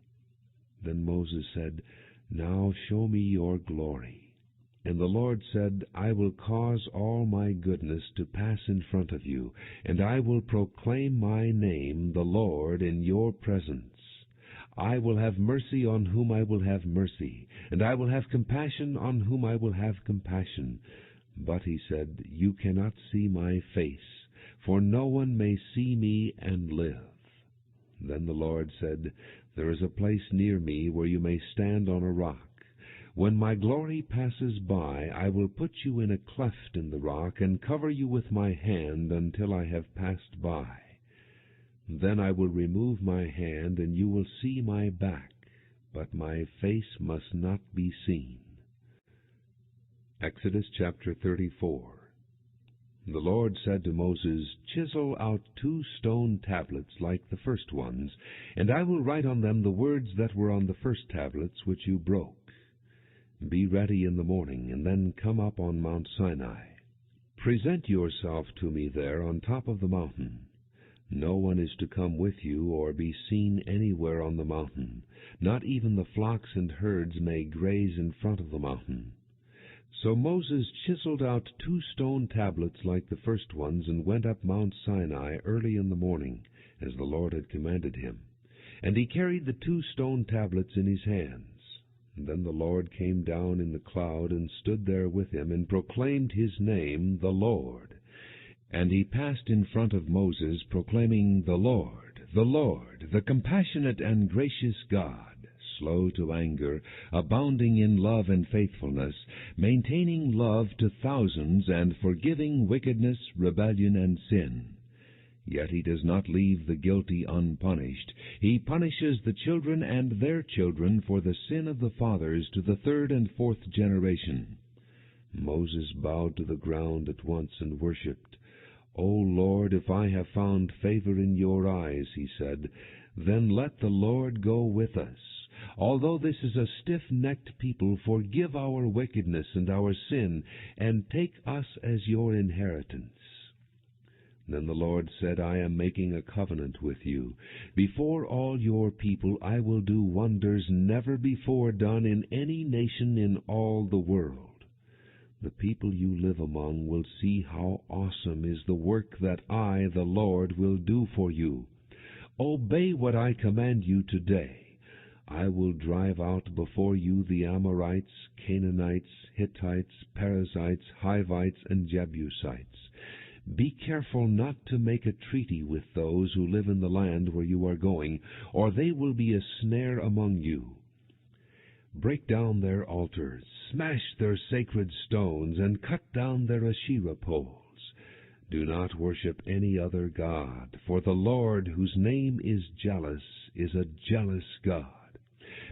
Then Moses said, "Now show me your glory." And the Lord said, "I will cause all my goodness to pass in front of you, and I will proclaim my name, the Lord, in your presence. I will have mercy on whom I will have mercy, and I will have compassion on whom I will have compassion. But," he said, "you cannot see my face, for no one may see me and live." Then the Lord said, "There is a place near me where you may stand on a rock. When my glory passes by, I will put you in a cleft in the rock and cover you with my hand until I have passed by. Then I will remove my hand, and you will see my back, but my face must not be seen." Exodus chapter 34. The Lord said to Moses, "Chisel out 2 stone tablets like the first ones, and I will write on them the words that were on the first tablets which you broke. Be ready in the morning, and then come up on Mount Sinai. Present yourself to me there on top of the mountain. No one is to come with you or be seen anywhere on the mountain. Not even the flocks and herds may graze in front of the mountain. So Moses chiseled out 2 stone tablets like the first ones, and went up Mount Sinai early in the morning, as the Lord had commanded him. And he carried the 2 stone tablets in his hands. And then the Lord came down in the cloud, and stood there with him, and proclaimed his name, the Lord. And he passed in front of Moses, proclaiming, the Lord, the compassionate and gracious God, slow to anger, abounding in love and faithfulness, maintaining love to thousands, and forgiving wickedness, rebellion, and sin. Yet he does not leave the guilty unpunished. He punishes the children and their children for the sin of the fathers to the 3rd and 4th generation. Moses bowed to the ground at once and worshipped. O Lord, if I have found favor in your eyes, he said, then let the Lord go with us. Although this is a stiff-necked people, forgive our wickedness and our sin, and take us as your inheritance. Then the Lord said, I am making a covenant with you. Before all your people I will do wonders never before done in any nation in all the world. The people you live among will see how awesome is the work that I, the Lord, will do for you. Obey what I command you today. I will drive out before you the Amorites, Canaanites, Hittites, Perizzites, Hivites, and Jebusites. Be careful not to make a treaty with those who live in the land where you are going, or they will be a snare among you. Break down their altars, smash their sacred stones, and cut down their Asherah poles. Do not worship any other god, for the Lord, whose name is jealous, is a jealous God.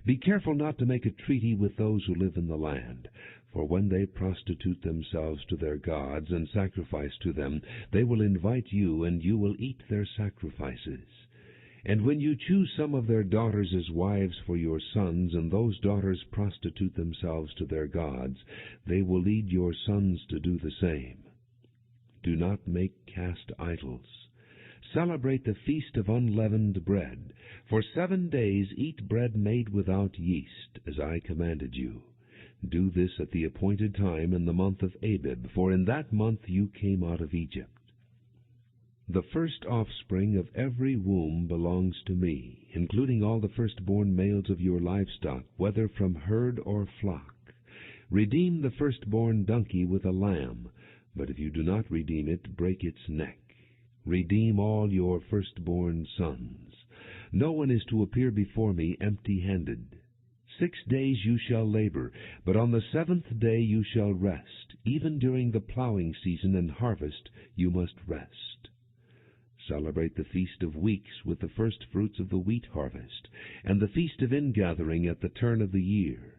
Be careful not to make a treaty with those who live in the land, for when they prostitute themselves to their gods and sacrifice to them, they will invite you, and you will eat their sacrifices. And when you choose some of their daughters as wives for your sons, and those daughters prostitute themselves to their gods, they will lead your sons to do the same. Do not make cast idols. Celebrate the feast of unleavened bread. For 7 days eat bread made without yeast, as I commanded you. Do this at the appointed time in the month of Abib, for in that month you came out of Egypt. The first offspring of every womb belongs to me, including all the firstborn males of your livestock, whether from herd or flock. Redeem the firstborn donkey with a lamb, but if you do not redeem it, break its neck. Redeem all your firstborn sons. No one is to appear before me empty-handed. 6 days you shall labor, but on the 7th day you shall rest. Even during the plowing season and harvest you must rest. Celebrate the Feast of Weeks with the first fruits of the wheat harvest, and the Feast of Ingathering at the turn of the year.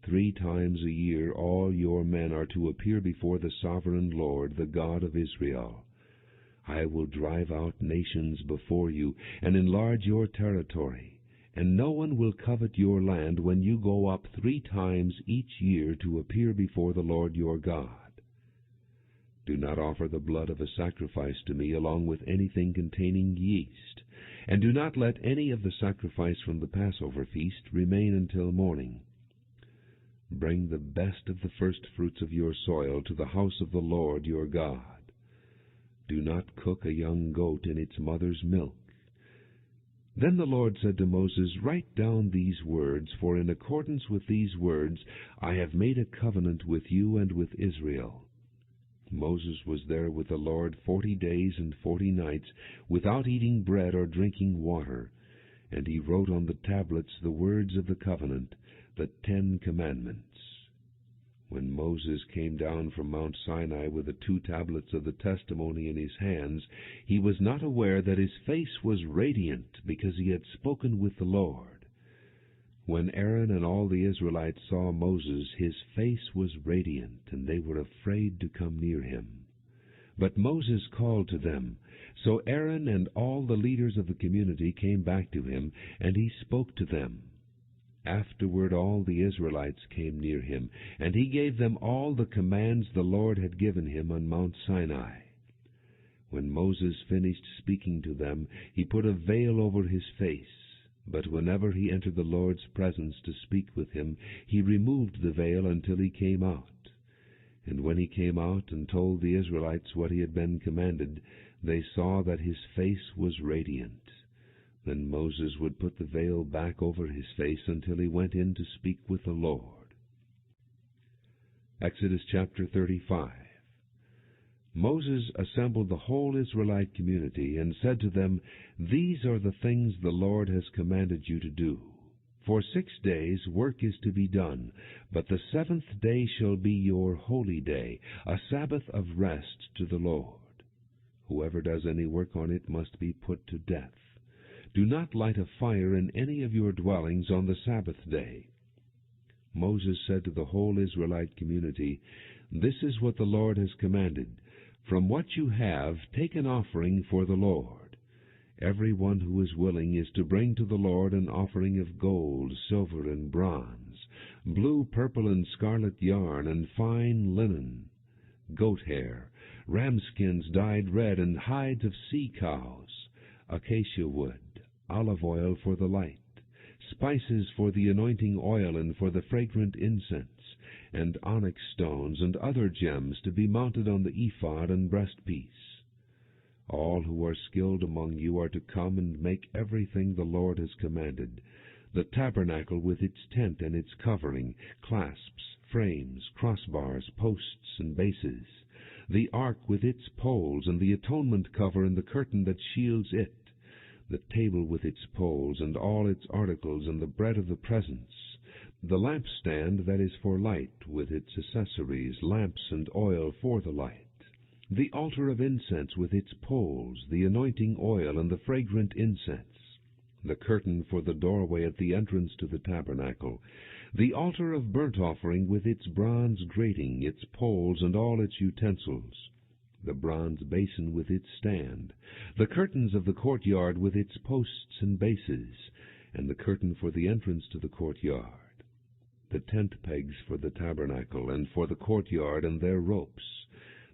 3 times a year all your men are to appear before the sovereign Lord, the God of Israel. I will drive out nations before you, and enlarge your territory, and no one will covet your land when you go up 3 times each year to appear before the Lord your God. Do not offer the blood of a sacrifice to me along with anything containing yeast, and do not let any of the sacrifice from the Passover feast remain until morning. Bring the best of the first fruits of your soil to the house of the Lord your God. Do not cook a young goat in its mother's milk. Then the Lord said to Moses, Write down these words, for in accordance with these words I have made a covenant with you and with Israel. Moses was there with the Lord 40 days and 40 nights, without eating bread or drinking water. And he wrote on the tablets the words of the covenant, the 10 Commandments. When Moses came down from Mount Sinai with the 2 tablets of the testimony in his hands, he was not aware that his face was radiant, because he had spoken with the Lord. When Aaron and all the Israelites saw Moses, his face was radiant, and they were afraid to come near him. But Moses called to them. So Aaron and all the leaders of the community came back to him, and he spoke to them. Afterward all the Israelites came near him, and he gave them all the commands the Lord had given him on Mount Sinai. When Moses finished speaking to them, he put a veil over his face. But whenever he entered the Lord's presence to speak with him, he removed the veil until he came out. And when he came out and told the Israelites what he had been commanded, they saw that his face was radiant. Then Moses would put the veil back over his face until he went in to speak with the Lord. Exodus chapter 35. Moses assembled the whole Israelite community and said to them, "These are the things the Lord has commanded you to do. For 6 days work is to be done, but the 7th day shall be your holy day, a Sabbath of rest to the Lord. Whoever does any work on it must be put to death. Do not light a fire in any of your dwellings on the Sabbath day." Moses said to the whole Israelite community, "This is what the Lord has commanded. From what you have, take an offering for the Lord. Every one who is willing is to bring to the Lord an offering of gold, silver, and bronze, blue, purple, and scarlet yarn, and fine linen, goat hair, ram skins dyed red, and hides of sea cows, acacia wood, olive oil for the light, spices for the anointing oil and for the fragrant incense, and onyx stones and other gems to be mounted on the ephod and breastpiece. All who are skilled among you are to come and make everything the Lord has commanded: the tabernacle with its tent and its covering, clasps, frames, crossbars, posts, and bases, the ark with its poles, and the atonement cover and the curtain that shields it, the table with its poles and all its articles, and the bread of the presence, the lampstand that is for light with its accessories, lamps and oil for the light, the altar of incense with its poles, the anointing oil and the fragrant incense, the curtain for the doorway at the entrance to the tabernacle, the altar of burnt offering with its bronze grating, its poles and all its utensils, the bronze basin with its stand, the curtains of the courtyard with its posts and bases, and the curtain for the entrance to the courtyard, the tent pegs for the tabernacle and for the courtyard and their ropes,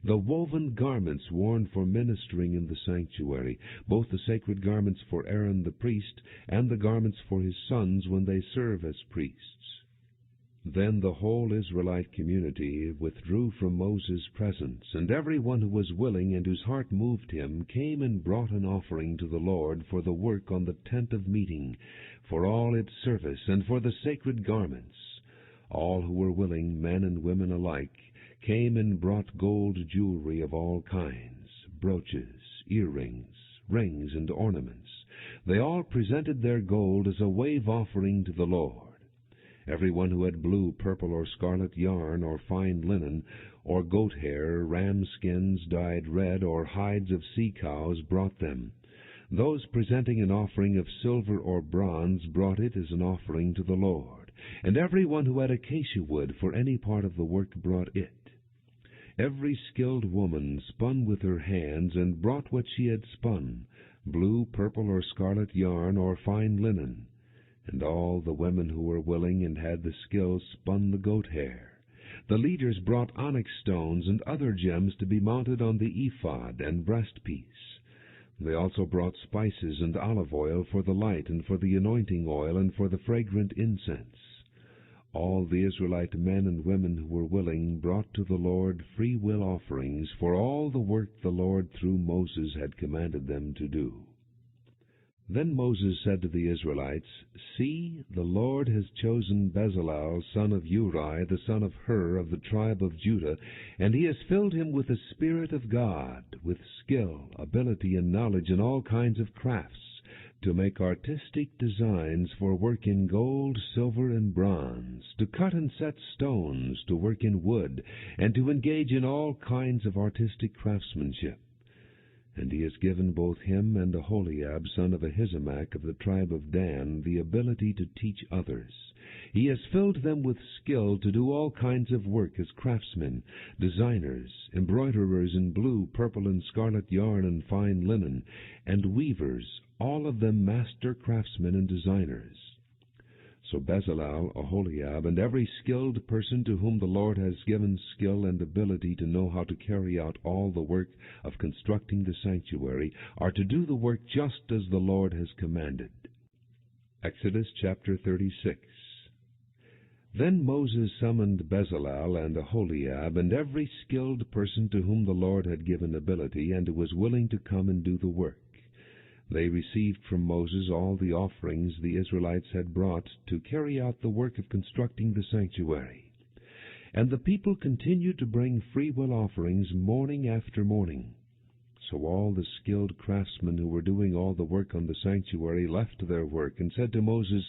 the woven garments worn for ministering in the sanctuary, both the sacred garments for Aaron the priest and the garments for his sons when they serve as priests. Then the whole Israelite community withdrew from Moses' presence, and every one who was willing and whose heart moved him came and brought an offering to the Lord for the work on the tent of meeting, for all its service, and for the sacred garments. All who were willing, men and women alike, came and brought gold jewelry of all kinds, brooches, earrings, rings, and ornaments. They all presented their gold as a wave offering to the Lord. Every one who had blue, purple, or scarlet yarn, or fine linen, or goat hair, ram skins dyed red, or hides of sea cows brought them. Those presenting an offering of silver or bronze brought it as an offering to the Lord. And every one who had acacia wood for any part of the work brought it. Every skilled woman spun with her hands and brought what she had spun, blue, purple, or scarlet yarn, or fine linen. And all the women who were willing and had the skill spun the goat hair. The leaders brought onyx stones and other gems to be mounted on the ephod and breastpiece. They also brought spices and olive oil for the light, and for the anointing oil, and for the fragrant incense. All the Israelite men and women who were willing brought to the Lord free will offerings for all the work the Lord through Moses had commanded them to do. Then Moses said to the Israelites, "See, the Lord has chosen Bezalel, son of Uri, the son of Hur, of the tribe of Judah, and he has filled him with the Spirit of God, with skill, ability, and knowledge in all kinds of crafts, to make artistic designs for work in gold, silver, and bronze, to cut and set stones, to work in wood, and to engage in all kinds of artistic craftsmanship. And he has given both him and Aholiab, son of Ahisamach, of the tribe of Dan, the ability to teach others. He has filled them with skill to do all kinds of work as craftsmen, designers, embroiderers in blue, purple, and scarlet yarn and fine linen, and weavers, all of them master craftsmen and designers. So Bezalel, Aholiab, and every skilled person to whom the Lord has given skill and ability to know how to carry out all the work of constructing the sanctuary are to do the work just as the Lord has commanded." Exodus chapter 36. Then Moses summoned Bezalel and Aholiab, and every skilled person to whom the Lord had given ability, and who was willing to come and do the work. They received from Moses all the offerings the Israelites had brought to carry out the work of constructing the sanctuary. And the people continued to bring freewill offerings morning after morning. So all the skilled craftsmen who were doing all the work on the sanctuary left their work and said to Moses,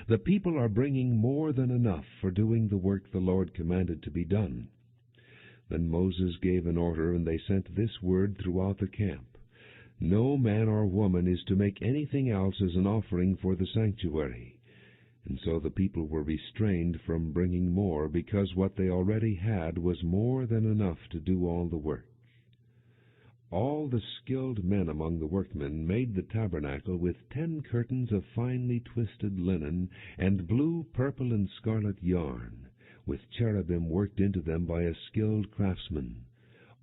"The people are bringing more than enough for doing the work the Lord commanded to be done." Then Moses gave an order, and they sent this word throughout the camp: "No man or woman is to make anything else as an offering for the sanctuary." And so the people were restrained from bringing more, because what they already had was more than enough to do all the work. All the skilled men among the workmen made the tabernacle with 10 curtains of finely twisted linen, and blue, purple, and scarlet yarn, with cherubim worked into them by a skilled craftsman.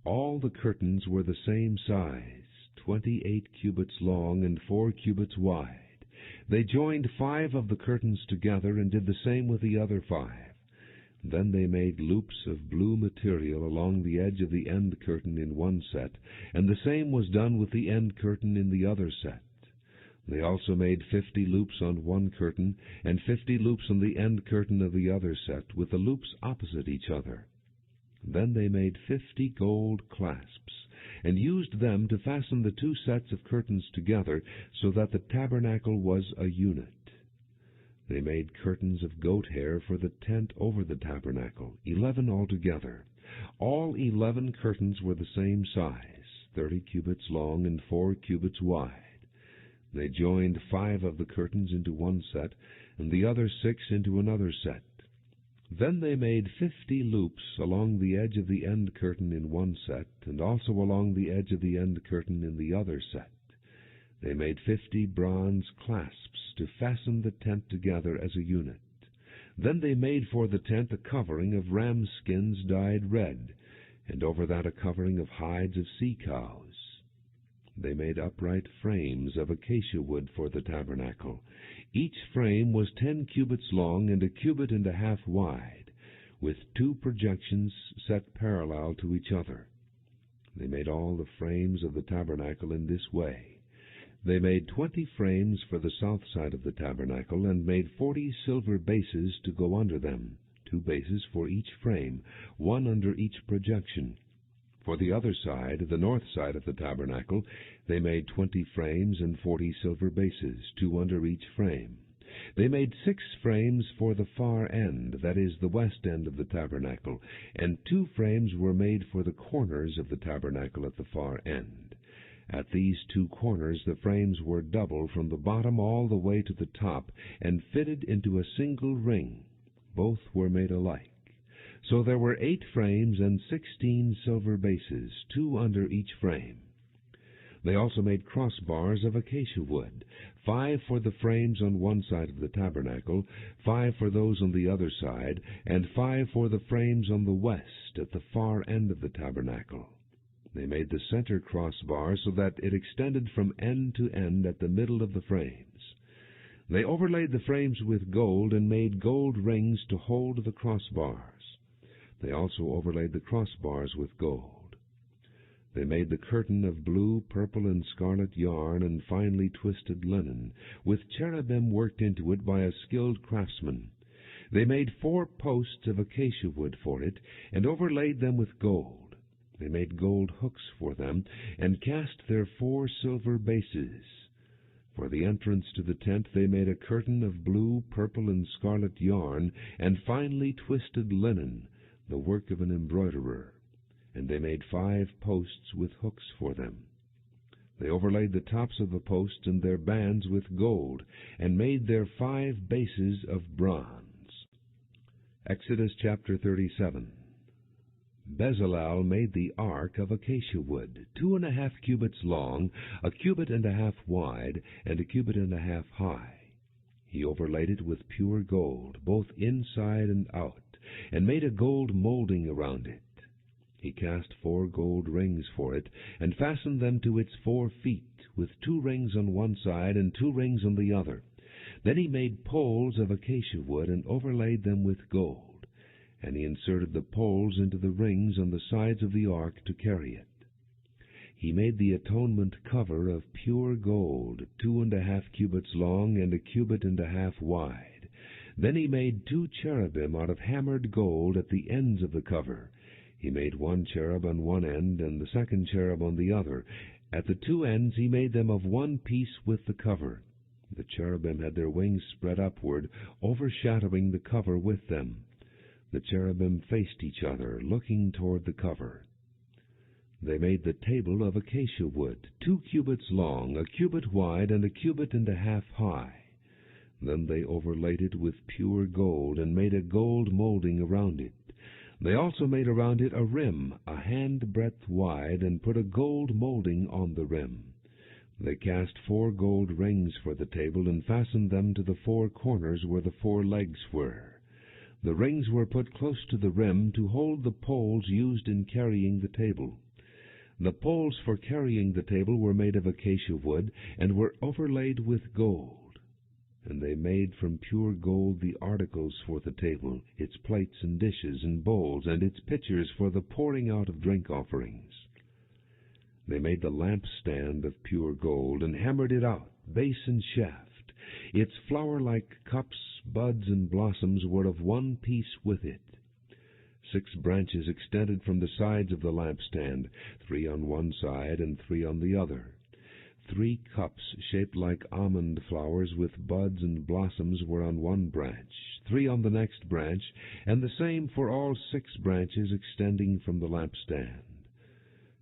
All the curtains were the same size, 28 cubits long and 4 cubits wide. They joined 5 of the curtains together, and did the same with the other 5. Then they made loops of blue material along the edge of the end curtain in one set, and the same was done with the end curtain in the other set. They also made 50 loops on one curtain, and 50 loops on the end curtain of the other set, with the loops opposite each other. Then they made 50 gold clasps, and used them to fasten the 2 sets of curtains together, so that the tabernacle was a unit. They made curtains of goat hair for the tent over the tabernacle, 11 altogether. All 11 curtains were the same size, 30 cubits long and 4 cubits wide. They joined 5 of the curtains into one set, and the other 6 into another set. Then they made 50 loops along the edge of the end curtain in one set, and also along the edge of the end curtain in the other set. They made 50 bronze clasps to fasten the tent together as a unit. Then they made for the tent a covering of ram skins dyed red, and over that a covering of hides of sea cows. They made upright frames of acacia wood for the tabernacle. Each frame was 10 cubits long and 1.5 cubits wide, with 2 projections set parallel to each other. They made all the frames of the tabernacle in this way. They made 20 frames for the south side of the tabernacle, and made 40 silver bases to go under them, 2 bases for each frame, 1 under each projection. For the other side, the north side of the tabernacle, they made 20 frames and 40 silver bases, 2 under each frame. They made 6 frames for the far end, that is, the west end of the tabernacle, and 2 frames were made for the corners of the tabernacle at the far end. At these 2 corners the frames were double from the bottom all the way to the top, and fitted into a single ring. Both were made alike. So there were 8 frames and 16 silver bases, 2 under each frame. They also made crossbars of acacia wood, 5 for the frames on one side of the tabernacle, 5 for those on the other side, and 5 for the frames on the west at the far end of the tabernacle. They made the center crossbar so that it extended from end to end at the middle of the frames. They overlaid the frames with gold, and made gold rings to hold the crossbars. They also overlaid the crossbars with gold. They made the curtain of blue, purple, and scarlet yarn and finely twisted linen, with cherubim worked into it by a skilled craftsman. They made 4 posts of acacia wood for it, and overlaid them with gold. They made gold hooks for them, and cast their 4 silver bases. For the entrance to the tent they made a curtain of blue, purple, and scarlet yarn, and finely twisted linen, the work of an embroiderer. And they made 5 posts with hooks for them. They overlaid the tops of the posts and their bands with gold, and made their 5 bases of bronze. Exodus chapter 37. Bezalel made the ark of acacia wood, 2.5 cubits long, 1.5 cubits wide, and 1.5 cubits high. He overlaid it with pure gold, both inside and out, and made a gold molding around it. He cast 4 gold rings for it, and fastened them to its 4 feet, with 2 rings on one side and 2 rings on the other. Then he made poles of acacia wood, and overlaid them with gold. And he inserted the poles into the rings on the sides of the ark to carry it. He made the atonement cover of pure gold, 2.5 cubits long, and 1.5 cubits wide. Then he made 2 cherubim out of hammered gold at the ends of the cover. He made 1 cherub on one end, and the second cherub on the other. At the 2 ends he made them of one piece with the cover. The cherubim had their wings spread upward, overshadowing the cover with them. The cherubim faced each other, looking toward the cover. They made the table of acacia wood, 2 cubits long, 1 cubit wide, and 1.5 cubits high. Then they overlaid it with pure gold, and made a gold molding around it. They also made around it a rim, a handbreadth wide, and put a gold molding on the rim. They cast 4 gold rings for the table, and fastened them to the 4 corners where the 4 legs were. The rings were put close to the rim to hold the poles used in carrying the table. The poles for carrying the table were made of acacia wood, and were overlaid with gold. And they made from pure gold the articles for the table, its plates and dishes and bowls, and its pitchers for the pouring out of drink offerings. They made the lampstand of pure gold, and hammered it out, base and shaft. Its flower-like cups, buds, and blossoms were of one piece with it. 6 branches extended from the sides of the lampstand, 3 on one side and 3 on the other. 3 cups shaped like almond flowers with buds and blossoms were on one branch, 3 on the next branch, and the same for all 6 branches extending from the lampstand.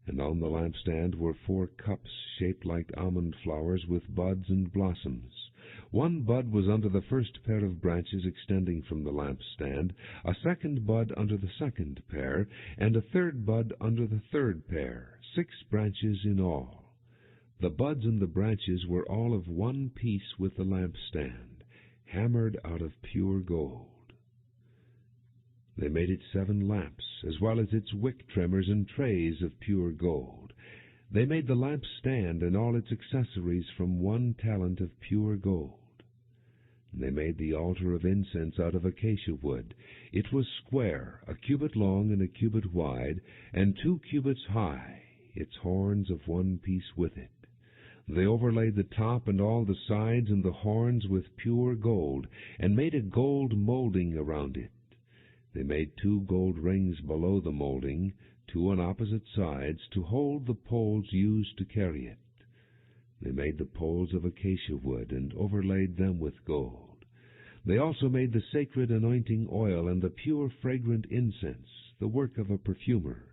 And on the lampstand were 4 cups shaped like almond flowers with buds and blossoms. 1 bud was under the first pair of branches extending from the lampstand, a 2nd bud under the 2nd pair, and a 3rd bud under the 3rd pair, 6 branches in all. The buds and the branches were all of one piece with the lampstand, hammered out of pure gold. They made it 7 lamps, as well as its wick trimmers and trays of pure gold. They made the lampstand and all its accessories from 1 talent of pure gold. They made the altar of incense out of acacia wood. It was square, 1 cubit long and 1 cubit wide, and 2 cubits high, its horns of one piece with it. They overlaid the top and all the sides and the horns with pure gold, and made a gold molding around it. They made 2 gold rings below the molding, 2 on opposite sides, to hold the poles used to carry it. They made the poles of acacia wood, and overlaid them with gold. They also made the sacred anointing oil and the pure fragrant incense, the work of a perfumer.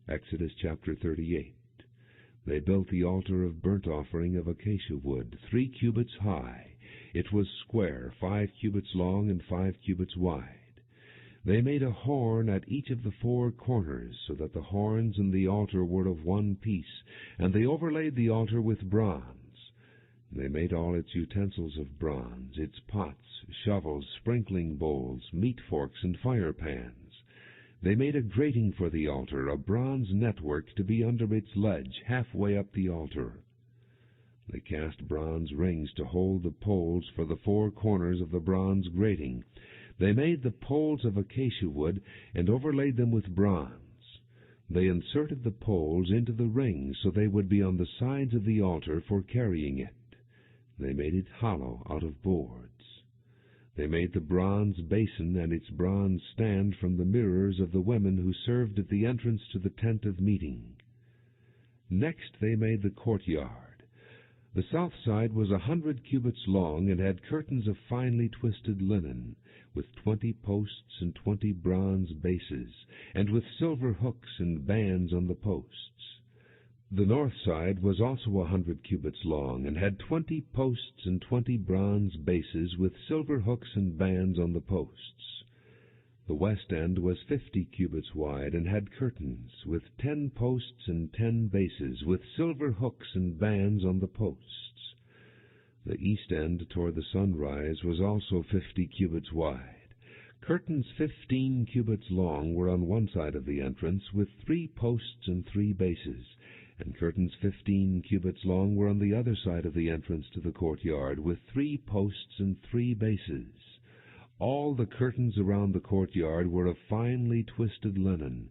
Exodus chapter 38. They built the altar of burnt offering of acacia wood, 3 cubits high. It was square, 5 cubits long and 5 cubits wide. They made a horn at each of the 4 corners, so that the horns and the altar were of one piece, and they overlaid the altar with bronze. They made all its utensils of bronze, its pots, shovels, sprinkling bowls, meat forks, and fire pans. They made a grating for the altar, a bronze network to be under its ledge, halfway up the altar. They cast bronze rings to hold the poles for the 4 corners of the bronze grating. They made the poles of acacia wood, and overlaid them with bronze. They inserted the poles into the rings, so they would be on the sides of the altar for carrying it. They made it hollow out of boards. They made the bronze basin and its bronze stand from the mirrors of the women who served at the entrance to the tent of meeting. Next they made the courtyard. The south side was 100 cubits long, and had curtains of finely twisted linen, with 20 posts and 20 bronze bases, and with silver hooks and bands on the posts. The north side was also 100 cubits long, and had 20 posts and 20 bronze bases, with silver hooks and bands on the posts. The west end was 50 cubits wide, and had curtains, with 10 posts and 10 bases, with silver hooks and bands on the posts. The east end toward the sunrise was also 50 cubits wide. Curtains 15 cubits long were on one side of the entrance, with 3 posts and 3 bases, And curtains 15 cubits long were on the other side of the entrance to the courtyard, with 3 posts and 3 bases. All the curtains around the courtyard were of finely twisted linen.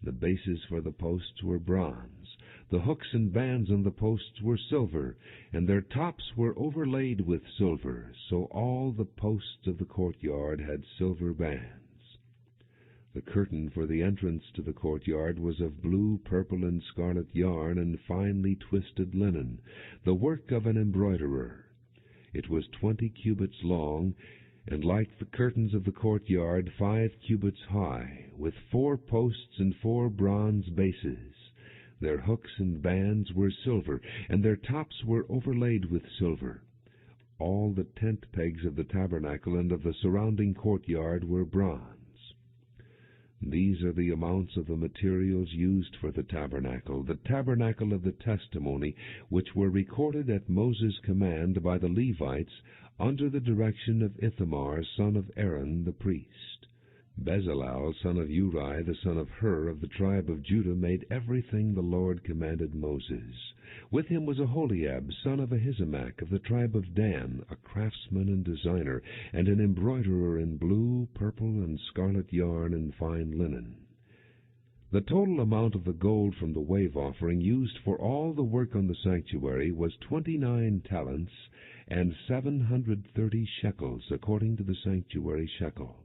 The bases for the posts were bronze. The hooks and bands on the posts were silver, and their tops were overlaid with silver, so all the posts of the courtyard had silver bands. The curtain for the entrance to the courtyard was of blue, purple, and scarlet yarn and finely twisted linen, the work of an embroiderer. It was 20 cubits long, and like the curtains of the courtyard, 5 cubits high, with 4 posts and 4 bronze bases. Their hooks and bands were silver, and their tops were overlaid with silver. All the tent pegs of the tabernacle and of the surrounding courtyard were bronze. These are the amounts of the materials used for the tabernacle of the testimony, which were recorded at Moses' command by the Levites under the direction of Ithamar, son of Aaron, the priest. Bezalel, son of Uri, the son of Hur, of the tribe of Judah, made everything the Lord commanded Moses. With him was Aholiab, son of Ahisamach, of the tribe of Dan, a craftsman and designer, and an embroiderer in blue, purple, and scarlet yarn and fine linen. The total amount of the gold from the wave offering used for all the work on the sanctuary was 29 talents and 730 shekels, according to the sanctuary shekel.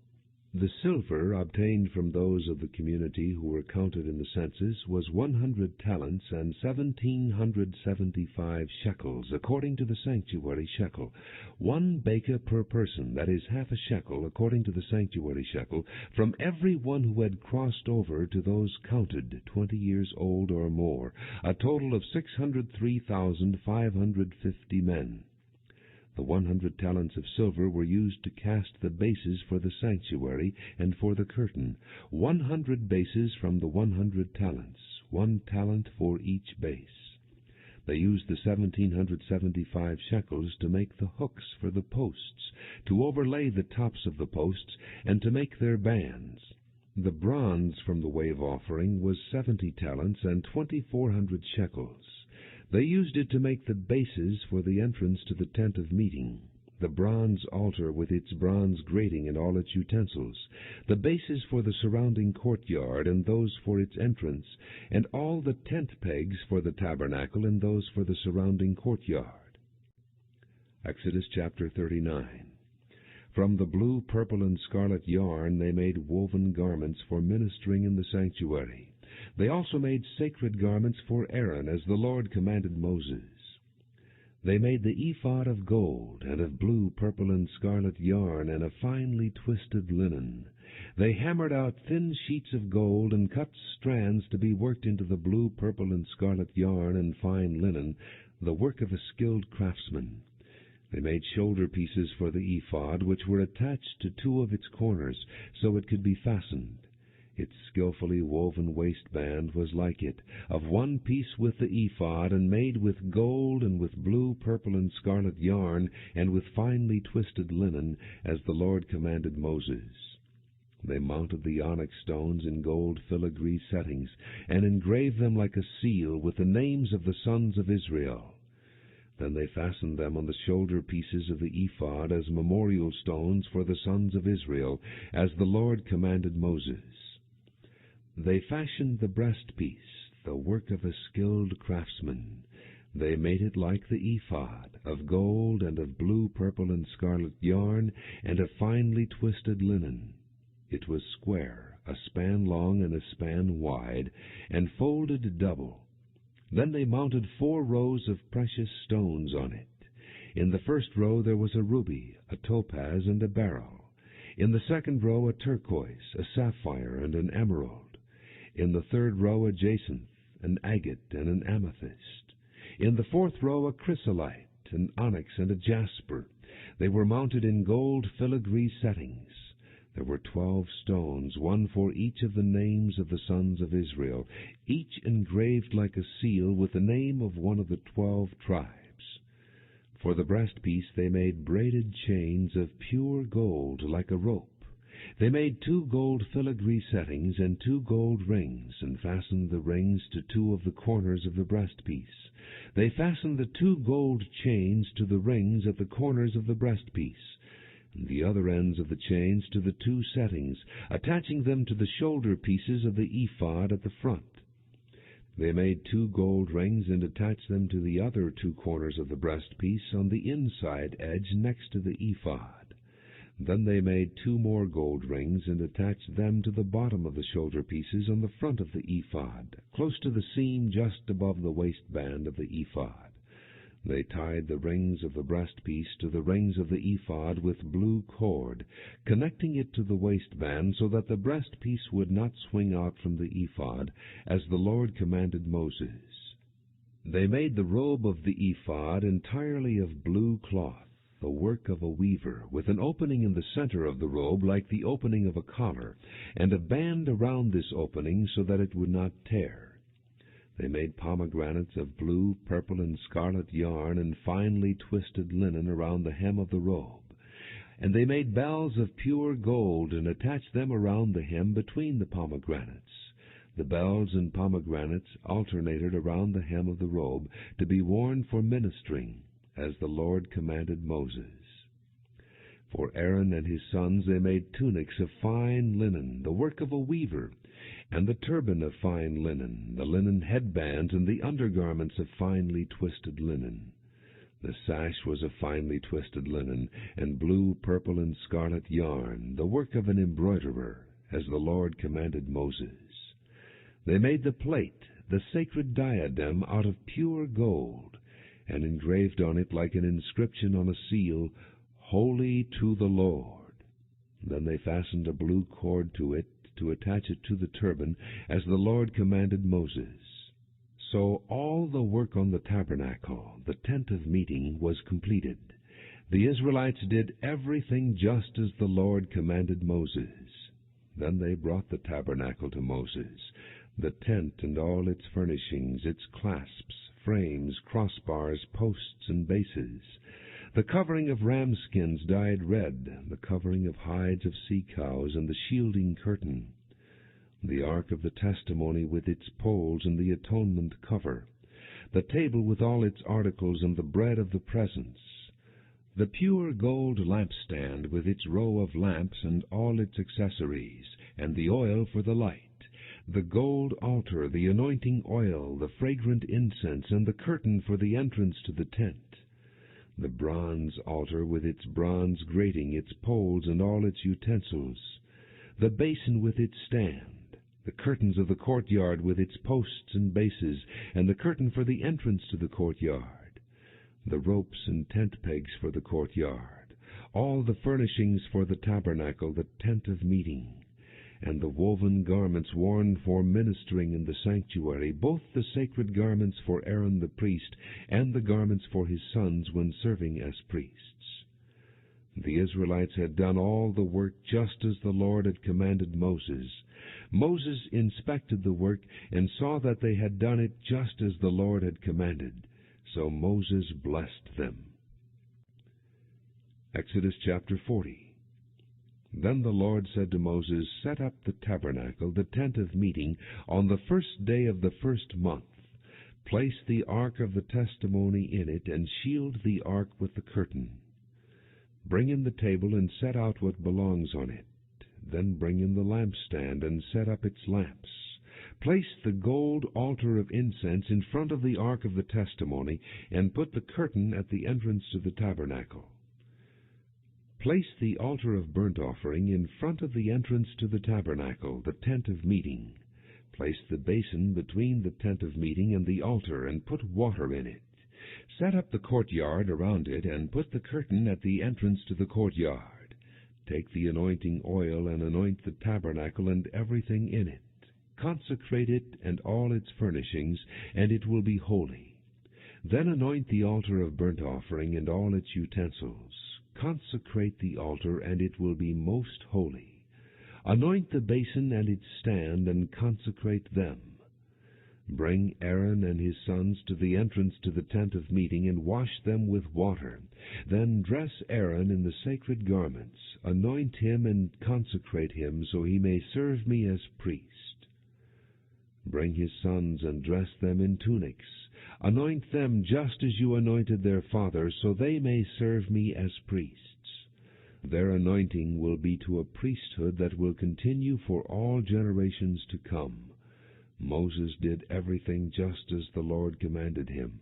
The silver obtained from those of the community who were counted in the census was 100 talents and 1,775 shekels, according to the sanctuary shekel. 1 beka per person, that is half a shekel, according to the sanctuary shekel, from every one who had crossed over to those counted 20 years old or more, a total of 603,550 men. The 100 talents of silver were used to cast the bases for the sanctuary and for the curtain, 100 bases from the 100 talents, 1 talent for each base. They used the 1,775 shekels to make the hooks for the posts, to overlay the tops of the posts, and to make their bands. The bronze from the wave offering was 70 talents and 2,400 shekels. They used it to make the bases for the entrance to the tent of meeting, the bronze altar with its bronze grating and all its utensils, the bases for the surrounding courtyard and those for its entrance, and all the tent pegs for the tabernacle and those for the surrounding courtyard. Exodus chapter 39. From the blue, purple, and scarlet yarn they made woven garments for ministering in the sanctuary. They also made sacred garments for Aaron, as the Lord commanded Moses. They made the ephod of gold, and of blue, purple, and scarlet yarn, and of finely twisted linen. They hammered out thin sheets of gold, and cut strands to be worked into the blue, purple, and scarlet yarn and fine linen, the work of a skilled craftsman. They made shoulder pieces for the ephod, which were attached to 2 of its corners, so it could be fastened. Its skillfully woven waistband was like it, of 1 piece with the ephod, and made with gold and with blue, purple, and scarlet yarn, and with finely twisted linen, as the Lord commanded Moses. They mounted the onyx stones in gold filigree settings, and engraved them like a seal with the names of the sons of Israel. Then they fastened them on the shoulder pieces of the ephod as memorial stones for the sons of Israel, as the Lord commanded Moses. They fashioned the breastpiece, the work of a skilled craftsman. They made it like the ephod, of gold and of blue, purple, and scarlet yarn, and of finely twisted linen. It was square, a span long and a span wide, and folded double. Then they mounted 4 rows of precious stones on it. In the first row there was a ruby, a topaz, and a beryl. In the second row a turquoise, a sapphire, and an emerald. In the third row a jacinth, an agate, and an amethyst. In the fourth row a chrysolite, an onyx, and a jasper. They were mounted in gold filigree settings. There were 12 stones, 1 for each of the names of the sons of Israel, each engraved like a seal with the name of one of the 12 tribes. For the breastpiece they made braided chains of pure gold like a rope. They made 2 gold filigree settings and 2 gold rings, and fastened the rings to 2 of the corners of the breastpiece. They fastened the 2 gold chains to the rings at the corners of the breastpiece, and the other ends of the chains to the 2 settings, attaching them to the shoulder pieces of the ephod at the front. They made 2 gold rings and attached them to the other 2 corners of the breastpiece on the inside edge next to the ephod. Then they made 2 more gold rings and attached them to the bottom of the shoulder pieces on the front of the ephod, close to the seam just above the waistband of the ephod. They tied the rings of the breastpiece to the rings of the ephod with blue cord, connecting it to the waistband so that the breastpiece would not swing out from the ephod, as the Lord commanded Moses. They made the robe of the ephod entirely of blue cloth, the work of a weaver, with an opening in the center of the robe like the opening of a collar, and a band around this opening so that it would not tear. They made pomegranates of blue, purple, and scarlet yarn and finely twisted linen around the hem of the robe. And they made bells of pure gold and attached them around the hem between the pomegranates. The bells and pomegranates alternated around the hem of the robe to be worn for ministering, as the Lord commanded Moses. For Aaron and his sons they made tunics of fine linen, the work of a weaver, and the turban of fine linen, the linen headbands, and the undergarments of finely twisted linen. The sash was of finely twisted linen, and blue, purple, and scarlet yarn, the work of an embroiderer, as the Lord commanded Moses. They made the plate, the sacred diadem, out of pure gold, and engraved on it like an inscription on a seal, "Holy to the Lord." Then they fastened a blue cord to it, to attach it to the turban, as the Lord commanded Moses. So all the work on the tabernacle, the tent of meeting, was completed. The Israelites did everything just as the Lord commanded Moses. Then they brought the tabernacle to Moses, the tent and all its furnishings, its clasps, frames, crossbars, posts, and bases, the covering of ram skins dyed red, the covering of hides of sea cows, and the shielding curtain, the ark of the testimony with its poles and the atonement cover, the table with all its articles and the bread of the presence, the pure gold lampstand with its row of lamps and all its accessories, and the oil for the light, the gold altar, the anointing oil, the fragrant incense, and the curtain for the entrance to the tent, the bronze altar with its bronze grating, its poles, and all its utensils, the basin with its stand, the curtains of the courtyard with its posts and bases, and the curtain for the entrance to the courtyard, the ropes and tent pegs for the courtyard, all the furnishings for the tabernacle, the tent of meeting, and the woven garments worn for ministering in the sanctuary, both the sacred garments for Aaron the priest and the garments for his sons when serving as priests. The Israelites had done all the work just as the Lord had commanded Moses. Moses inspected the work and saw that they had done it just as the Lord had commanded. So Moses blessed them. Exodus chapter 40. Then the Lord said to Moses, "Set up the tabernacle, the tent of meeting, on the first day of the first month. Place the ark of the testimony in it, and shield the ark with the curtain. Bring in the table and set out what belongs on it. Then bring in the lampstand and set up its lamps. Place the gold altar of incense in front of the ark of the testimony, and put the curtain at the entrance to the tabernacle. Place the altar of burnt offering in front of the entrance to the tabernacle, the tent of meeting. Place the basin between the tent of meeting and the altar, and put water in it. Set up the courtyard around it, and put the curtain at the entrance to the courtyard. Take the anointing oil and anoint the tabernacle and everything in it. Consecrate it and all its furnishings, and it will be holy. Then anoint the altar of burnt offering and all its utensils. Consecrate the altar, and it will be most holy. Anoint the basin and its stand, and consecrate them. Bring Aaron and his sons to the entrance to the tent of meeting, and wash them with water. Then dress Aaron in the sacred garments, anoint him and consecrate him, so he may serve me as priest. Bring his sons and dress them in tunics. Anoint them just as you anointed their father, so they may serve me as priests. Their anointing will be to a priesthood that will continue for all generations to come. Moses did everything just as the Lord commanded him.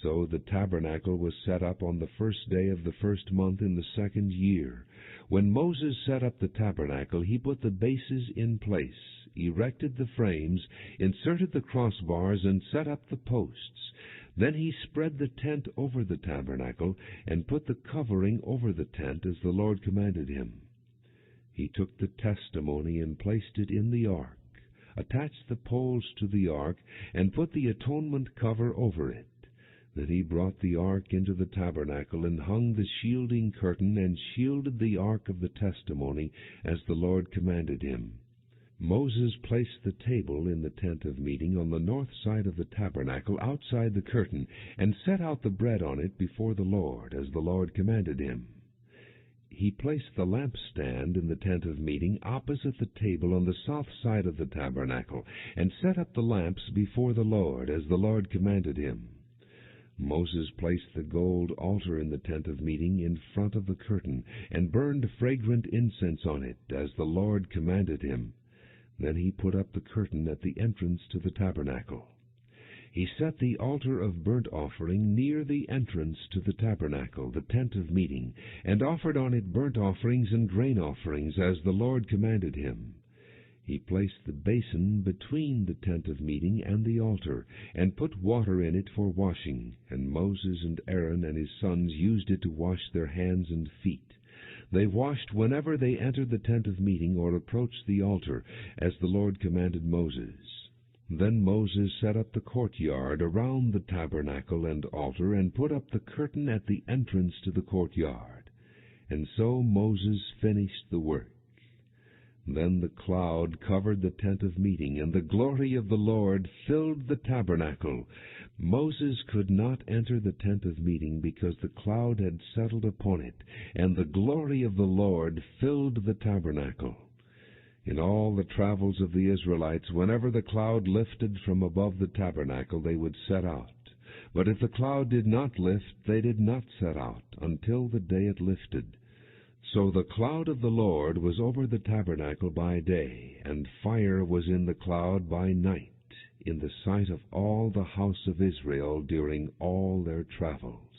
So the tabernacle was set up on the first day of the first month in the 2nd year. When Moses set up the tabernacle, he put the bases in place, erected the frames, inserted the crossbars, and set up the posts. Then he spread the tent over the tabernacle, and put the covering over the tent as the Lord commanded him. He took the testimony and placed it in the ark, attached the poles to the ark, and put the atonement cover over it. Then he brought the ark into the tabernacle, and hung the shielding curtain, and shielded the ark of the testimony, as the Lord commanded him. Moses placed the table in the tent of meeting on the north side of the tabernacle, outside the curtain, and set out the bread on it before the Lord, as the Lord commanded him. He placed the lampstand in the tent of meeting opposite the table on the south side of the tabernacle, and set up the lamps before the Lord, as the Lord commanded him. Moses placed the gold altar in the tent of meeting in front of the curtain, and burned fragrant incense on it, as the Lord commanded him. Then he put up the curtain at the entrance to the tabernacle. He set the altar of burnt offering near the entrance to the tabernacle, the tent of meeting, and offered on it burnt offerings and grain offerings, as the Lord commanded him. He placed the basin between the tent of meeting and the altar, and put water in it for washing, and Moses and Aaron and his sons used it to wash their hands and feet. They washed whenever they entered the tent of meeting or approached the altar, as the Lord commanded Moses. Then Moses set up the courtyard around the tabernacle and altar, and put up the curtain at the entrance to the courtyard. And so Moses finished the work. Then the cloud covered the tent of meeting, and the glory of the Lord filled the tabernacle. Moses could not enter the tent of meeting, because the cloud had settled upon it, and the glory of the Lord filled the tabernacle. In all the travels of the Israelites, whenever the cloud lifted from above the tabernacle, they would set out. But if the cloud did not lift, they did not set out, until the day it lifted. So the cloud of the Lord was over the tabernacle by day, and fire was in the cloud by night, in the sight of all the house of Israel during all their travels.